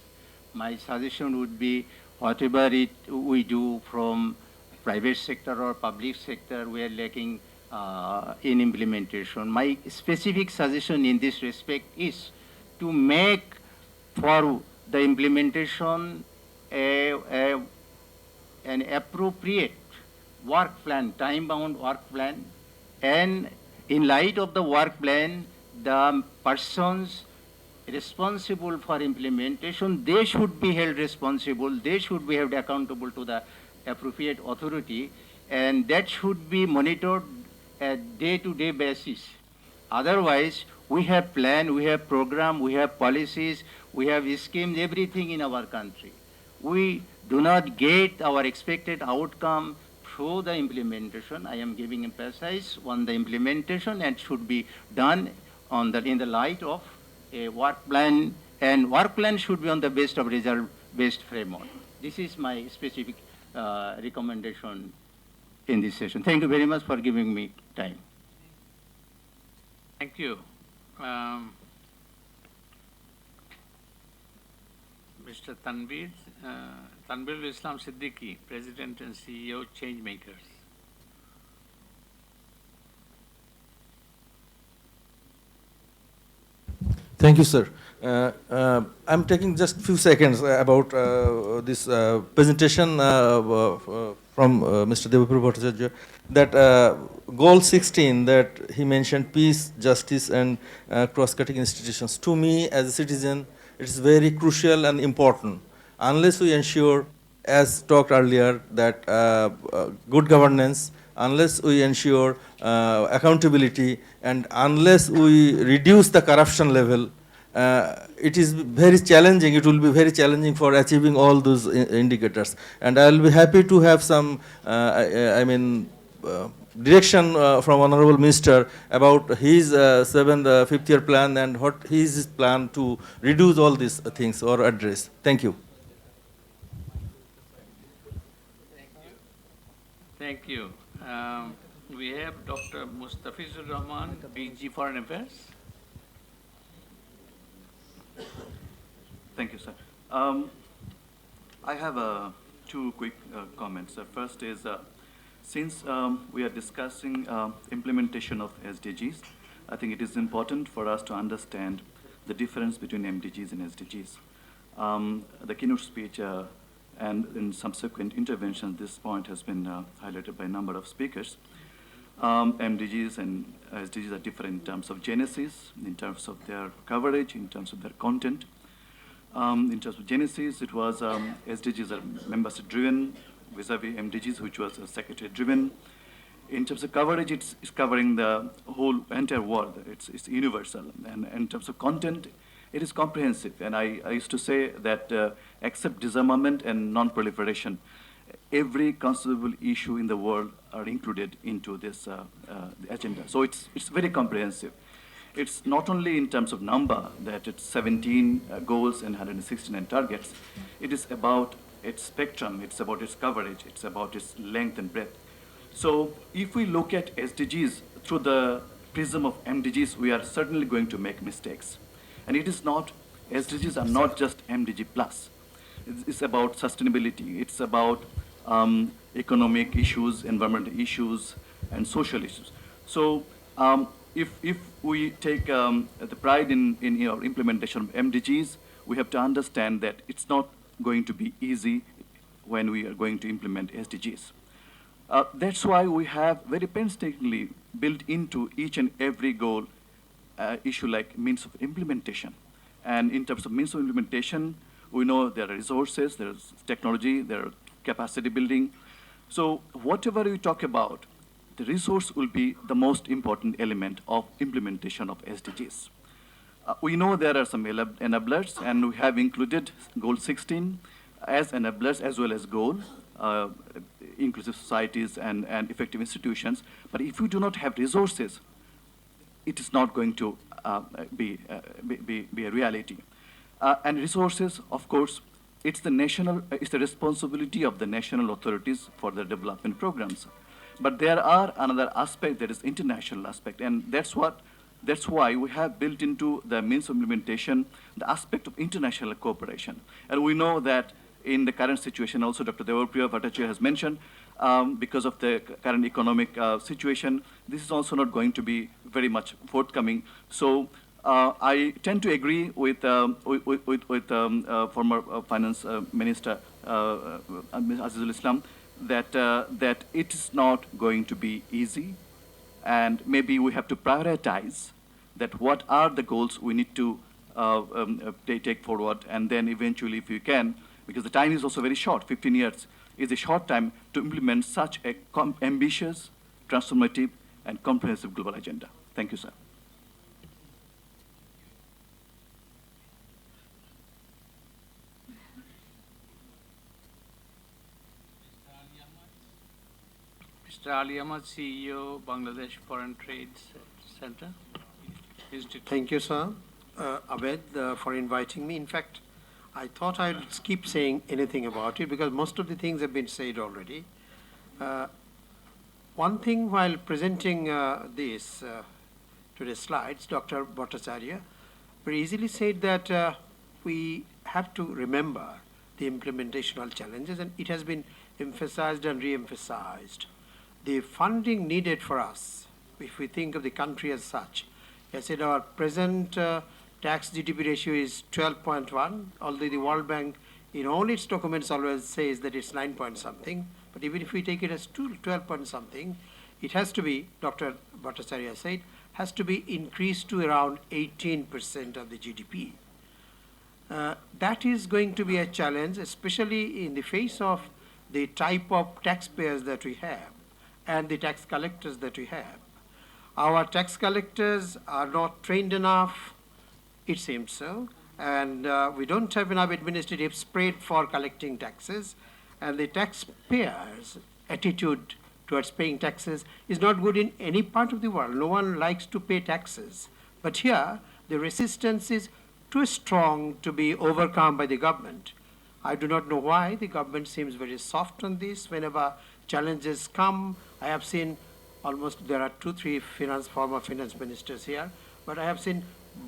My suggestion would be whatever we do from private sector or public sector, we are lacking in implementation. My specific suggestion in this respect is to make for the implementation an appropriate work plan, time-bound work plan, and in light of the work plan, the persons responsible for implementation, they should be held responsible, they should be held accountable to the appropriate authority, and that should be monitored at day-to-day basis. Otherwise, we have plan, we have program, we have policies, we have schemes, everything in our country. We do not get our expected outcome through the implementation. I am giving emphasis on the implementation and should be done in the light of a work plan, and work plan should be on the base of result-based framework. This is my specific recommendation in this session. Thank you very much for giving me time. Thank you. Mr. Tanveer Islam Siddiqui, President and CEO, Changemakers. Thank you, sir. I'm taking just a few seconds about this presentation from Mr. Debapriya Bhattacharya, that goal 16 that he mentioned, peace, justice, and cross-cutting institutions. To me, as a citizen, it's very crucial and important. Unless we ensure, as talked earlier, that good governance, unless we ensure accountability, and unless we reduce the corruption level, it is very challenging. It will be very challenging for achieving all those indicators. And I will be happy to have some, direction from Honorable Minister about his fifth year plan and what his plan to reduce all these things or address. Thank you. Thank you. We have Dr. Mustafa Rahman, DG Foreign Affairs. Thank you, sir. I have two quick comments. First is, since we are discussing implementation of SDGs, I think it is important for us to understand the difference between MDGs and SDGs. The keynote speech and in subsequent interventions, this point has been highlighted by a number of speakers. MDGs and SDGs are different in terms of genesis, in terms of their coverage, in terms of their content. In terms of genesis, it was SDGs are membership driven vis-a-vis MDGs, which was secretary driven. in terms of coverage, it's covering the whole entire world. It's universal. And in terms of content, it is comprehensive. And I used to say that except disarmament and non-proliferation, every conceivable issue in the world are included into this agenda. So it's very comprehensive. It's not only in terms of number, that it's 17 goals and 169 targets. It is about its spectrum, it's about its coverage, it's about its length and breadth. So if we look at SDGs through the prism of MDGs, we are certainly going to make mistakes. And it is not, SDGs are not just MDG plus. It's about sustainability, it's about economic issues, environmental issues, and social issues. So if we take the pride in our implementation of MDGs, we have to understand that it's not going to be easy when we are going to implement SDGs. That's why we have very painstakingly built into each and every goal issue like means of implementation. And in terms of means of implementation, we know there are resources, there's technology, there are capacity building. So whatever we talk about, the resource will be the most important element of implementation of SDGs. We know there are some enablers, and we have included goal 16 as enablers as well as goal, inclusive societies and effective institutions. But if we do not have resources, it is not going to be a reality. And resources, of course, it's the responsibility of the national authorities for the development programs. But there are another aspect that is international aspect, and that's why we have built into the means of implementation the aspect of international cooperation. And we know that in the current situation, also Dr. Debapriya Bhattacharya has mentioned, because of the current economic situation, this is also not going to be very much forthcoming. So I tend to agree with former Finance Minister Azizul Islam that it is not going to be easy, and maybe we have to prioritize that what are the goals we need to take forward, and then eventually, if you can, because the time is also very short, 15 years is a short time to implement such a ambitious, transformative, and comprehensive global agenda. Thank you, sir. Mr. Ali Ahmad, CEO, Bangladesh Foreign Trade Center. Thank you, sir. Abed, for inviting me. In fact, I thought I'd skip saying anything about it because most of the things have been said already. One thing while presenting this to the slides, Dr. Bhattacharya very easily said that we have to remember the implementational challenges, and it has been emphasized and re-emphasized. The funding needed for us, if we think of the country as such, I said our present tax GDP ratio is 12.1, although the World Bank in all its documents always says that it's 9 point something, but even if we take it as 12 point something, it has to be, Dr. Bhattacharya said, has to be increased to around 18% of the GDP. That is going to be a challenge, especially in the face of the type of taxpayers that we have and the tax collectors that we have. Our tax collectors are not trained enough, it seems so, and we don't have enough administrative spread for collecting taxes, and the taxpayers' attitude towards paying taxes is not good in any part of the world. No one likes to pay taxes. But here, the resistance is too strong to be overcome by the government. I do not know why the government seems very soft on this. Whenever challenges come, I have seen almost, there are 2-3 former finance ministers here, but I have seen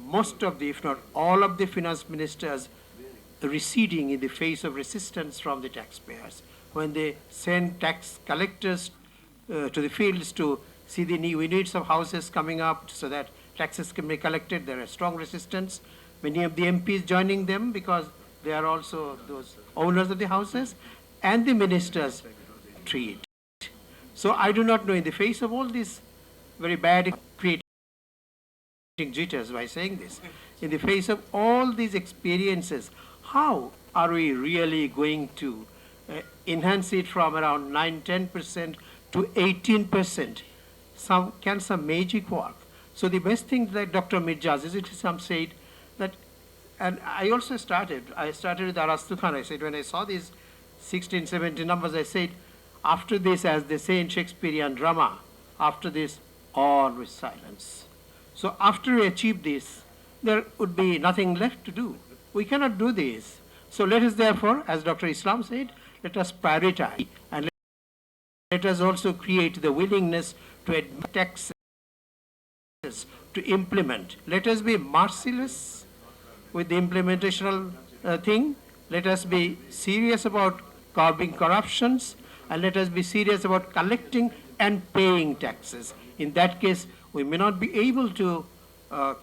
most of the, if not all of the finance ministers receding in the face of resistance from the taxpayers. When they send tax collectors to the fields to see the need, we need some houses coming up so that taxes can be collected, there is strong resistance. Many of the MPs joining them because they are also those owners of the houses, and the ministers treat. So I do not know, in the face of all this very bad creating jitters by saying this, in the face of all these experiences, how are we really going to enhance it from around 9-10% to 18%. Can some magic work? So the best thing that Dr. Md Shahidul Haque said that, and I also started with Arastu Khan. I said, when I saw these 16, 17 numbers, I said, after this, as they say in Shakespearean drama, after this, all is silence. So after we achieve this, there would be nothing left to do. We cannot do this. So let us therefore, as Dr. Islam said, let us prioritize and let us also create the willingness to admit taxes, to implement. Let us be merciless with the implementational thing. Let us be serious about curbing corruptions, and let us be serious about collecting and paying taxes. In that case, we may not be able to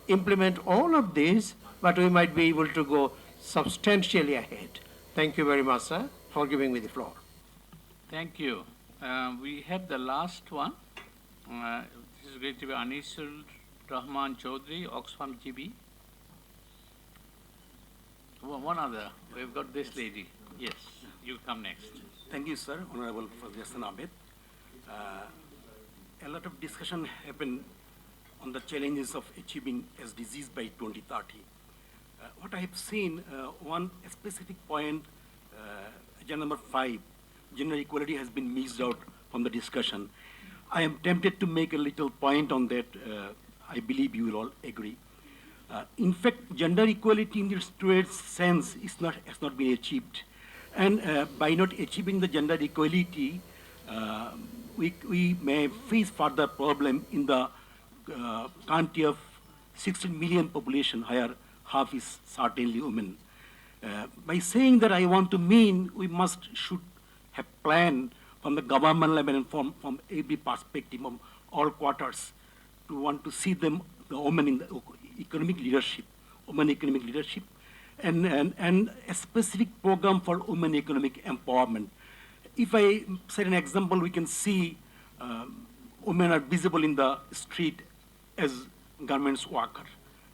implement all of these, but we might be able to go substantially ahead. Thank you very much, sir, for giving me the floor. Thank you. We have the last one. This is going to be Anisul Rahman Chaudhry, Oxfam GB. One other. We've got this lady. Yes, you come next. Thank you, sir. Honorable Fazle Hasan Abed. A lot of discussion happened on the challenges of achieving SDGs by 2030. What I have seen, one specific point, agenda number 5, gender equality has been missed out from the discussion. I am tempted to make a little point on that. I believe you will all agree. In fact, gender equality in its truest sense has not been achieved. And by not achieving the gender equality, we may face further problem in the country of 16 million population, where half is certainly women. By saying that, I want to mean we should have planned from the government level and from every perspective of all quarters to want to see them, the women in the economic leadership, women economic leadership, and a specific program for women economic empowerment. If I set an example, we can see women are visible in the street as garments workers.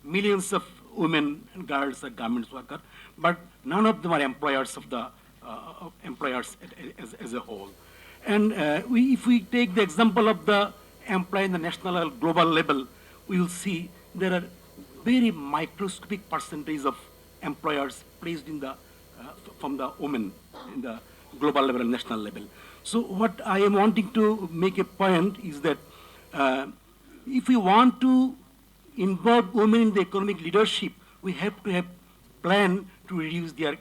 Millions of women and girls are garments workers, but none of them are employers of the employers as a whole. And if we take the example of the employee in the national or global level, we will see there are very microscopic percentage of employers placed in the from the women in the global level and national level. So what I am wanting to make a point is that if we want to involve women in the economic leadership, we have to have plan to reduce their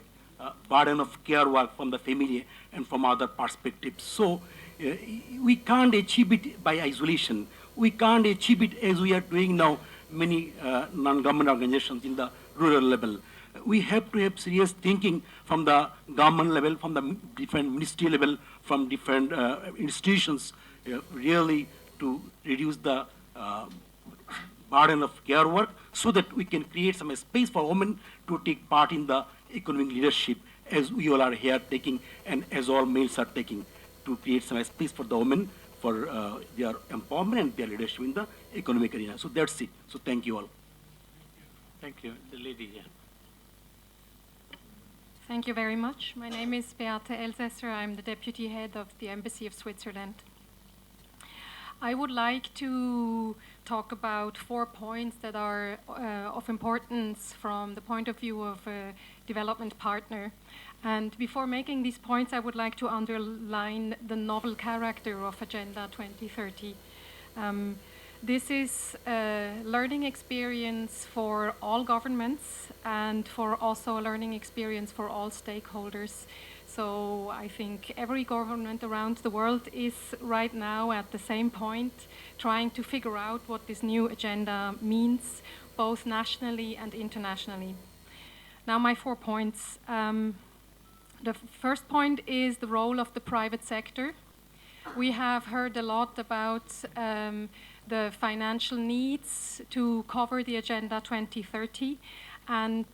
burden of care work from the family and from other perspectives. So we can't achieve it by isolation. We can't achieve it as we are doing now, many non-government organizations in the rural level. We have to have serious thinking from the government level, from the different ministry level, from different institutions, really to reduce the burden of care work so that we can create some space for women to take part in the economic leadership as we all are here taking and as all males are taking, to create some space for the women for their empowerment and their leadership in the economic arena. So that's it. So thank you all. Thank you. The lady here. Thank you very much. My name is Beate Elsässer. I'm the Deputy Head of the Embassy of Switzerland. I would like to talk about 4 points that are of importance from the point of view of a development partner. And before making these points, I would like to underline the novel character of Agenda 2030. This is a learning experience for all governments and for also a learning experience for all stakeholders. So I think every government around the world is right now at the same point, trying to figure out what this new agenda means, both nationally and internationally. Now my 4 points. The first point is the role of the private sector. We have heard a lot about the financial needs to cover the Agenda 2030, and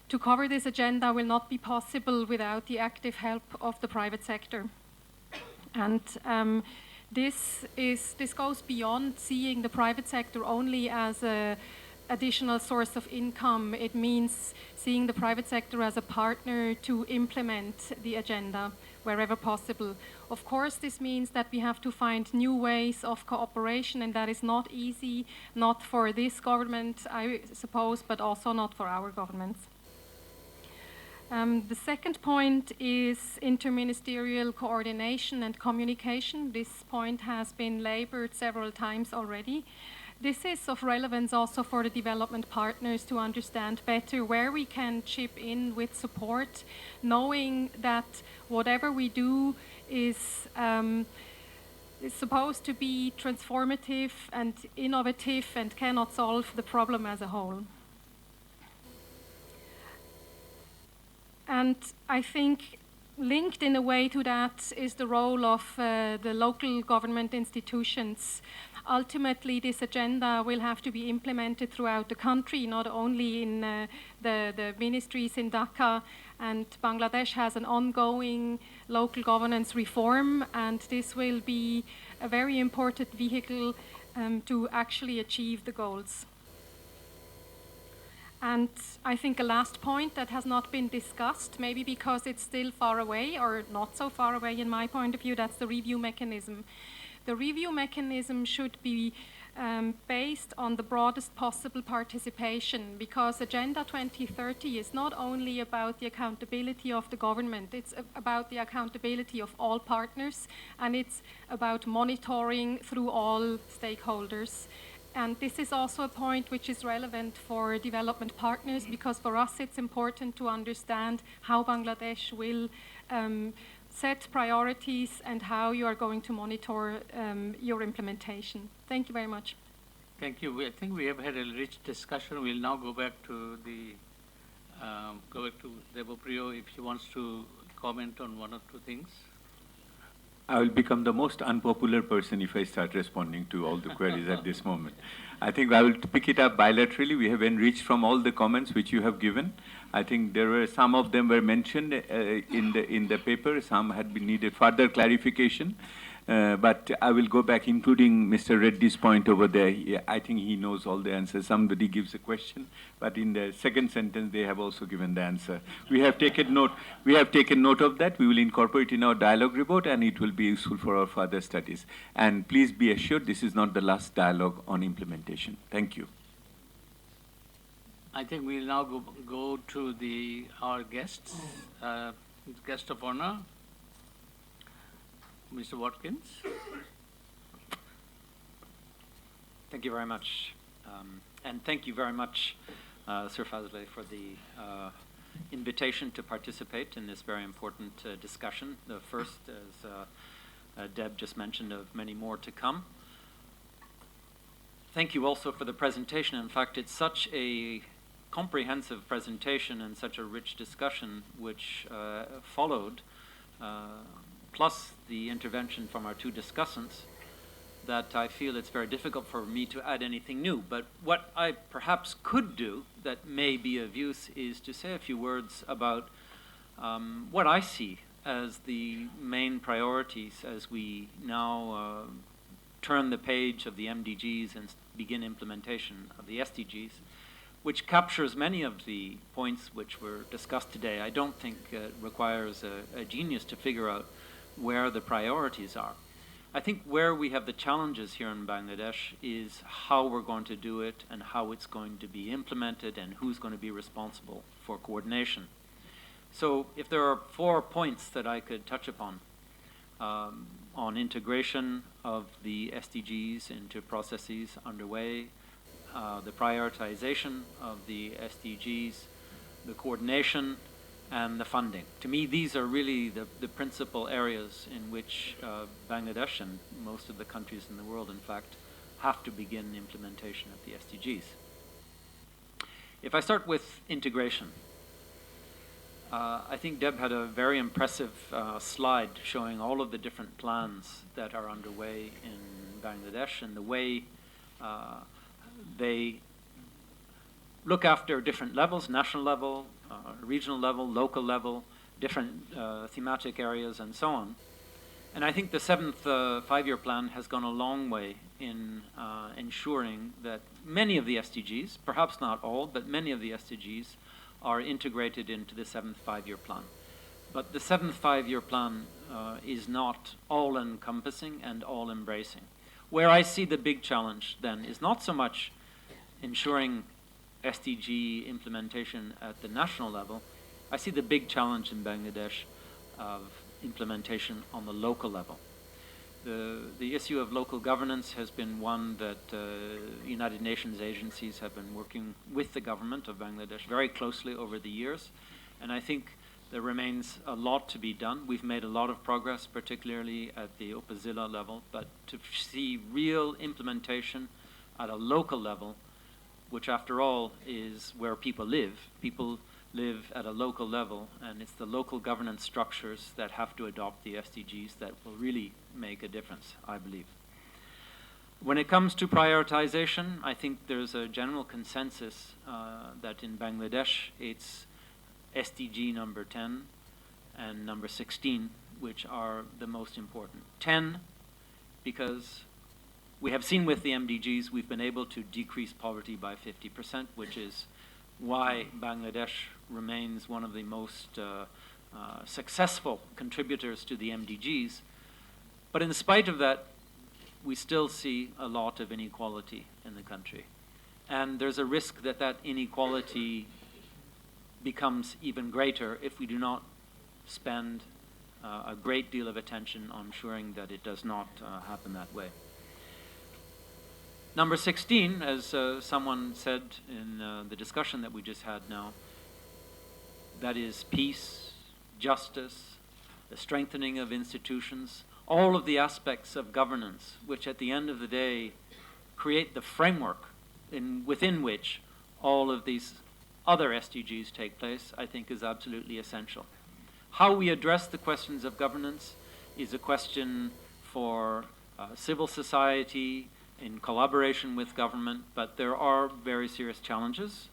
to cover this agenda will not be possible without the active help of the private sector. And this goes beyond seeing the private sector only as an additional source of income. It means seeing the private sector as a partner to implement the agenda. wherever possible. Of course, this means that we have to find new ways of cooperation, and that is not easy, not for this government, I suppose, but also not for our governments. The second point is interministerial coordination and communication. This point has been labored several times already. This is of relevance also for the development partners to understand better where we can chip in with support, knowing that whatever we do is supposed to be transformative and innovative and cannot solve the problem as a whole. And I think linked in a way to that is the role of the local government institutions. Ultimately, this agenda will have to be implemented throughout the country, not only in the ministries in Dhaka. And Bangladesh has an ongoing local governance reform, and this will be a very important vehicle to actually achieve the goals. And I think a last point that has not been discussed, maybe because it's still far away or not so far away in my point of view, that's the review mechanism. The review mechanism should be based on the broadest possible participation, because Agenda 2030 is not only about the accountability of the government, it's about the accountability of all partners, and it's about monitoring through all stakeholders. And this is also a point which is relevant for development partners, because for us it's important to understand how Bangladesh will set priorities and how you are going to monitor your implementation. Thank you very much. Thank you. I think we have had a rich discussion. We'll now go back to Debapriya if he wants to comment on one or two things. I will become the most unpopular person if I start responding to all the queries at this moment. I think I will pick it up bilaterally. We have enriched from all the comments which you have given. I think there were some of them were mentioned in the paper. Some had been needed further clarification. But I will go back, including Mr. Reddy's point over there. I think he knows all the answers. Somebody gives a question, but in the second sentence, they have also given the answer. We have taken note. We have taken note of that. We will incorporate in our dialogue report, and it will be useful for our further studies. And please be assured, this is not the last dialogue on implementation. Thank you. I think we'll now go to our guests, guest of honor. Mr. Watkins. Thank you very much. And thank you very much, Sir Fazle, for the invitation to participate in this very important discussion. The first, as Deb just mentioned, of many more to come. Thank you also for the presentation. In fact, it's such a comprehensive presentation and such a rich discussion which followed plus the intervention from our two discussants, that I feel it's very difficult for me to add anything new. But what I perhaps could do that may be of use is to say a few words about what I see as the main priorities as we now turn the page of the MDGs and begin implementation of the SDGs, which captures many of the points which were discussed today. I don't think it requires a genius to figure out where the priorities are. I think where we have the challenges here in Bangladesh is how we're going to do it and how it's going to be implemented and who's going to be responsible for coordination. So if there are 4 points that I could touch upon, on integration of the SDGs into processes underway, the prioritization of the SDGs, the coordination, and the funding. To me, these are really the principal areas in which Bangladesh and most of the countries in the world, in fact, have to begin implementation of the SDGs. If I start with integration, I think Deb had a very impressive slide showing all of the different plans that are underway in Bangladesh and the way they look after different levels, national level, regional level, local level, different thematic areas, and so on. And I think the 7th five-year plan has gone a long way in ensuring that many of the SDGs, perhaps not all, but many of the SDGs are integrated into the 7th five-year plan. But the 7th five-year plan is not all-encompassing and all-embracing. Where I see the big challenge then is not so much ensuring SDG implementation at the national level. I see the big challenge in Bangladesh of implementation on the local level. The issue of local governance has been one that United Nations agencies have been working with the government of Bangladesh very closely over the years, and I think there remains a lot to be done. We've made a lot of progress, particularly at the Upazila level, but to see real implementation at a local level, which after all is where people live at a local level, and it's the local governance structures that have to adopt the SDGs that will really make a difference, I believe. When it comes to prioritization, I think there's a general consensus that in Bangladesh it's SDG number 10 and number 16, which are the most important. 10, because we have seen with the MDGs, we've been able to decrease poverty by 50%, which is why Bangladesh remains one of the most successful contributors to the MDGs. But in spite of that, we still see a lot of inequality in the country. And there's a risk that that inequality becomes even greater if we do not spend a great deal of attention on ensuring that it does not happen that way. Number 16, as someone said in the discussion that we just had now, that is peace, justice, the strengthening of institutions, all of the aspects of governance, which at the end of the day create the framework within which all of these other SDGs take place, I think is absolutely essential. How we address the questions of governance is a question for civil society in collaboration with government, but there are very serious challenges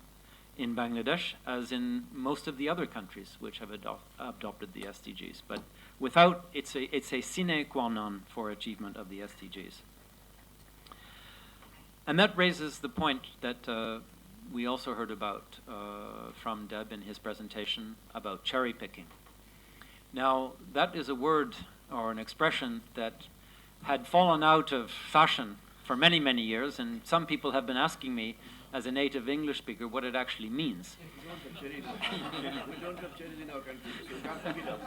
in Bangladesh, as in most of the other countries which have adopted the SDGs. But without, it's a sine qua non for achievement of the SDGs. And that raises the point that we also heard about from Deb in his presentation about cherry picking. Now, that is a word or an expression that had fallen out of fashion for many, many years, and some people have been asking me, as a native English speaker, what it actually means. We don't have cherries in our country, so you can't pick it up.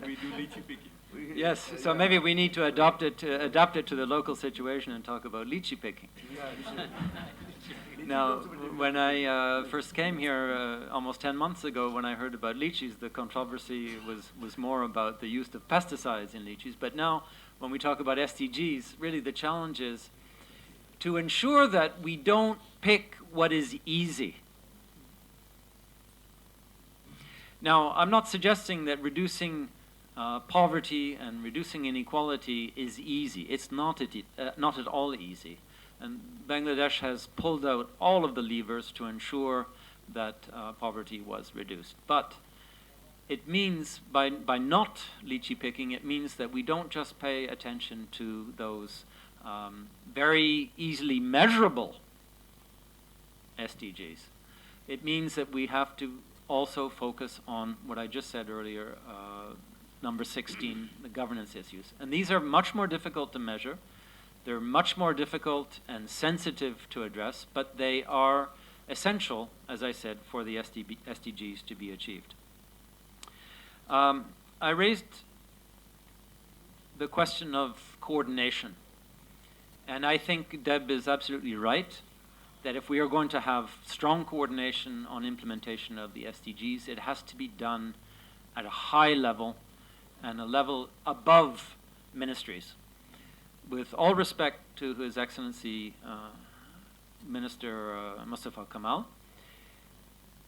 We do lychee picking. Yes, so maybe we need to adapt it to the local situation and talk about lychee picking. Now, when I first came here almost 10 months ago, when I heard about lychees, the controversy was more about the use of pesticides in lychees. But now, when we talk about SDGs, really the challenge is to ensure that we don't pick what is easy. Now, I'm not suggesting that reducing poverty and reducing inequality is easy. It's not at all easy. And Bangladesh has pulled out all of the levers to ensure that poverty was reduced. But it means, by not lychee picking, it means that we don't just pay attention to those very easily measurable SDGs. It means that we have to also focus on what I just said earlier, number 16, the governance issues. And these are much more difficult to measure. They're much more difficult and sensitive to address, but they are essential, as I said, for the SDGs to be achieved. I raised the question of coordination. And I think Deb is absolutely right that if we are going to have strong coordination on implementation of the SDGs, it has to be done at a high level and a level above ministries. With all respect to His Excellency Minister Mustafa Kamal,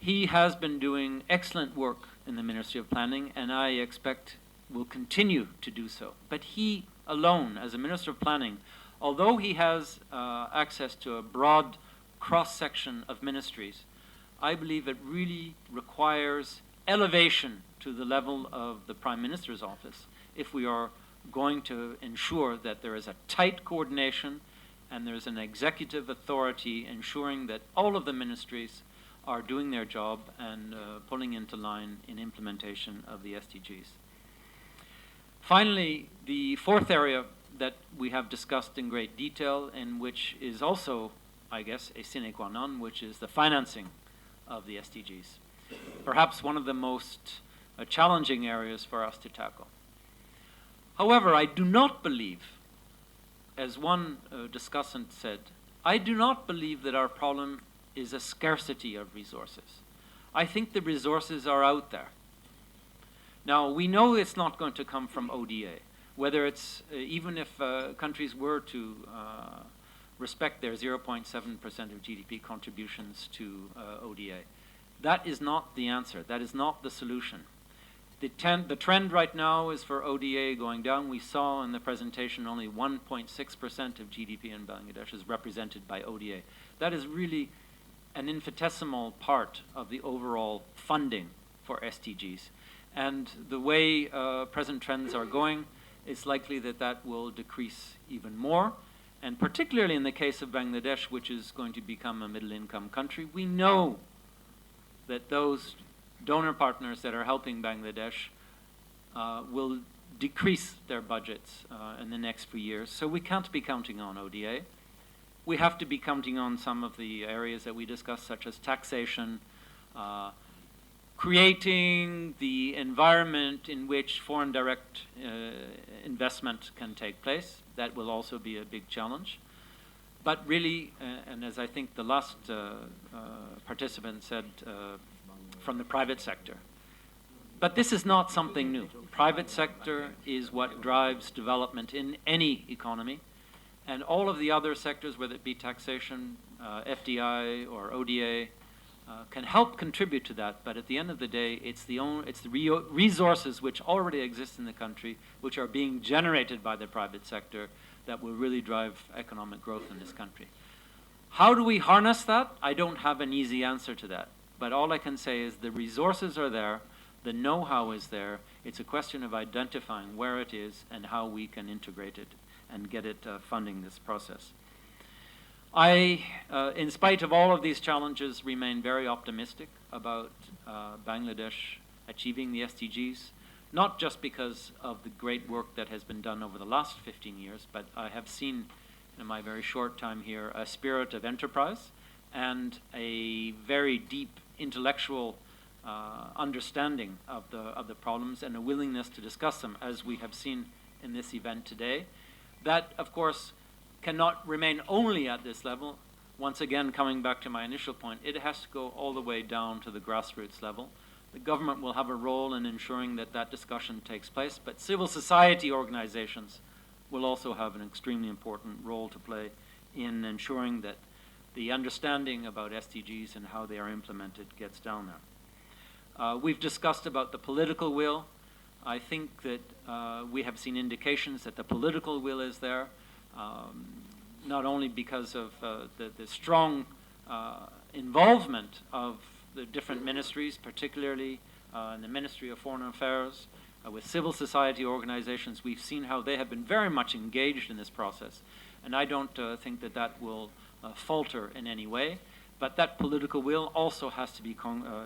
he has been doing excellent work in the Ministry of Planning, and I expect will continue to do so. But he alone, as a Minister of Planning, although he has access to a broad cross-section of ministries, I believe it really requires elevation to the level of the Prime Minister's office if we are going to ensure that there is a tight coordination and there's an executive authority ensuring that all of the ministries are doing their job and pulling into line in implementation of the SDGs. Finally, the fourth area that we have discussed in great detail, and which is also, I guess, a sine qua non, which is the financing of the SDGs. Perhaps one of the most challenging areas for us to tackle. However, I do not believe, as one discussant said, I do not believe that our problem is a scarcity of resources. I think the resources are out there. Now, we know it's not going to come from ODA, whether it's, even if countries were to respect their 0.7% of GDP contributions to ODA. That is not the answer. That is not the solution. The trend right now is for ODA going down. We saw in the presentation only 1.6% of GDP in Bangladesh is represented by ODA. That is really an infinitesimal part of the overall funding for SDGs. And the way present trends are going, it's likely that that will decrease even more. And particularly in the case of Bangladesh, which is going to become a middle-income country, we know that those donor partners that are helping Bangladesh will decrease their budgets in the next few years. So we can't be counting on ODA. We have to be counting on some of the areas that we discussed, such as taxation, creating the environment in which foreign direct investment can take place. That will also be a big challenge. But really, and as I think the last participant said, from the private sector. But this is not something new. Private sector is what drives development in any economy. And all of the other sectors, whether it be taxation, FDI, or ODA, can help contribute to that. But at the end of the day, it's the resources which already exist in the country, which are being generated by the private sector, that will really drive economic growth in this country. How do we harness that? I don't have an easy answer to that. But all I can say is the resources are there, the know-how is there. It's a question of identifying where it is and how we can integrate it and get it funding this process. I, in spite of all of these challenges, remain very optimistic about Bangladesh achieving the SDGs, not just because of the great work that has been done over the last 15 years, but I have seen in my very short time here a spirit of enterprise and a very deep intellectual understanding of the problems and a willingness to discuss them, as we have seen in this event today. That, of course, cannot remain only at this level. Once again, coming back to my initial point, it has to go all the way down to the grassroots level. The government will have a role in ensuring that that discussion takes place, but civil society organizations will also have an extremely important role to play in ensuring that the understanding about SDGs and how they are implemented gets down there. We've discussed about the political will. I think that we have seen indications that the political will is there, not only because of the strong involvement of the different ministries, particularly in the Ministry of Foreign Affairs, with civil society organizations. We've seen how they have been very much engaged in this process, and I don't think that that will falter in any way. But that political will also has to be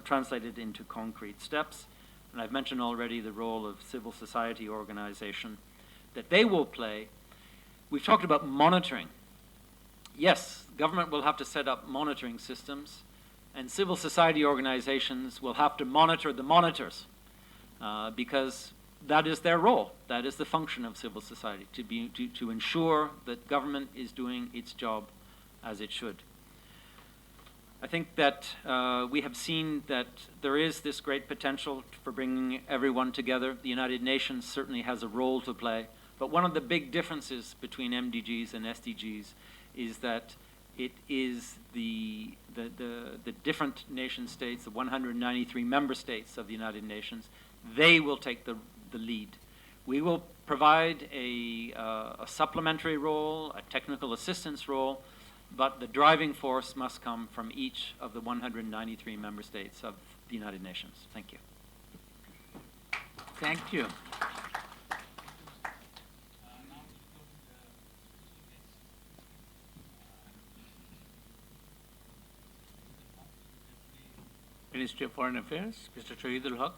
translated into concrete steps. And I've mentioned already the role of civil society organization that they will play. We've talked about monitoring. Yes, government will have to set up monitoring systems, and civil society organizations will have to monitor the monitors, because that is their role. That is the function of civil society, to ensure that government is doing its job as it should. I think that we have seen that there is this great potential for bringing everyone together. The United Nations certainly has a role to play, but one of the big differences between MDGs and SDGs is that it is the different nation states, the 193 member states of the United Nations, they will take the lead. We will provide a supplementary role, a technical assistance role, but the driving force must come from each of the 193 member states of the United Nations. Thank you. Thank you. Ministry of Foreign Affairs, Mr. Shahidul Haque.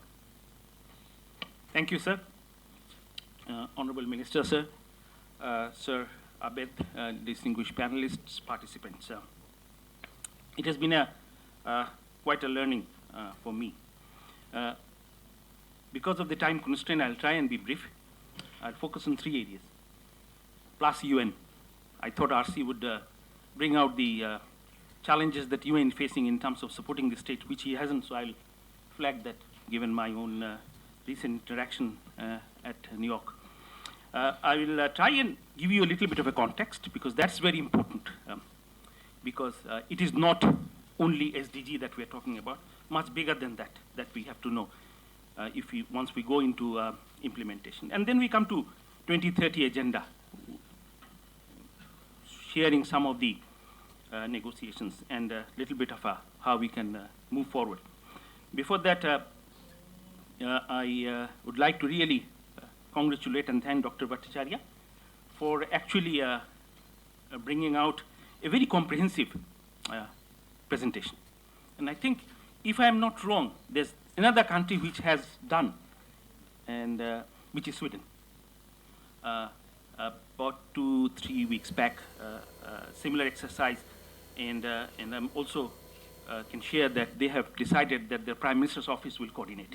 Thank you, sir. Honorable Minister, sir. Sir Abed, distinguished panelists, participants. It has been quite a learning for me. Because of the time constraint, I'll try and be brief. I'll focus on 3 areas. Plus UN. I thought RC would bring out the challenges that UN is facing in terms of supporting the state, which he hasn't, so I'll flag that given my own recent interaction at New York. I will try and give you a little bit of a context, because that's very important, because it is not only SDG that we're talking about, much bigger than that, that we have to know once we go into implementation. And then we come to 2030 agenda, sharing some of the negotiations and a little bit of how we can move forward. Before that, I would like to really congratulate and thank Dr. Bhattacharya for actually bringing out a very comprehensive presentation. And I think, if I am not wrong, there's another country which has done, and which is Sweden. About 2-3 weeks back, similar exercise, and I'm also can share that they have decided that the Prime Minister's office will coordinate.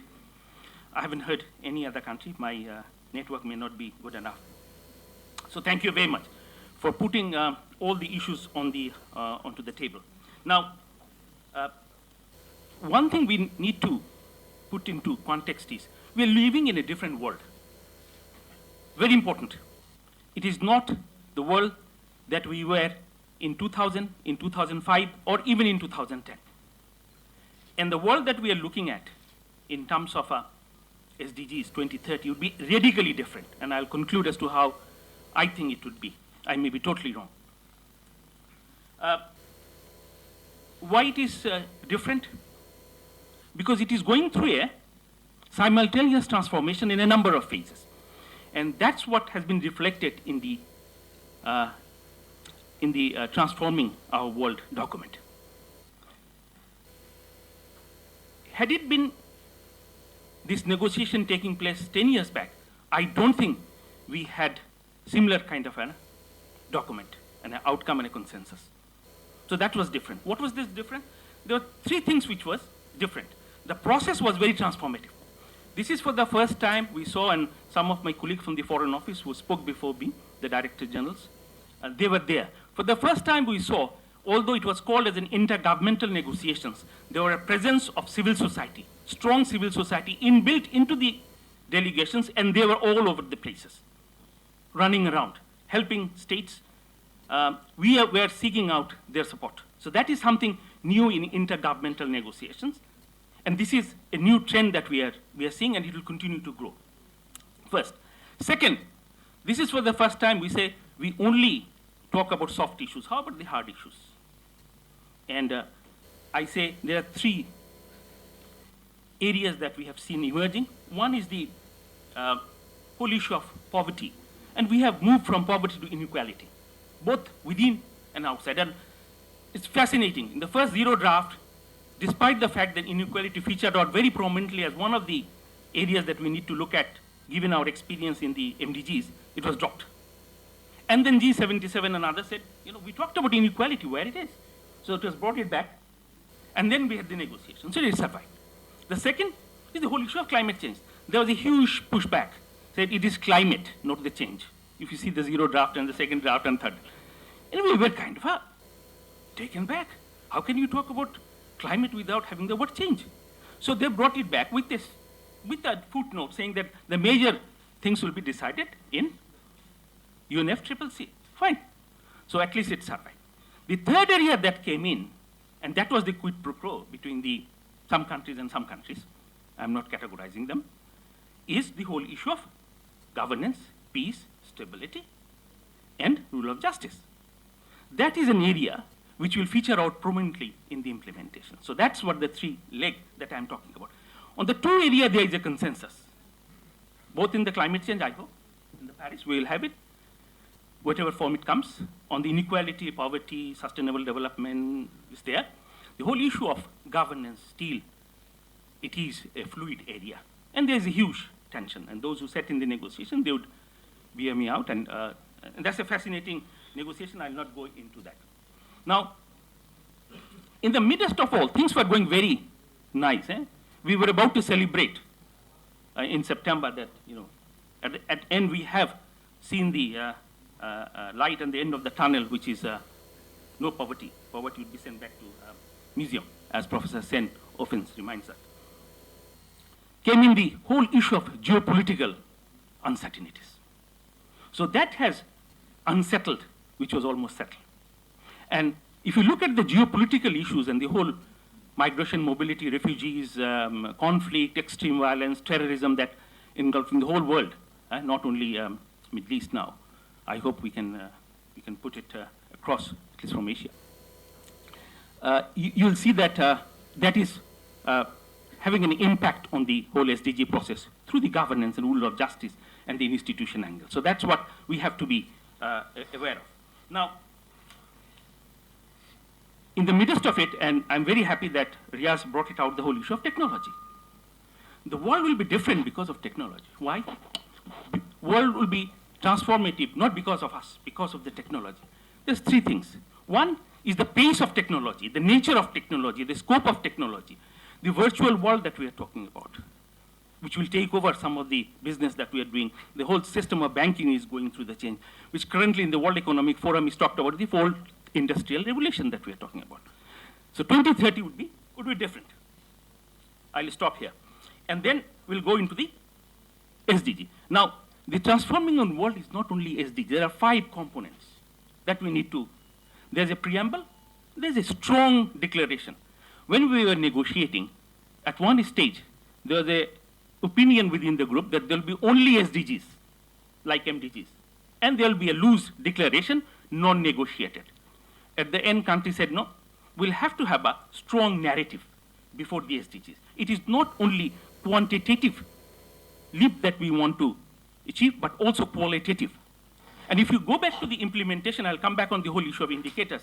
I haven't heard any other country. My network may not be good enough. So thank you very much for putting all the issues on the onto the table. Now, one thing we need to put into context is we are living in a different world. Very important. It is not the world that we were in 2000, in 2005, or even in 2010. And the world that we are looking at in terms of SDGs 2030 would be radically different. And I'll conclude as to how I think it would be. I may be totally wrong. Why it is different? Because it is going through a simultaneous transformation in a number of phases. And that's what has been reflected in the Transforming Our World document. Had it been this negotiation taking place 10 years back, I don't think we had similar kind of a document, and an outcome and a consensus. So that was different. What was this different? There were 3 things which was different. The process was very transformative. This is for the first time we saw, and some of my colleagues from the Foreign Office who spoke before me, the Director Generals, they were there. For the first time we saw, although it was called as an intergovernmental negotiations, there were a presence of civil society, strong civil society inbuilt into the delegations, and they were all over the places, running around, helping states. We were seeking out their support. So that is something new in intergovernmental negotiations. And this is a new trend that we are seeing, and it will continue to grow. First. Second, this is for the first time we say we only talk about soft issues. How about the hard issues? And I say there are 3 areas that we have seen emerging. One is the whole issue of poverty. And we have moved from poverty to inequality, both within and outside. And it's fascinating. In the first zero draft, despite the fact that inequality featured out very prominently as one of the areas that we need to look at, given our experience in the MDGs, it was dropped. And then G77 and others said, we talked about inequality, where it is. So it was brought it back. And then we had the negotiation. So it survived. The second is the whole issue of climate change. There was a huge pushback. Said it is climate, not the change. If you see the zero draft and the second draft and third. And we were kind of taken back. How can you talk about climate without having the word change? So they brought it back with a footnote saying that the major things will be decided in UNFCCC. Fine. So at least it survived. The third area that came in, and that was the quid pro quo between some countries and some countries, I'm not categorizing them, is the whole issue of governance, peace, stability, and rule of justice. That is an area which will feature out prominently in the implementation. So that's what the 3 legs that I'm talking about. On the 2 area, there is a consensus. Both in the climate change, I hope, in the Paris, we will have it, whatever form it comes. On the inequality, poverty, sustainable development is there. The whole issue of governance, still, it is a fluid area. And there's a huge tension. And those who sat in the negotiation, they would bear me out. And that's a fascinating negotiation. I'll not go into that. Now, in the midst of all, things were going very nice. We were about to celebrate in September that, at the end we have seen the light at the end of the tunnel, which is no poverty. Poverty would be sent back to museum, as Professor Sen often reminds us. Came in the whole issue of geopolitical uncertainties. So that has unsettled, which was almost settled. And if you look at the geopolitical issues and the whole migration, mobility, refugees, conflict, extreme violence, terrorism that engulfing the whole world, not only Middle East now, I hope we can put it across, at least from Asia. You'll see that that is having an impact on the whole SDG process through the governance and rule of justice and the institution angle. So that's what we have to be aware of. Now, in the midst of it, and I'm very happy that Riaz brought it out, the whole issue of technology. The world will be different because of technology. Why? The world will be transformative, not because of us, because of the technology. There's three things. One is the pace of technology, the nature of technology, the scope of technology, the virtual world that we are talking about, which will take over some of the business that we are doing. The whole system of banking is going through the change, which currently in the World Economic Forum is talked about the fourth industrial revolution that we are talking about. So 2030 would be different. I'll stop here. And then we'll go into the SDG. Now, the transforming on world is not only SDG. There are 5 components that we need to. There's a preamble, there's a strong declaration. When we were negotiating, at one stage, there was an opinion within the group that there'll be only SDGs, like MDGs. And there'll be a loose declaration, non-negotiated. At the end, country said, no, we'll have to have a strong narrative before the SDGs. It is not only quantitative leap that we want to achieve, but also qualitative. And if you go back to the implementation, I'll come back on the whole issue of indicators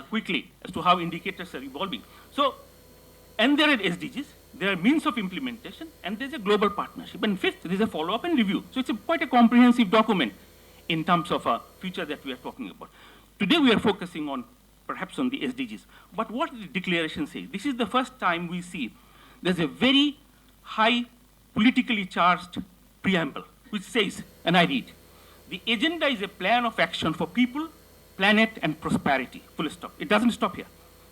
quickly as to how indicators are evolving. So, and there are SDGs, there are means of implementation, and there's a global partnership. And fifth, there's a follow-up and review. So it's quite a comprehensive document in terms of a future that we are talking about. Today we are focusing on, perhaps on the SDGs. But what did the declaration say? This is the first time we see there's a very high politically charged preamble, which says, and I read, the agenda is a plan of action for people, planet, and prosperity, full stop. It doesn't stop here.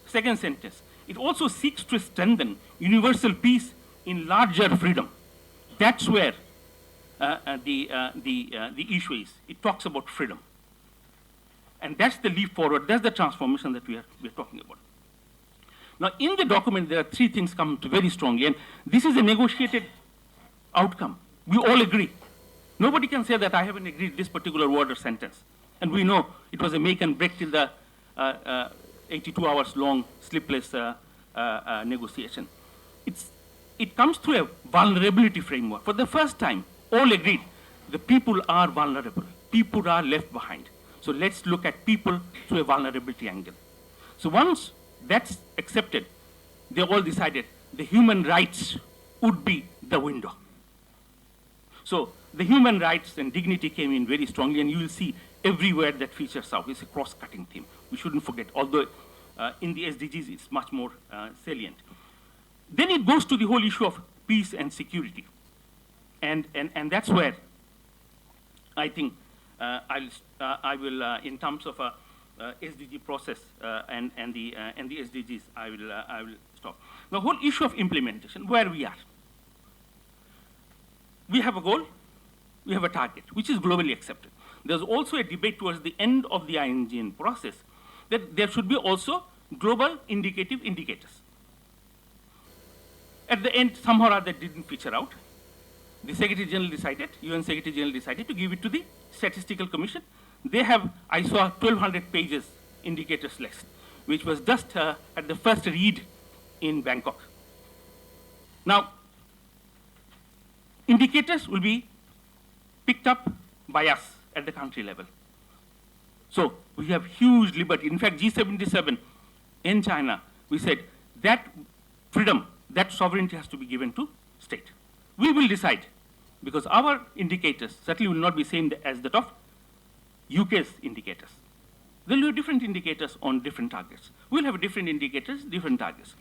Second sentence, it also seeks to strengthen universal peace in larger freedom. That's where the issue is. It talks about freedom. And that's the leap forward, that's the transformation that we're talking about. Now, in the document, there are 3 things come to very strongly, and this is a negotiated outcome. We all agree. Nobody can say that I haven't agreed this particular word or sentence. And we know it was a make and break till the 82 hours long sleepless negotiation. It comes through a vulnerability framework. For the first time, all agreed, the people are vulnerable. People are left behind. So let's look at people through a vulnerability angle. So once that's accepted, they all decided the human rights would be the window. So the human rights and dignity came in very strongly, and you will see everywhere that features out. It's a cross-cutting theme. We shouldn't forget, although in the SDGs it's much more salient. Then it goes to the whole issue of peace and security. And that's where I think I will, in terms of SDG process and the SDGs, I will stop. The whole issue of implementation, where we are. We have a goal, we have a target, which is globally accepted. There's also a debate towards the end of the INGN process that there should be also global indicative indicators. At the end, somehow or other didn't feature out. The Secretary General decided, UN Secretary General decided to give it to the Statistical Commission. They have, I saw 1,200 pages indicators list, which was just at the first read in Bangkok. Now, indicators will be picked up by us at the country level. So we have huge liberty. In fact, G77 in China, we said that freedom that sovereignty has to be given to state. We will decide, because our indicators certainly will not be same as that of UK's indicators. There will be different indicators on different targets. We'll have different indicators, different targets.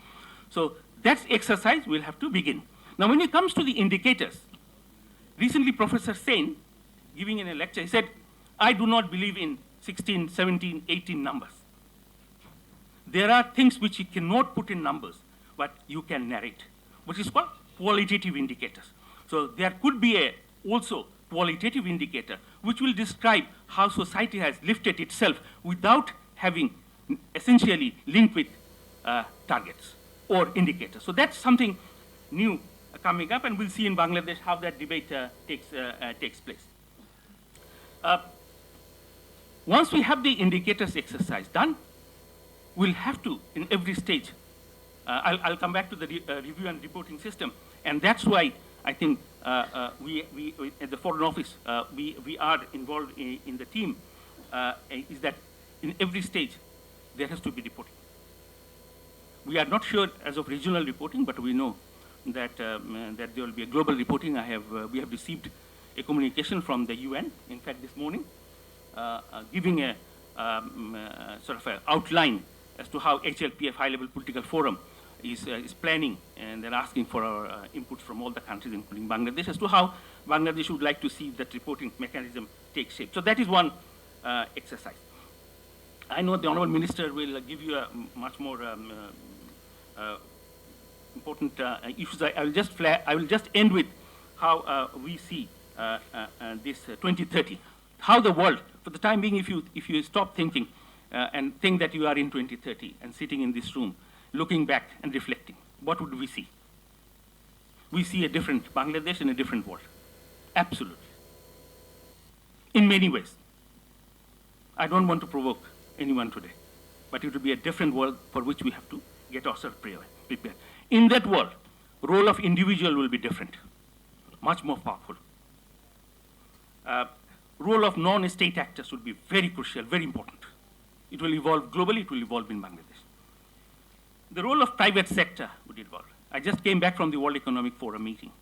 So that's exercise we'll have to begin. Now, when it comes to the indicators, recently Professor Sen, giving in a lecture, he said, I do not believe in 16, 17, 18 numbers. There are things which you cannot put in numbers, but you can narrate, which is called qualitative indicators. So there could be also qualitative indicator which will describe how society has lifted itself without having essentially linked with targets or indicators. So that's something new coming up, and we'll see in Bangladesh how that debate takes place. Once we have the indicators exercise done, we'll have to, in every stage, I'll come back to the review and reporting system, and that's why I think we at the Foreign Office, we are involved in the team, is that in every stage, there has to be reporting. We are not sure as of regional reporting, but we know that, that there will be a global reporting. We have received a communication from the UN, in fact, this morning, giving a sort of an outline as to how HLPF, High-Level Political Forum, is planning, and they're asking for our inputs from all the countries, including Bangladesh, as to how Bangladesh would like to see that reporting mechanism take shape. So that is one exercise. I know the Hon'ble Minister will give you a much more important issues. I will just end with how we see this 2030. How the world, for the time being, if you stop thinking and think that you are in 2030 and sitting in this room, looking back and reflecting, what would we see? We see a different Bangladesh and a different world. Absolutely. In many ways. I don't want to provoke anyone today, but it will be a different world for which we have to get ourselves prepared. In that world, role of individual will be different, much more powerful. Role of non-state actors will be very crucial, very important. It will evolve globally, it will evolve in Bangladesh. The role of private sector would evolve. I just came back from the World Economic Forum meeting.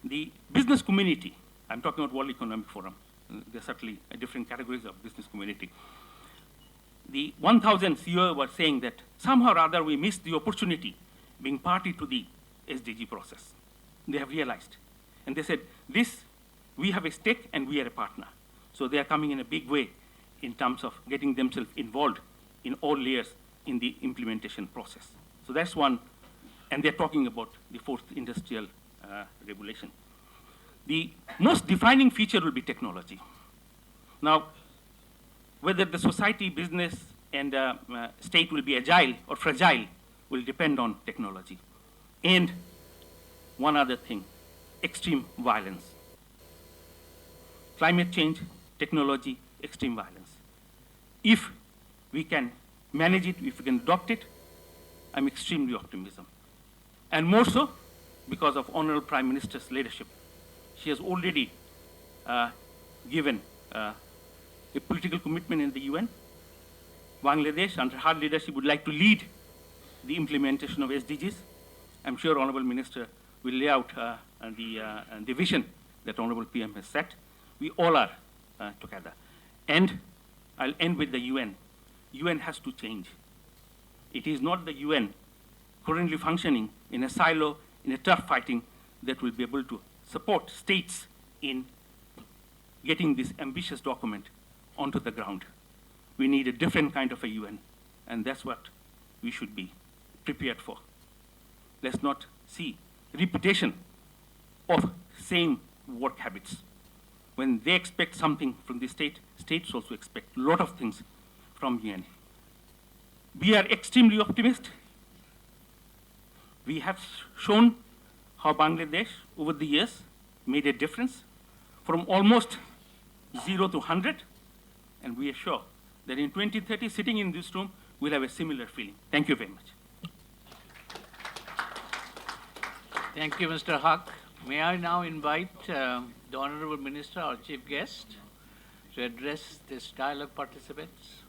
The business community, I'm talking about World Economic Forum, there are certainly different categories of business community. The 1,000 CEO were saying that somehow or other we missed the opportunity being party to the SDG process. They have realized. And they said, this, we have a stake and we are a partner. So they are coming in a big way in terms of getting themselves involved in all layers in the implementation process. So that's one, and they're talking about the fourth industrial revolution. The most defining feature will be technology. Now, whether the society, business, and state will be agile or fragile will depend on technology. And one other thing, extreme violence. Climate change, technology, extreme violence. If we can manage it, if we can adopt it, I'm extremely optimistic. And more so because of Honorable Prime Minister's leadership. She has already given a political commitment in the UN. Bangladesh, under her leadership, would like to lead the implementation of SDGs. I'm sure Honorable Minister will lay out the vision that Honorable PM has set. We all are together. And I'll end with the UN. UN has to change. It is not the UN currently functioning in a silo, in a tough fighting, that will be able to support states in getting this ambitious document onto the ground. We need a different kind of a UN, and that's what we should be prepared for. Let's not see repetition of same work habits. When they expect something from the state, states also expect a lot of things from UN. We are extremely optimistic. We have shown how Bangladesh, over the years, made a difference from almost 0 to 100, and we are sure that in 2030, sitting in this room, we'll have a similar feeling. Thank you very much. Thank you, Mr. Haque. May I now invite the Honorable Minister, our chief guest, to address this dialogue participants.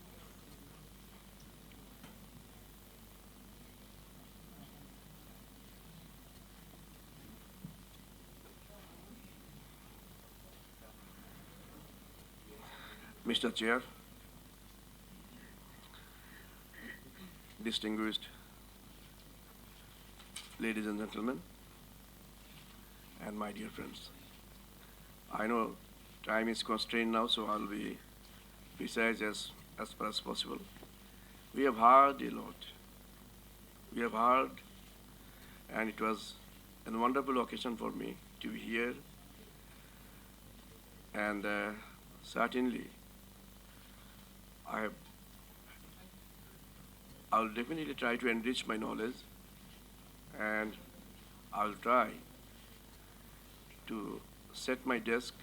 Mr. Chair, distinguished ladies and gentlemen, and my dear friends. I know time is constrained now, so I'll be precise as far as possible. We have heard a lot. We have heard, and it was a wonderful occasion for me to be here. And certainly, I'll definitely try to enrich my knowledge, and I'll try to set my desk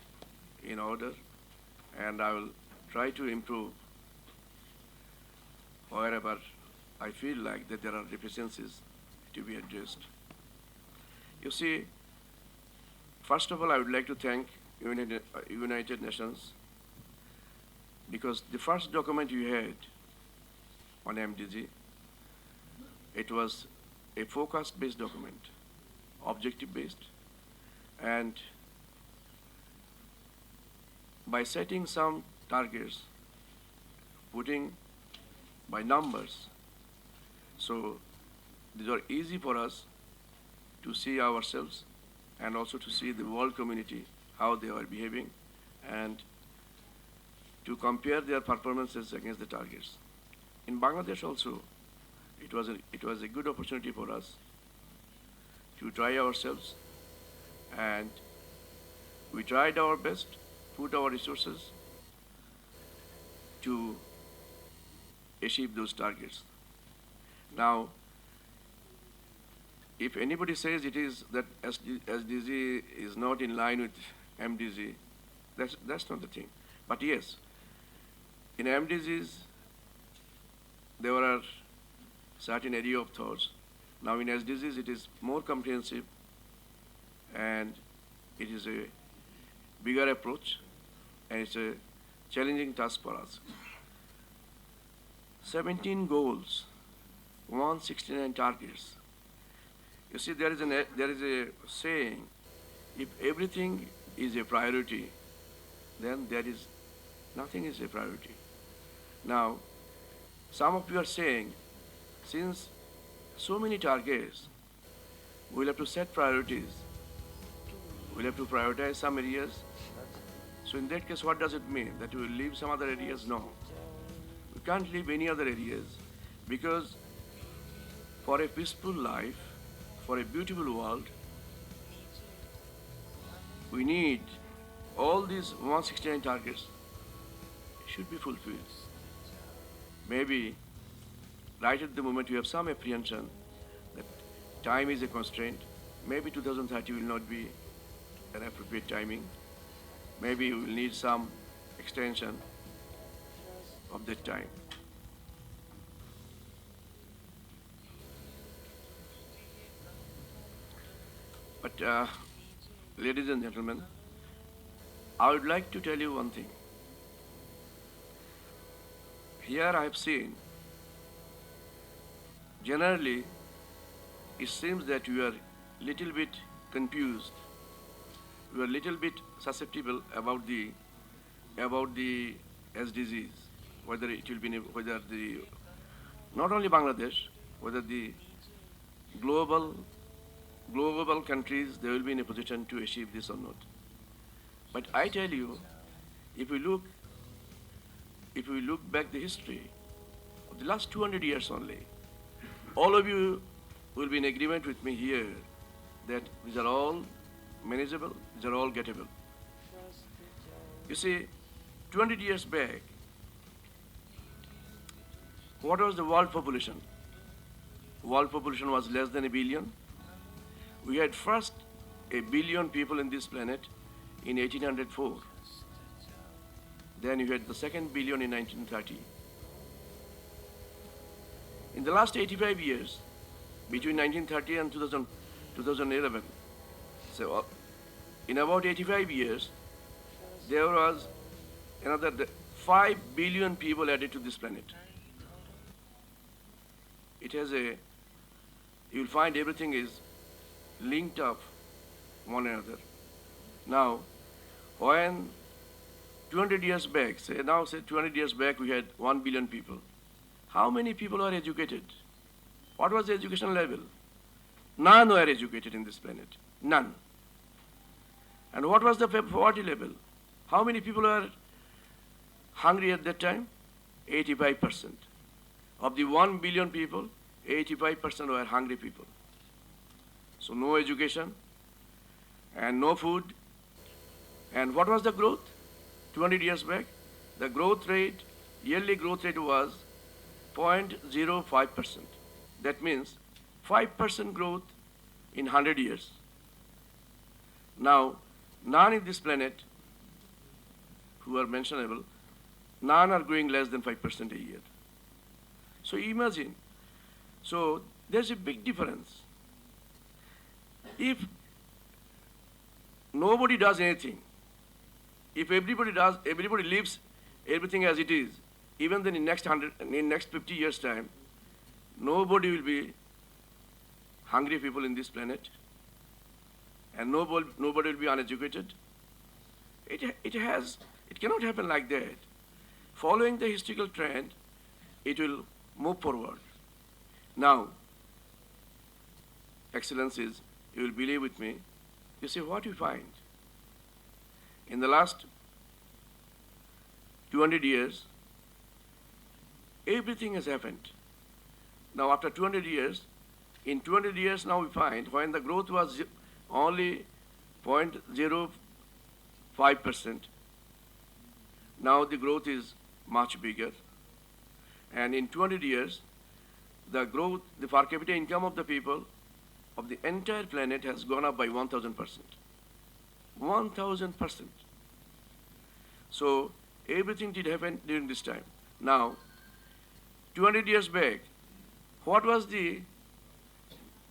in order, and I will try to improve wherever I feel like that there are deficiencies to be addressed. You see, first of all, I would like to thank United Nations, because the first document you had on MDG, it was a focus-based document, objective-based, and by setting some targets, putting by numbers, so these are easy for us to see ourselves and also to see the world community, how they are behaving, and to compare their performances against the targets. In Bangladesh also, it was a good opportunity for us to try ourselves, and we tried our best, put our resources to achieve those targets. Now, if anybody says it is that SDG is not in line with MDG, that's not the thing. But yes, in MDGs, there are certain area of thoughts. Now in SDGs, it is more comprehensive, and it is a bigger approach, and it's a challenging task for us. 17 goals, 169 targets. You see, there is a saying, if everything is a priority, then nothing is a priority. Now, some of you are saying, since so many targets, we'll have to set priorities. We'll have to prioritize some areas. So in that case, what does it mean? That we will leave some other areas? No. We can't leave any other areas, because for a peaceful life, for a beautiful world, we need all these 169 targets should be fulfilled. Maybe right at the moment we have some apprehension that time is a constraint. Maybe 2030 will not be an appropriate timing. Maybe we will need some extension of that time. But ladies and gentlemen, I would like to tell you one thing. Here I have seen, generally, it seems that you are little bit confused. You are little bit susceptible about the SDGs, whether it will be, whether the, not only Bangladesh, whether the global countries, they will be in a position to achieve this or not. But I tell you, if we look back the history of the last 200 years only, all of you will be in agreement with me here that these are all manageable, these are all gettable. You see, 200 years back, what was the world population? World population was less than 1 billion. We had first 1 billion people in this planet in 1804. Then you had the 2nd billion in 1930. In the last 85 years, between 1930 and 2011, so in about 85 years, there was another 5 billion people added to this planet. It has you will find everything is linked up one another. Now, when 200 years back, say 200 years back we had 1 billion people. How many people are educated? What was the education level? None were educated in this planet. None. And what was the poverty level? How many people are hungry at that time? 85%. Of the 1 billion people, 85% were hungry people. So no education and no food. And what was the growth? 200 years back, the growth rate, yearly growth rate was 0.05%. That means 5% growth in 100 years. Now, none in this planet who are mentionable, none are growing less than 5% a year. So imagine, so there's a big difference. If nobody does anything, if everybody leaves everything as it is, even then in next 50 years time, nobody will be hungry people in this planet, and nobody will be uneducated. It cannot happen like that. Following the historical trend, it will move forward. Now, Excellencies, you will believe with me, you see what we find. In the last 200 years, everything has happened. Now after 200 years, in 200 years now we find when the growth was only 0.05%, now the growth is much bigger. And in 200 years, the growth, the per capita income of the people of the entire planet has gone up by 1,000%. 1,000%. So everything did happen during this time. Now, 200 years back, what was the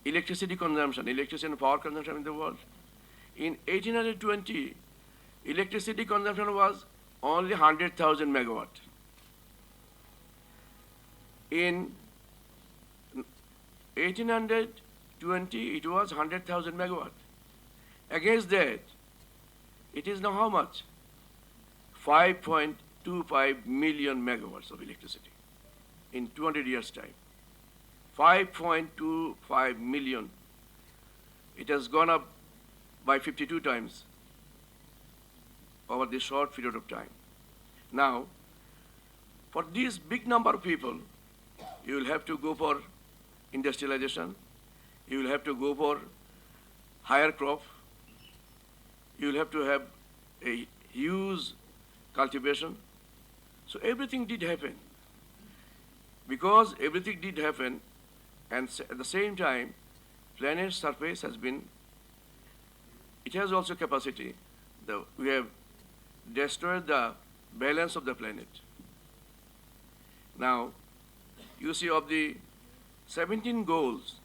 electricity consumption, electricity and power consumption in the world? In 1820, electricity consumption was only 100,000 megawatt. In 1820, it was 100,000 megawatt. Against that, it is now how much? 5.25 million megawatts of electricity in 200 years' time. 5.25 million. It has gone up by 52 times over this short period of time. Now, for this big number of people, you will have to go for industrialization, you will have to go for higher crop, you will have to have a huge cultivation. So everything did happen. Because everything did happen, and at the same time, planet's surface has been, it has also capacity. We have destroyed the balance of the planet. Now, you see of the 17 goals,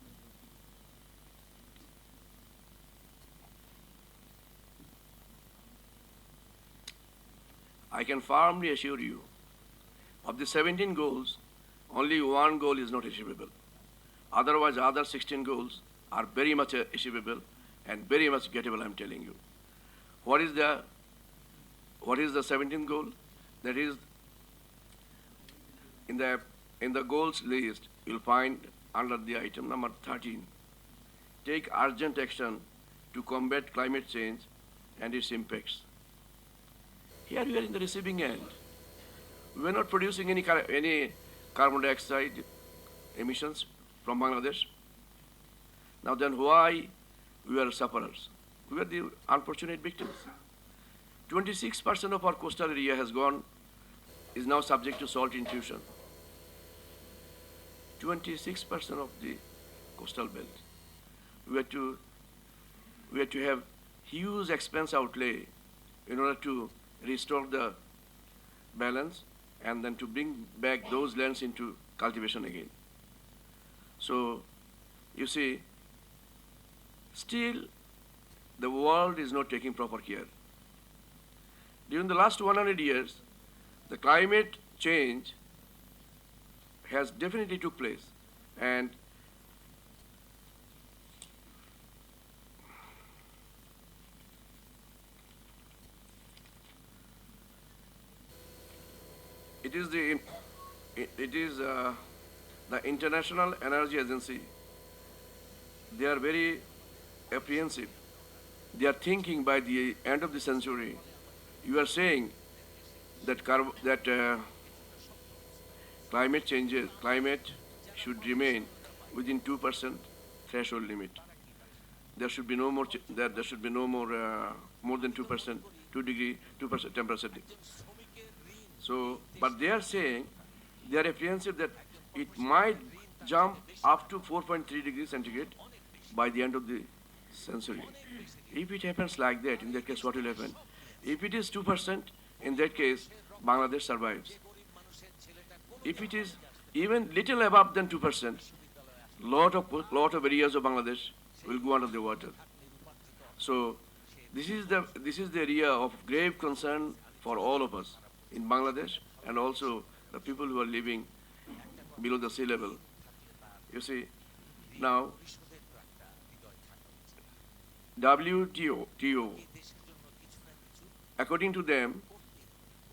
I can firmly assure you, of the 17 goals, only one goal is not achievable. Otherwise, other 16 goals are very much achievable and very much gettable, I'm telling you. What is the 17th goal? That is, in the goals list, you'll find under the item number 13, take urgent action to combat climate change and its impacts. Here we are in the receiving end. We are not producing any carbon dioxide emissions from Bangladesh. Now then why we are sufferers? We are the unfortunate victims. 26% of our coastal area is now subject to salt intrusion. 26% of the coastal belt. We had to have huge expense outlay in order to restore the balance and then to bring back those lands into cultivation again. So, you see, still the world is not taking proper care. During the last 100 years, the climate change has definitely took place, and it is the International Energy Agency. They are very apprehensive. They are thinking by the end of the century. You are saying that climate should remain within 2% threshold limit. There should be no more. There should be no more than 2%, 2% temperature. So, but they are saying they are apprehensive that it might jump up to 4.3 degrees centigrade by the end of the century. If it happens like that, in that case, what will happen? If it is 2%, in that case, Bangladesh survives. If it is even little above than 2%, lot of areas of Bangladesh will go under the water. So this is the area of grave concern for all of us in Bangladesh and also the people who are living below the sea level. You see, now WTO, according to them,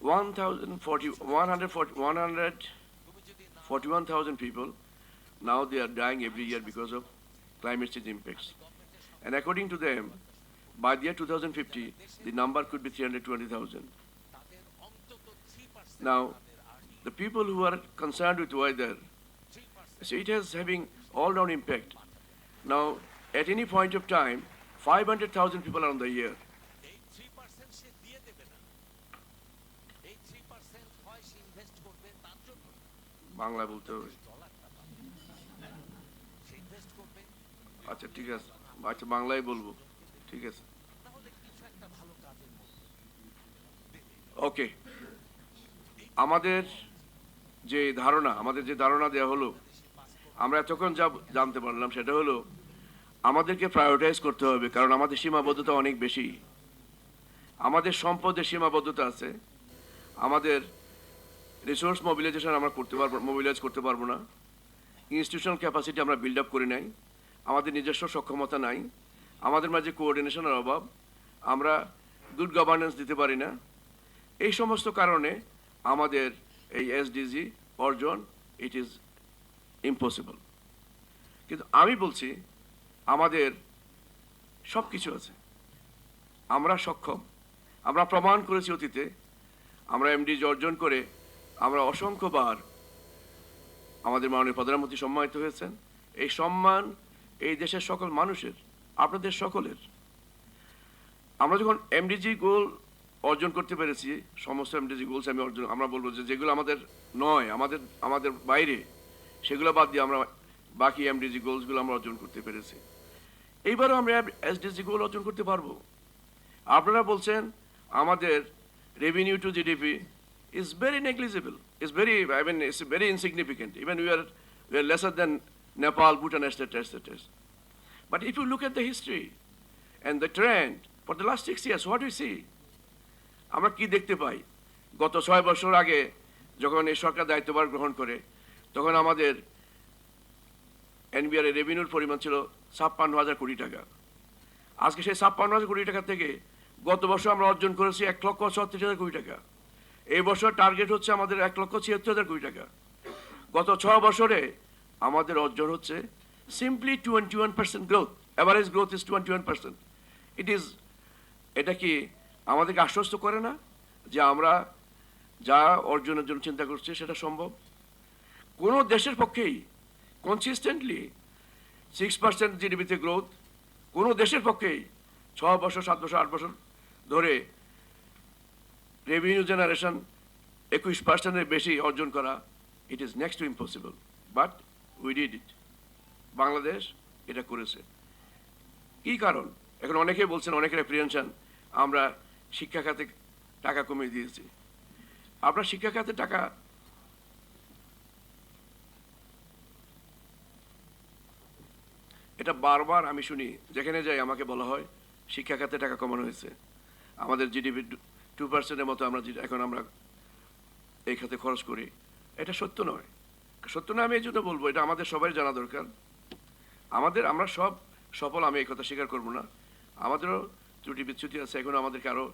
141,000 people, now they are dying every year because of climate change impacts. And according to them, by the year 2050, the number could be 320,000. Now, the people who are concerned with weather, so it is having all-round impact. Now, at any point of time, 500,000 people are on the year. Bangla বলতে হবে আচ্ছা ঠিক আছে আচ্ছা বাংলাই বলবো ঠিক আছে ওকে আমাদের যে ধারণা দেওয়া হলো আমরা এতক্ষণ যা জানতে পারলাম সেটা হলো আমাদেরকে প্রায়োরিটাইজ করতে হবে কারণ আমাদের সীমাবদ্ধতা অনেক বেশি আমাদের সম্পদের সীমাবদ্ধতা আছে আমাদের রিসোর্স মোবিলাইজেশন আমরা মোবিলাইজ করতে পারবো না ইনস্টিটিউশনাল ক্যাপাসিটি আমরা বিল্ড আপ করে নাই আমাদের নিজস্ব সক্ষমতা নাই আমাদের মাঝে কোঅর্ডিনেশনের অভাব আমরা গুড গভর্নেন্স দিতে পারি না এই সমস্ত কারণে আমাদের এই এসডিজি অর্জন ইট ইজ ইম্পসিবল কিন্তু আমি বলছি আমাদের সব কিছু আছে আমরা সক্ষম আমরা প্রমাণ করেছি অতীতে আমরা এমডিজি অর্জন করে আমরা অসংখ্যবার আমাদের মাননীয় প্রধানমন্ত্রী সম্মানিত হয়েছেন এই সম্মান এই দেশের সকল মানুষের আপনাদের সকলের আমরা যখন এমডিজি গোল অর্জন করতে পেরেছি সমস্ত এমডিজি গোলস আমরা বলবো যে যেগুলো আমাদের নয় আমাদের বাইরে সেগুলো বাদ দিয়ে আমরা বাকি এমডিজি গোলসগুলো আমরা অর্জন করতে পেরেছি এইবারও আমরা এসডিজি গোল অর্জন করতে পারবো আপনারা বলছেন আমাদের revenue two GDP is very negligible. It's very insignificant. Even we are lesser than Nepal, Bhutan, etc. But if you look at the history and the trend for the last 6 years, what do we see? আমরা কি দেখতে পাই গত 6 বছর আগে যখন এই সরকার দায়িত্বভার গ্রহণ করে তখন আমাদের এনবিআর রেভিনিউর পরিমাণ ছিল 56,000 কোটি টাকা আজকে সেই 56,000 কোটি টাকা থেকে গত বছর আমরা অর্জন করেছি 1,36,000 কোটি টাকা এই বছর টার্গেট হচ্ছে আমাদের 1,76,000 কোটি টাকা গত 6 বছরে আমাদের অর্জন হচ্ছে simply 21% growth average growth is 21% এটা কি আমাদেরকে আশ্বস্ত করে না যে আমরা যা অর্জনের জন্য চিন্তা করছি সেটা সম্ভব কোনো দেশের পক্ষেই কনসিস্টেন্টলি 6% জিডিপিতে গ্রোথ কোনো দেশের পক্ষেই 6 বছর 7 বছর 8 বছর ধরে revenue generation 21% বেশি অর্জন করা it is next to impossible but we did it Bangladesh এটা করেছে কি কারণ এখন অনেকে বলছেন অনেকের অ্যাপ্রিহেনশন আমরা শিক্ষা খাতে টাকা কমিয়ে দিয়েছি আপনারা শিক্ষা খাতে টাকা এটা বারবার আমি শুনি যেখানে যাই আমাকে বলা হয় শিক্ষা খাতে টাকা কমানো হয়েছে আমাদের জিডিপি 2% মতো এখন আমরা এই খাতে খরচ করি এটা সত্য নয় আমি এই জন্য বলবো এটা আমাদের সবাই জানা দরকার আমরা সব সফল আমি এই কথা স্বীকার করবো না আমাদেরও ত্রুটি বিচ্যুতি আছে এখন আমাদেরকে আরো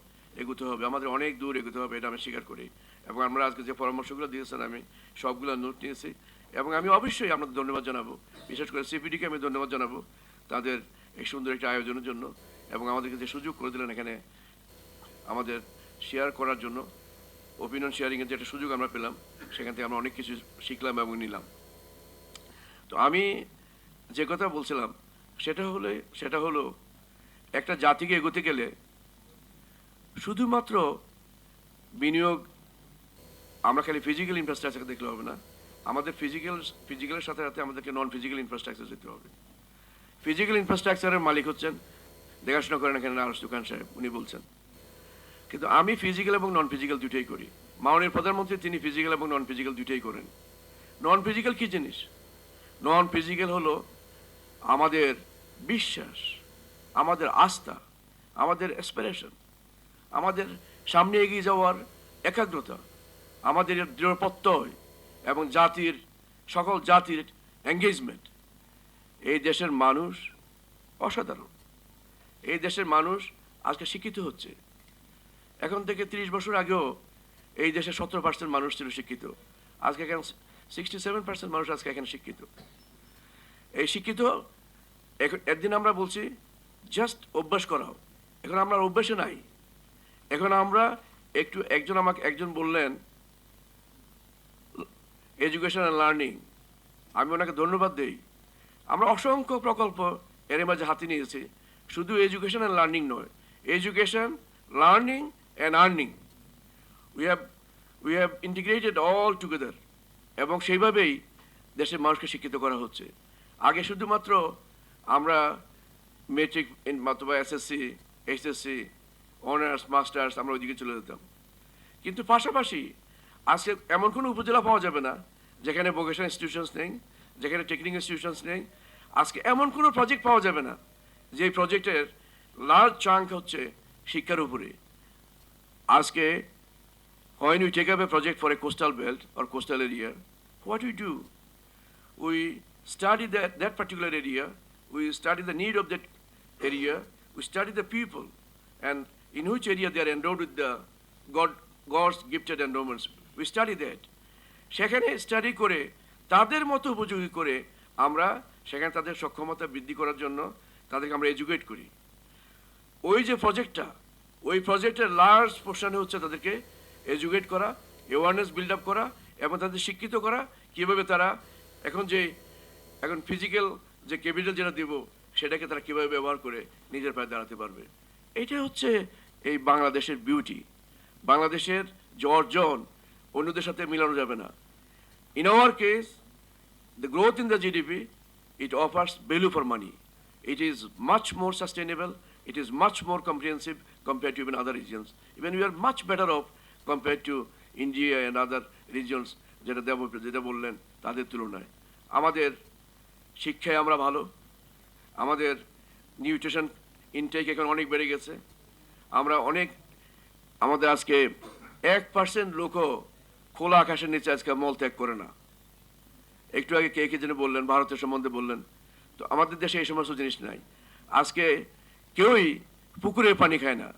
এগোতে হবে আমাদের অনেক দূর এগোতে হবে এটা আমি স্বীকার করি এবং আমরা আজকে যে পরামর্শগুলো দিয়েছেন আমি সবগুলো নোট নিয়েছি এবং আমি অবশ্যই আপনাদের ধন্যবাদ জানাবো, বিশেষ করে সিপিডিকে আমি ধন্যবাদ জানাবো তাদের এই সুন্দর একটা আয়োজনের জন্য এবং আমাদেরকে যে সুযোগ করে দিলেন এখানে আমাদের শেয়ার করার জন্য, ওপিনিয়ন শেয়ারিংয়ের যে একটা সুযোগ আমরা পেলাম, সেখান থেকে আমরা অনেক কিছু শিখলাম এবং নিলাম। তো আমি যে কথা বলছিলাম সেটা হলো একটা জাতিকে এগোতে গেলে শুধুমাত্র বিনিয়োগ, আমরা খালি ফিজিক্যাল ইনফ্রাস্ট্রাকচার দেখলে হবে না, আমাদের ফিজিক্যালের সাথে সাথে আমাদেরকে নন ফিজিক্যাল ইনফ্রাস্ট্রাকচার দিতে হবে। ফিজিক্যাল ইনফ্রাস্ট্রাকচারের মালিক হচ্ছেন, দেখাশোনা করেন এখানে নারাজ দোকান সাহেব, উনি বলছেন, কিন্তু আমি ফিজিক্যাল এবং নন ফিজিক্যাল দুটোই করি। মাননীয় প্রধানমন্ত্রী তিনি ফিজিক্যাল এবং নন ফিজিক্যাল দুটোই করেন। নন ফিজিক্যাল কী জিনিস? নন ফিজিক্যাল হলো আমাদের বিশ্বাস, আমাদের আস্থা, আমাদের অ্যাসপিরেশন, আমাদের সামনে এগিয়ে যাওয়ার একাগ্রতা, আমাদের দৃঢ় প্রত্যয় এবং সকল জাতির এঙ্গেজমেন্ট। এই দেশের মানুষ অসাধারণ। এই দেশের মানুষ আজকে শিক্ষিত হচ্ছে। এখন থেকে 30 বছর আগেও এই দেশে 17% মানুষ ছিল শিক্ষিত, আজকে এখানে 67% মানুষ আজকে এখানে শিক্ষিত। এই শিক্ষিত একদিন আমরা বলছি জাস্ট অভ্যাস করাও, এখন আমরা অভ্যাসে নাই। এখন আমরা একজন বললেন এডুকেশন অ্যান্ড লার্নিং, আমি ওনাকে ধন্যবাদ দেই। আমরা অসংখ্য প্রকল্প এর মাঝে হাতে নিয়েছি, শুধু এডুকেশন অ্যান্ড লার্নিং নয়, education, learning and earning, we have integrated all together, এবং সেইভাবেই দেশের মানুষকে শিক্ষিত করা হচ্ছে। আগে শুধুমাত্র আমরা মেট্রিক অথবা এসএসসি, এইচএসসি, অনার্স, মাস্টার্স আমরা ওইদিকে চলে যেতাম, কিন্তু পাশাপাশি আজকে এমন কোনো উপজেলা পাওয়া যাবে না যেখানে ভোকেশনাল ইনস্টিটিউশনস নেই, যেখানে টেকনিক্যাল ইনস্টিটিউশনস নেই। আজকে এমন কোনো প্রজেক্ট পাওয়া যাবে না যে প্রজেক্টের লার্জ চাঙ্ক হচ্ছে শিক্ষার উপরে। আজকে when we take up a project for a coastal belt or coastal area, what do? We study that particular area, we study the need of that area, we study the people, and in which area they are endowed with the God's gifted endowments. We study that. সেখানে study করে তাদের মতো উপযোগী করে আমরা সেখানে তাদের সক্ষমতা বৃদ্ধি করার জন্য তাদেরকে আমরা এডুকেট করি। ওই যে প্রজেক্টটা, ওই প্রজেক্টের লার্জ পোর্শনে হচ্ছে তাদেরকে এডুকেট করা, অ্যাওয়ারনেস বিল্ড আপ করা এবং তাদের শিক্ষিত করা, কীভাবে তারা এখন ফিজিক্যাল যে ক্যাপিটাল যেটা দেব সেটাকে তারা কীভাবে ব্যবহার করে নিজের পায়ে দাঁড়াতে পারবে। এইটা হচ্ছে এই বাংলাদেশের বিউটি। বাংলাদেশের যে অর্জন অন্যদের সাথে মিলানো যাবে না। In our case, the growth in the GDP, it offers value for money. It is much more sustainable, it is much more comprehensive compared to even other regions. Even we are much better off compared to India and other regions যেটা বললেন তাদের তুলনায়। আমাদের শিক্ষায় আমরা ভালো, আমাদের nutrition intact এখন অনেক বেড়ে গেছে। আমাদের আজকে 1% লোকও খোলা আকাশের নিচে আজকে মল ত্যাগ করে না। একটু আগে কে যেন বললেন, ভারতের সম্বন্ধে বললেন, তো আমাদের দেশে এই সমস্ত জিনিস নাই। আজকে কেউই পুকুরের পানি খায় না।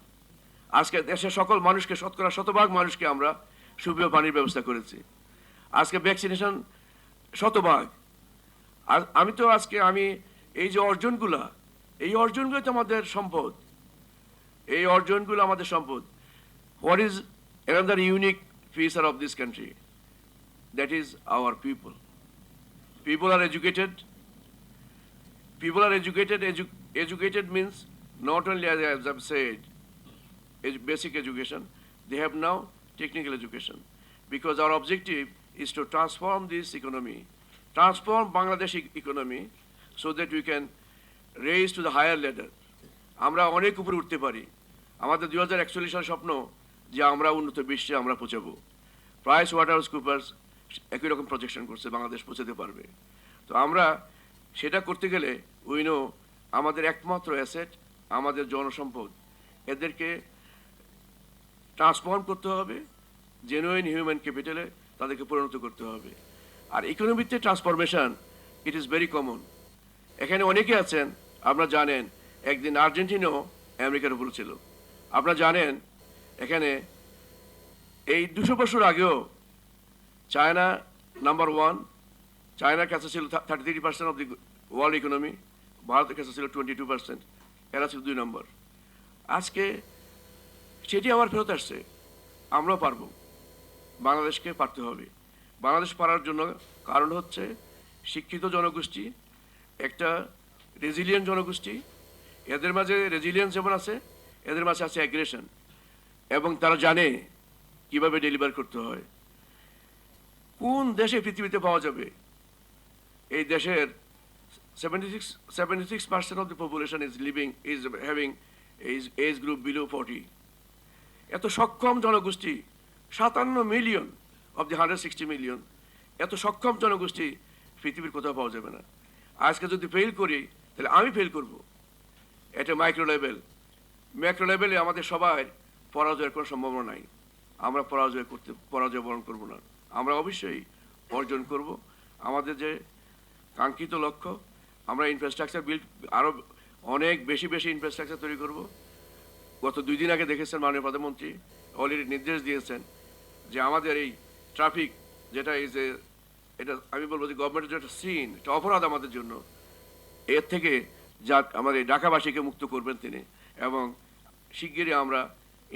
আজকে দেশের সকল মানুষকে, শতভাগ মানুষকে আমরা সুপেয় পানির ব্যবস্থা করেছি। আজকে ভ্যাকসিনেশন শতভাগ। আর আমি এই যে অর্জনগুলো তো আমাদের সম্পদ। এই অর্জনগুলো আমাদের সম্পদ। What is another unique feature of this country? That is our people. People are educated. Educated means not only, as I've said, basic education, they have now technical education. Because our objective is to transform this economy, transform Bangladesh economy so that we can raise to the higher ladder. আমরা অনেক উপরে উঠতে পারি। আমাদের 2041 সালের স্বপ্ন যে আমরা উন্নত বিশ্বে আমরা পৌঁছাবো। প্রাইস ওয়াটারহাউস কুপার্স একই রকম প্রজেকশন করছে বাংলাদেশ পৌঁছাতে পারবে। তো আমরা সেটা করতে গেলে আমাদের একমাত্র অ্যাসেট আমাদের জনসম্পদ। এদেরকে ট্রান্সফর্ম করতে হবে, জেনুইন হিউম্যান ক্যাপিটালে তাদেরকে পরিণত করতে হবে। আর ইকোনমিতে transformation it is very common. এখানে অনেকে আছেন, আপনারা জানেন একদিন আর্জেন্টিনাও আমেরিকার উপর ছিল। আপনারা জানেন এখানে এই 200 বছর আগেও চায়না নাম্বার 1, চায়নার কাছে ছিল 33% অফ দি ওয়ার্ল্ড ইকোনমি, ভারতের কাছে ছিল 22%, এরা ছিল 2 নম্বর। আজকে সেটি আবার ফেরত আসছে। আমরাও পারবো, বাংলাদেশকে পারতে হবে। বাংলাদেশ পারার জন্য কারণ হচ্ছে শিক্ষিত জনগোষ্ঠী, একটা রেজিলিয়েন্ট জনগোষ্ঠী, এদের মাঝে রেজিলিয়েন্স যেমন আছে, এদের মাঝে আছে অ্যাগ্রেশন, এবং তারা জানে কিভাবে ডেলিভার করতে হয়। কোন দেশে পৃথিবীতে পাওয়া যাবে এই দেশের 76% of the population is having age group below 40. এত সক্ষম জনগোষ্ঠী, 57 মিলিয়ন of the 160 মিলিয়ন, এত সক্ষম জনগোষ্ঠী পৃথিবীর কোথাও পাওয়া যাবে না। আজকে যদি ফেল করি তাহলে আমি ফেল করব। এটা মাইক্রো লেভেল। ম্যাক্রো লেভেলে আমাদের সবাই পরাজয়ের কোনো সম্ভাবনা নাই। আমরা পরাজয় বরণ করব না, আমরা অবশ্যই অর্জন করব। আমাদের যে কাঙ্ক্ষিত লক্ষ্য, আমরা ইনফ্রাস্ট্রাকচার বিল্ড, আরও অনেক বেশি ইনফ্রাস্ট্রাকচার তৈরি করব। গত 2 দিন আগে দেখেছেন মাননীয় প্রধানমন্ত্রী অলরেডি নির্দেশ দিয়েছেন যে আমাদের এই ট্রাফিক যেটা এটা আমি বলবো যে গভর্নমেন্টের যে একটা সিন, একটা অপরাধ আমাদের জন্য, এর থেকে যা আমাদের ঢাকাবাসীকে মুক্ত করবেন তিনি, এবং শিগগিরই আমরা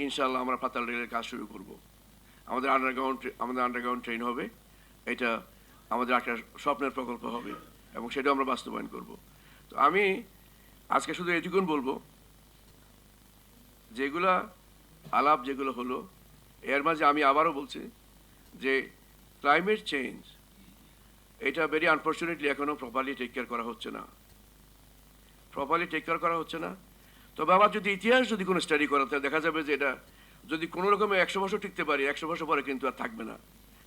ইনশাআল্লাহ আমরা পাতাল রেলের কাজ শুরু করব। আমাদের আন্ডারগ্রাউন্ড ট্রেন হবে, এটা আমাদের একটা স্বপ্নের প্রকল্প হবে এবং সেটাও আমরা বাস্তবায়ন করব। তো আমি আজকে শুধু এটুকুন বলবো, যেগুলা আলাপ যেগুলো হলো, এর মাঝে আমি আবারও বলছি যে ক্লাইমেট চেঞ্জ এটা ভেরি আনফর্চুনেটলি এখনও প্রপারলি টেক কেয়ার করা হচ্ছে না। তবে আবার যদি ইতিহাস যদি কোনো স্টাডি করা, তাহলে দেখা যাবে যে এটা যদি কোনো রকমে 100 বছর টিকতে পারি, 100 বছর পরে কিন্তু আর থাকবে না,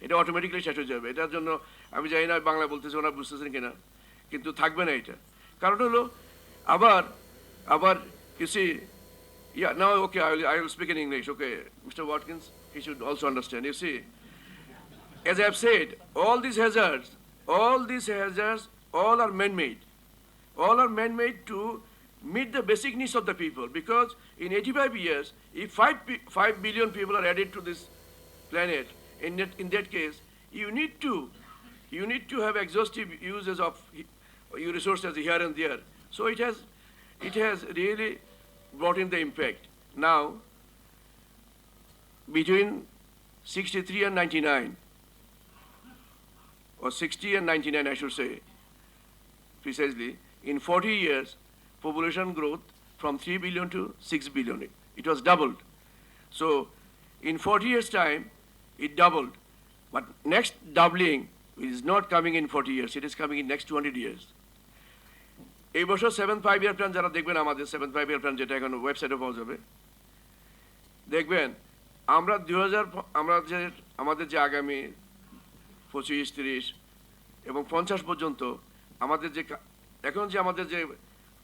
এটা অটোমেটিক্যালি শেষ হয়ে যাবে। এটার জন্য আমি জানি না বাংলা বলতেছি ওনারা বুঝতেছেন কিনা, কিন্তু থাকবে না এটা। কারণ হলো আবার you see, yeah, now okay, I will speak in English. Okay, Mr. Watkins, he should also understand. You see, as I have said, all these hazards, all are man-made. All are man-made to meet the basic needs of the people. Because in 85 years, if 5 billion people are added to this planet, in that case, you need to have exhaustive uses of your resources here and there. So it has really brought in the impact. Now, between 63 and 99, or 60 and 99, I should say, precisely, in 40 years, population growth from 3 billion to 6 billion. It was doubled. So, in 40 years' time, it doubled. But next doubling is not coming in 40 years, it is coming in next 200 years. এই বছর 7th 5-year plan যারা দেখবেন, আমাদের 7th 5-year plan যেটা এখন ওয়েবসাইটে পাওয়া যাবে, দেখবেন আমাদের যে আগামী 25, 30 এবং 50 পর্যন্ত আমাদের যে এখন যে আমাদের যে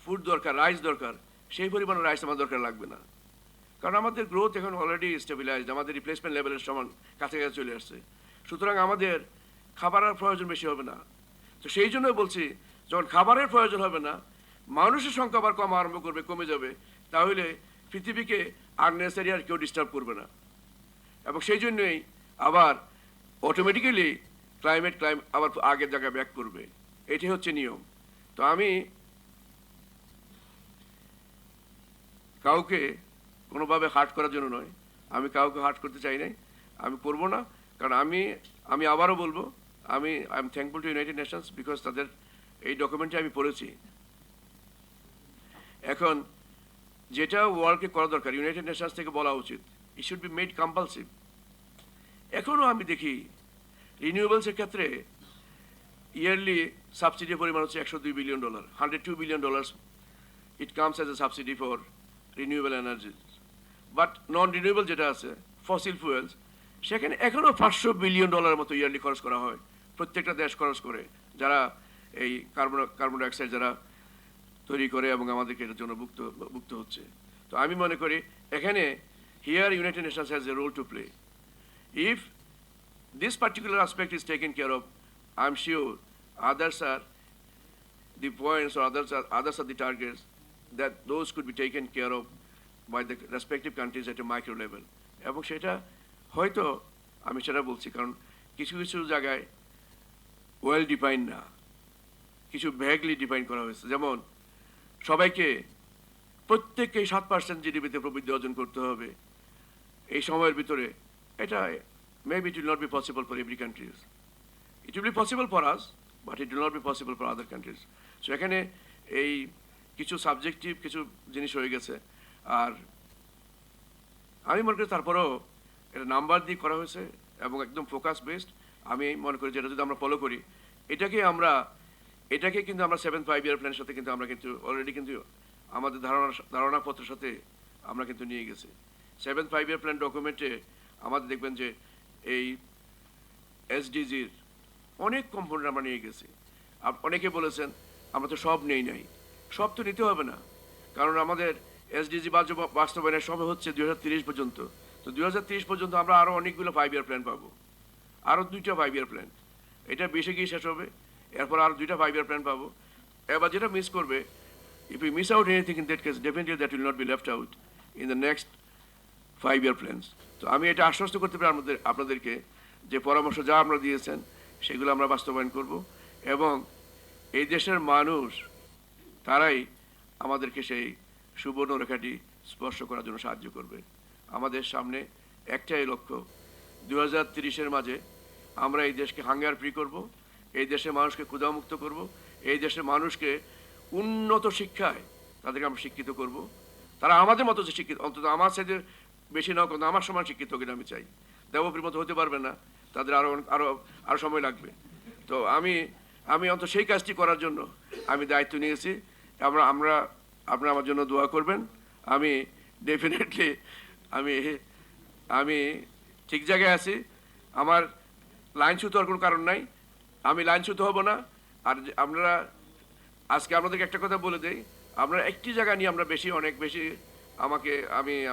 ফুড দরকার, রাইস দরকার, সেই পরিমাণে রাইস আমাদের দরকার লাগবে না। কারণ আমাদের গ্রোথ এখন অলরেডি স্টেবিলাইজড, আমাদের রিপ্লেসমেন্ট লেভেলের সমান কাছাকাছি চলে আসছে। সুতরাং আমাদের খাবারের প্রয়োজন বেশি হবে না। তো সেই জন্য বলছি, যখন খাবারের প্রয়োজন হবে না, মানুষের সংখ্যা আবার কমে যাবে, তাহলে পৃথিবীকে আননেসেসারি আর কেউ ডিস্টার্ব করবে না। এবং সেই জন্যই আবার অটোমেটিক্যালি ক্লাইমেট আবার আগের জায়গায় ব্যাক করবে, এটি হচ্ছে নিয়ম। তো আমি কাউকে কোনোভাবে হার্ট করার জন্য নয়, আমি কাউকে হার্ট করতে চাই নাই, আমি করব না। কারণ আমি আবারও বলবো, I am thankful to United Nations, because তাদের এই ডকুমেন্টটি আমি পড়েছি। এখন যেটা ওয়ার্ল্ডকে করা দরকার, ইউনাইটেড নেশনস থেকে বলা উচিত, it should be made compulsive. এখনও আমি দেখি রিনিউয়েবলসের ক্ষেত্রে ইয়ারলি সাবসিডির পরিমাণ হচ্ছে $102 billion, $102 billion it comes as a subsidy for renewable energy. But non renewable যেটা আছে, ফসিল ফুয়েলস, সেখানে এখনও $500 বিলিয়ন মতো ইয়ারলি খরচ করা হয়, প্রত্যেকটা দেশ খরচ করে, যারা এই কার্বন ডাইঅক্সাইড যারা তৈরি করে এবং আমাদেরকে এটার জন্য ভুক্ত হচ্ছে। তো আমি মনে করি এখানে here United Nations has a role to play. If this particular aspect is taken care of, I'm sure others are the points or others are the targets that those could be taken care of by the respective countries at a micro level. এবং সেটা হয়তো আমি সেটা বলছি কারণ কিছু কিছু জায়গায় ওয়েল ডিফাইন না, কিছু ভ্যাগলি ডিফাইন করা হয়েছে। যেমন সবাইকে প্রত্যেককে 7% জিডিপিতে প্রবৃদ্ধি অর্জন করতে হবে এই সময়ের ভিতরে, এটা maybe it will not be possible for every country. It will be possible for us, but it will not be possible for other countries. So এখানে এই কিছু সাবজেক্টিভ কিছু জিনিস হয়ে গেছে। আর আমি মনে করি তারপরেও এটা নাম্বার দিয়ে করা হয়েছে এবং একদম ফোকাস বেসড। আমি মনে করি যেটা যদি আমরা ফলো করি এটাকে কিন্তু আমরা 7th 5-year প্ল্যানের সাথে কিন্তু আমরা কিন্তু অলরেডি কিন্তু আমাদের ধারণাপত্রের সাথে আমরা কিন্তু নিয়ে গেছি। 7th 5-year প্ল্যান ডকুমেন্টে আমাদের দেখবেন যে এই এসডিজির অনেক কম্পোনেন্ট আমরা নিয়ে গেছি। অনেকে বলেছেন আমরা তো সব নেই নাই, সব তো নিতে হবে না, কারণ আমাদের এসডিজি বাস্তবায়নের সময় হচ্ছে 2030 পর্যন্ত। তো 2030 পর্যন্ত আমরা আরও অনেকগুলো 5-year প্ল্যান পাবো, আরও 2টা 5-year প্ল্যান, এটা বেশি গিয়ে শেষ হবে, এরপর আরও 2টা 5-year প্ল্যান পাবো। এবার যেটা মিস করবে, if we miss out anything in that case, definitely that will not be left out in the next 5-year plans. তো আমি এটা আশ্বস্ত করতে পারি আপনাদেরকে যে পরামর্শ যা আমরা দিয়েছেন সেগুলো আমরা বাস্তবায়ন করব এবং এই দেশের মানুষ তারাই আমাদেরকে সেই সুবর্ণ রেখাটি স্পর্শ করার জন্য সাহায্য করবে। আমাদের সামনে একটাই লক্ষ্য, 2030-এর মাঝে আমরা এই দেশকে হাঙ্গার ফ্রি করব, এই দেশের মানুষকে ক্ষুধামুক্ত করব, এই দেশের মানুষকে উন্নত শিক্ষায় তাদেরকে আমরা শিক্ষিত করব। তারা আমাদের মতো যে শিক্ষিত, অন্তত আমার সাথে বেশি নাও কিন্তু আমার সমান শিক্ষিত কিনা আমি চাই। দেবপ্রিয়র মতো হতে পারবে না, তাদের আরও সময় লাগবে। তো আমি অন্তত সেই কাজটি করার জন্য আমি দায়িত্ব নিয়েছি। আপনারা আমার জন্য দোয়া করবেন। আমি ডেফিনেটলি আমি ঠিক জায়গায় আছি, আমার লাইনচ্যুত হওয়ার কোনো কারণ নাই, আমি লাইনচ্যুত হব না। আর আপনারা আজকে আপনাদেরকে একটা কথা বলে দেই, আপনারা একটি জায়গা নিয়ে আমরা অনেক বেশি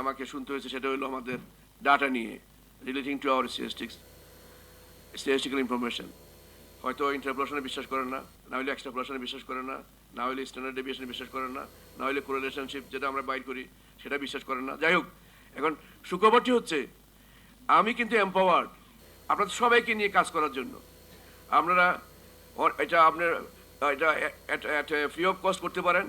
আমাকে শুনতে হয়েছে, সেটা হলো আমাদের ডাটা নিয়ে relating to our statistical information. হয়তো ইন্টারপোলেশনে বিশ্বাস করেন না, না হলে এক্সট্রাপোলেশনে বিশ্বাস করেন না, না হলে স্ট্যান্ডার্ড ডেভিয়েশনে বিশ্বাস করেন না, না হলে কোরিলেশনশিপ যেটা আমরা বাইর করি সেটা বিশ্বাস করেন না। যাই হোক, এখন সুখবরটি হচ্ছে আমি কিন্তু এম্পাওয়ার্ড আপনাদের সবাইকে নিয়ে কাজ করার জন্য। আপনারা এটা ফ্রি অফ কস্ট করতে পারেন,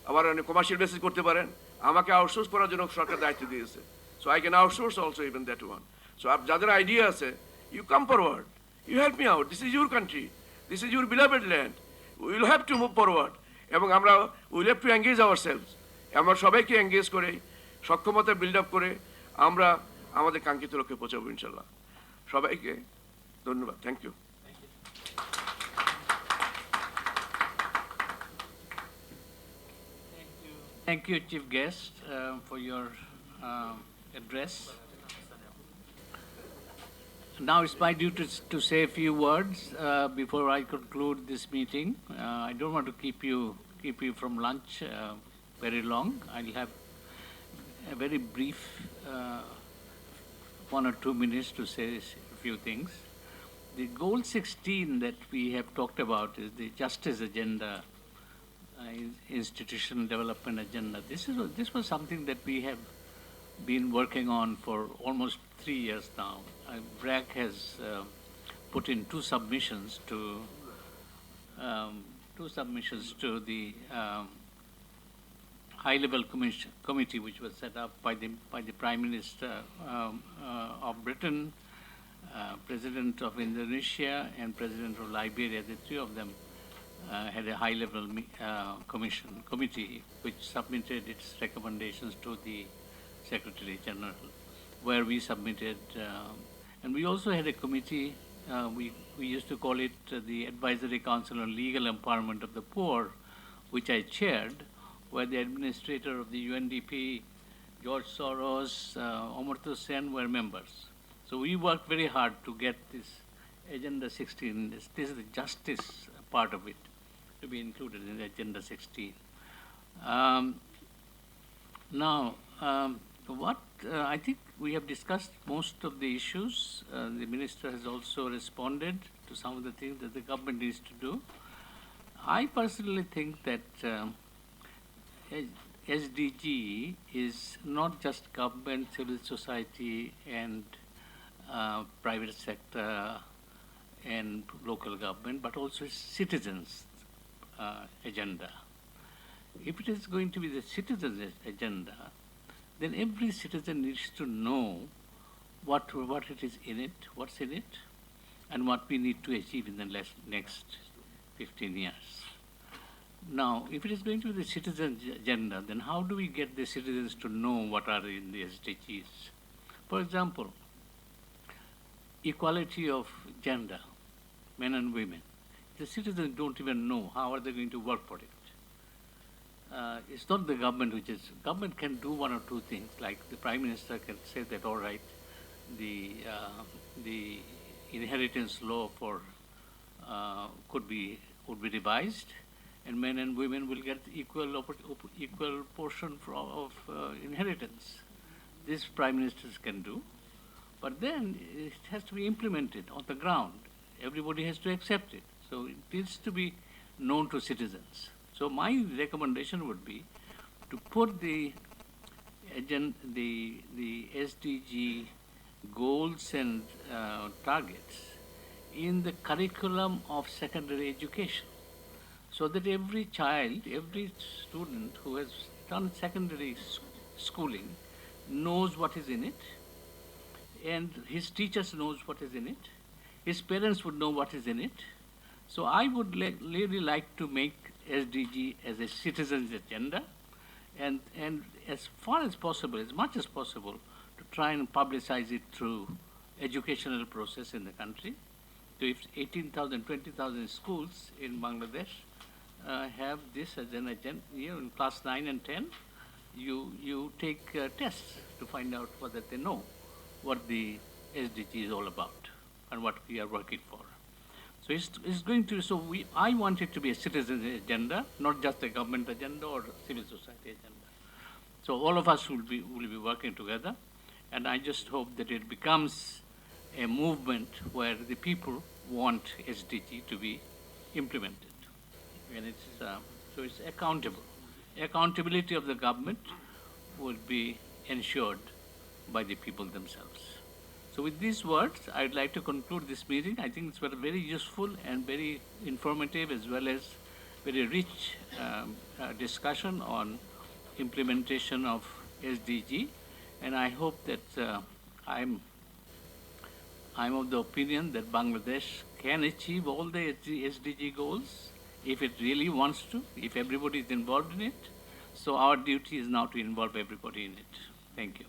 আবার কমার্শিয়াল বেসিস করতে পারেন। আমাকে আউটসোর্স করার জন্য সরকার দায়িত্ব দিয়েছে। So I can outsource also even that one. So যাদের আইডিয়া আছে, you come forward, you help me out, this is your country, this is your beloved land, will have to move forward. এবং আমরা will have to engage ourselves. আমরা সবাইকে engage করে সক্ষমতা build up করে আমরা আমাদের কাঙ্ক্ষিত লক্ষ্যে পৌঁছাবো ইনশাল্লাহ। সবাইকে ধন্যবাদ। Thank you. Thank you, Chief Guest, for your address. Now it's my duty to say a few words before I conclude this meeting. I don't want to keep you from lunch very long. I'll have a very brief 1 or 2 minutes to say a few things. The goal 16 that we have talked about is the justice agenda, institutional development agenda. This was something that we have been working on for almost 3 years now. BRAC has put in 2 submissions to the high-level committee which was set up by the Prime Minister of Britain, President of Indonesia, and President of Liberia. The 3 of them had a high-level committee which submitted its recommendations to the Secretary General, where we submitted, and we also had a committee, we used to call it the Advisory Council on Legal Empowerment of the Poor, which I chaired, where the administrator of the UNDP, George Soros, Amartya Sen were members. So we worked very hard to get this Agenda 16, this is the justice part of it, to be included in Agenda 16. I think we have discussed most of the issues. The Minister has also responded to some of the things that the government needs to do. I personally think that SDG is not just government, civil society, and private sector and local government, but also citizens' agenda. If it is going to be the citizens' agenda, then every citizen needs to know what it is in it, what's in it, and what we need to achieve in the next 15 years. Now, if it is going to be the citizens' agenda, then how do we get the citizens to know what are in the SDGs? For example, equality of gender, men and women. The citizens don't even know how are they going to work for it. It's not the government government can do one or two things, like the Prime Minister can say that, all right, the inheritance law would be revised, and men and women will get equal portion of inheritance. This Prime Ministers can do, but then it has to be implemented on the ground. Everybody has to accept it. So it needs to be known to citizens. So my recommendation would be to put the SDG goals and targets in the curriculum of secondary education, so that every child, every student who has done secondary schooling knows what is in it, and his teachers knows what is in it, his parents would know what is in it. So I would really like to make SDG as a citizen's agenda, and as far as possible, as much as possible, to try and publicize it through educational process in the country. So if 18,000, 20,000 schools in Bangladesh have this as an agenda, in class 9 and 10, you take tests to find out whether they know what the SDG is all about and what we are working for. So it's going to, I want it to be a citizen agenda, not just a government agenda or civil society agenda. So all of us will be working together, and I just hope that it becomes a movement where the people want SDG to be implemented. And so it's accountable. Accountability of the government will be ensured by the people themselves. So with these words, I'd like to conclude this meeting. I think it's very useful and very informative, as well as very rich discussion on implementation of SDG. And I hope that I'm of the opinion that Bangladesh can achieve all the SDG goals if it really wants to, if everybody is involved in it. So our duty is now to involve everybody in it. Thank you.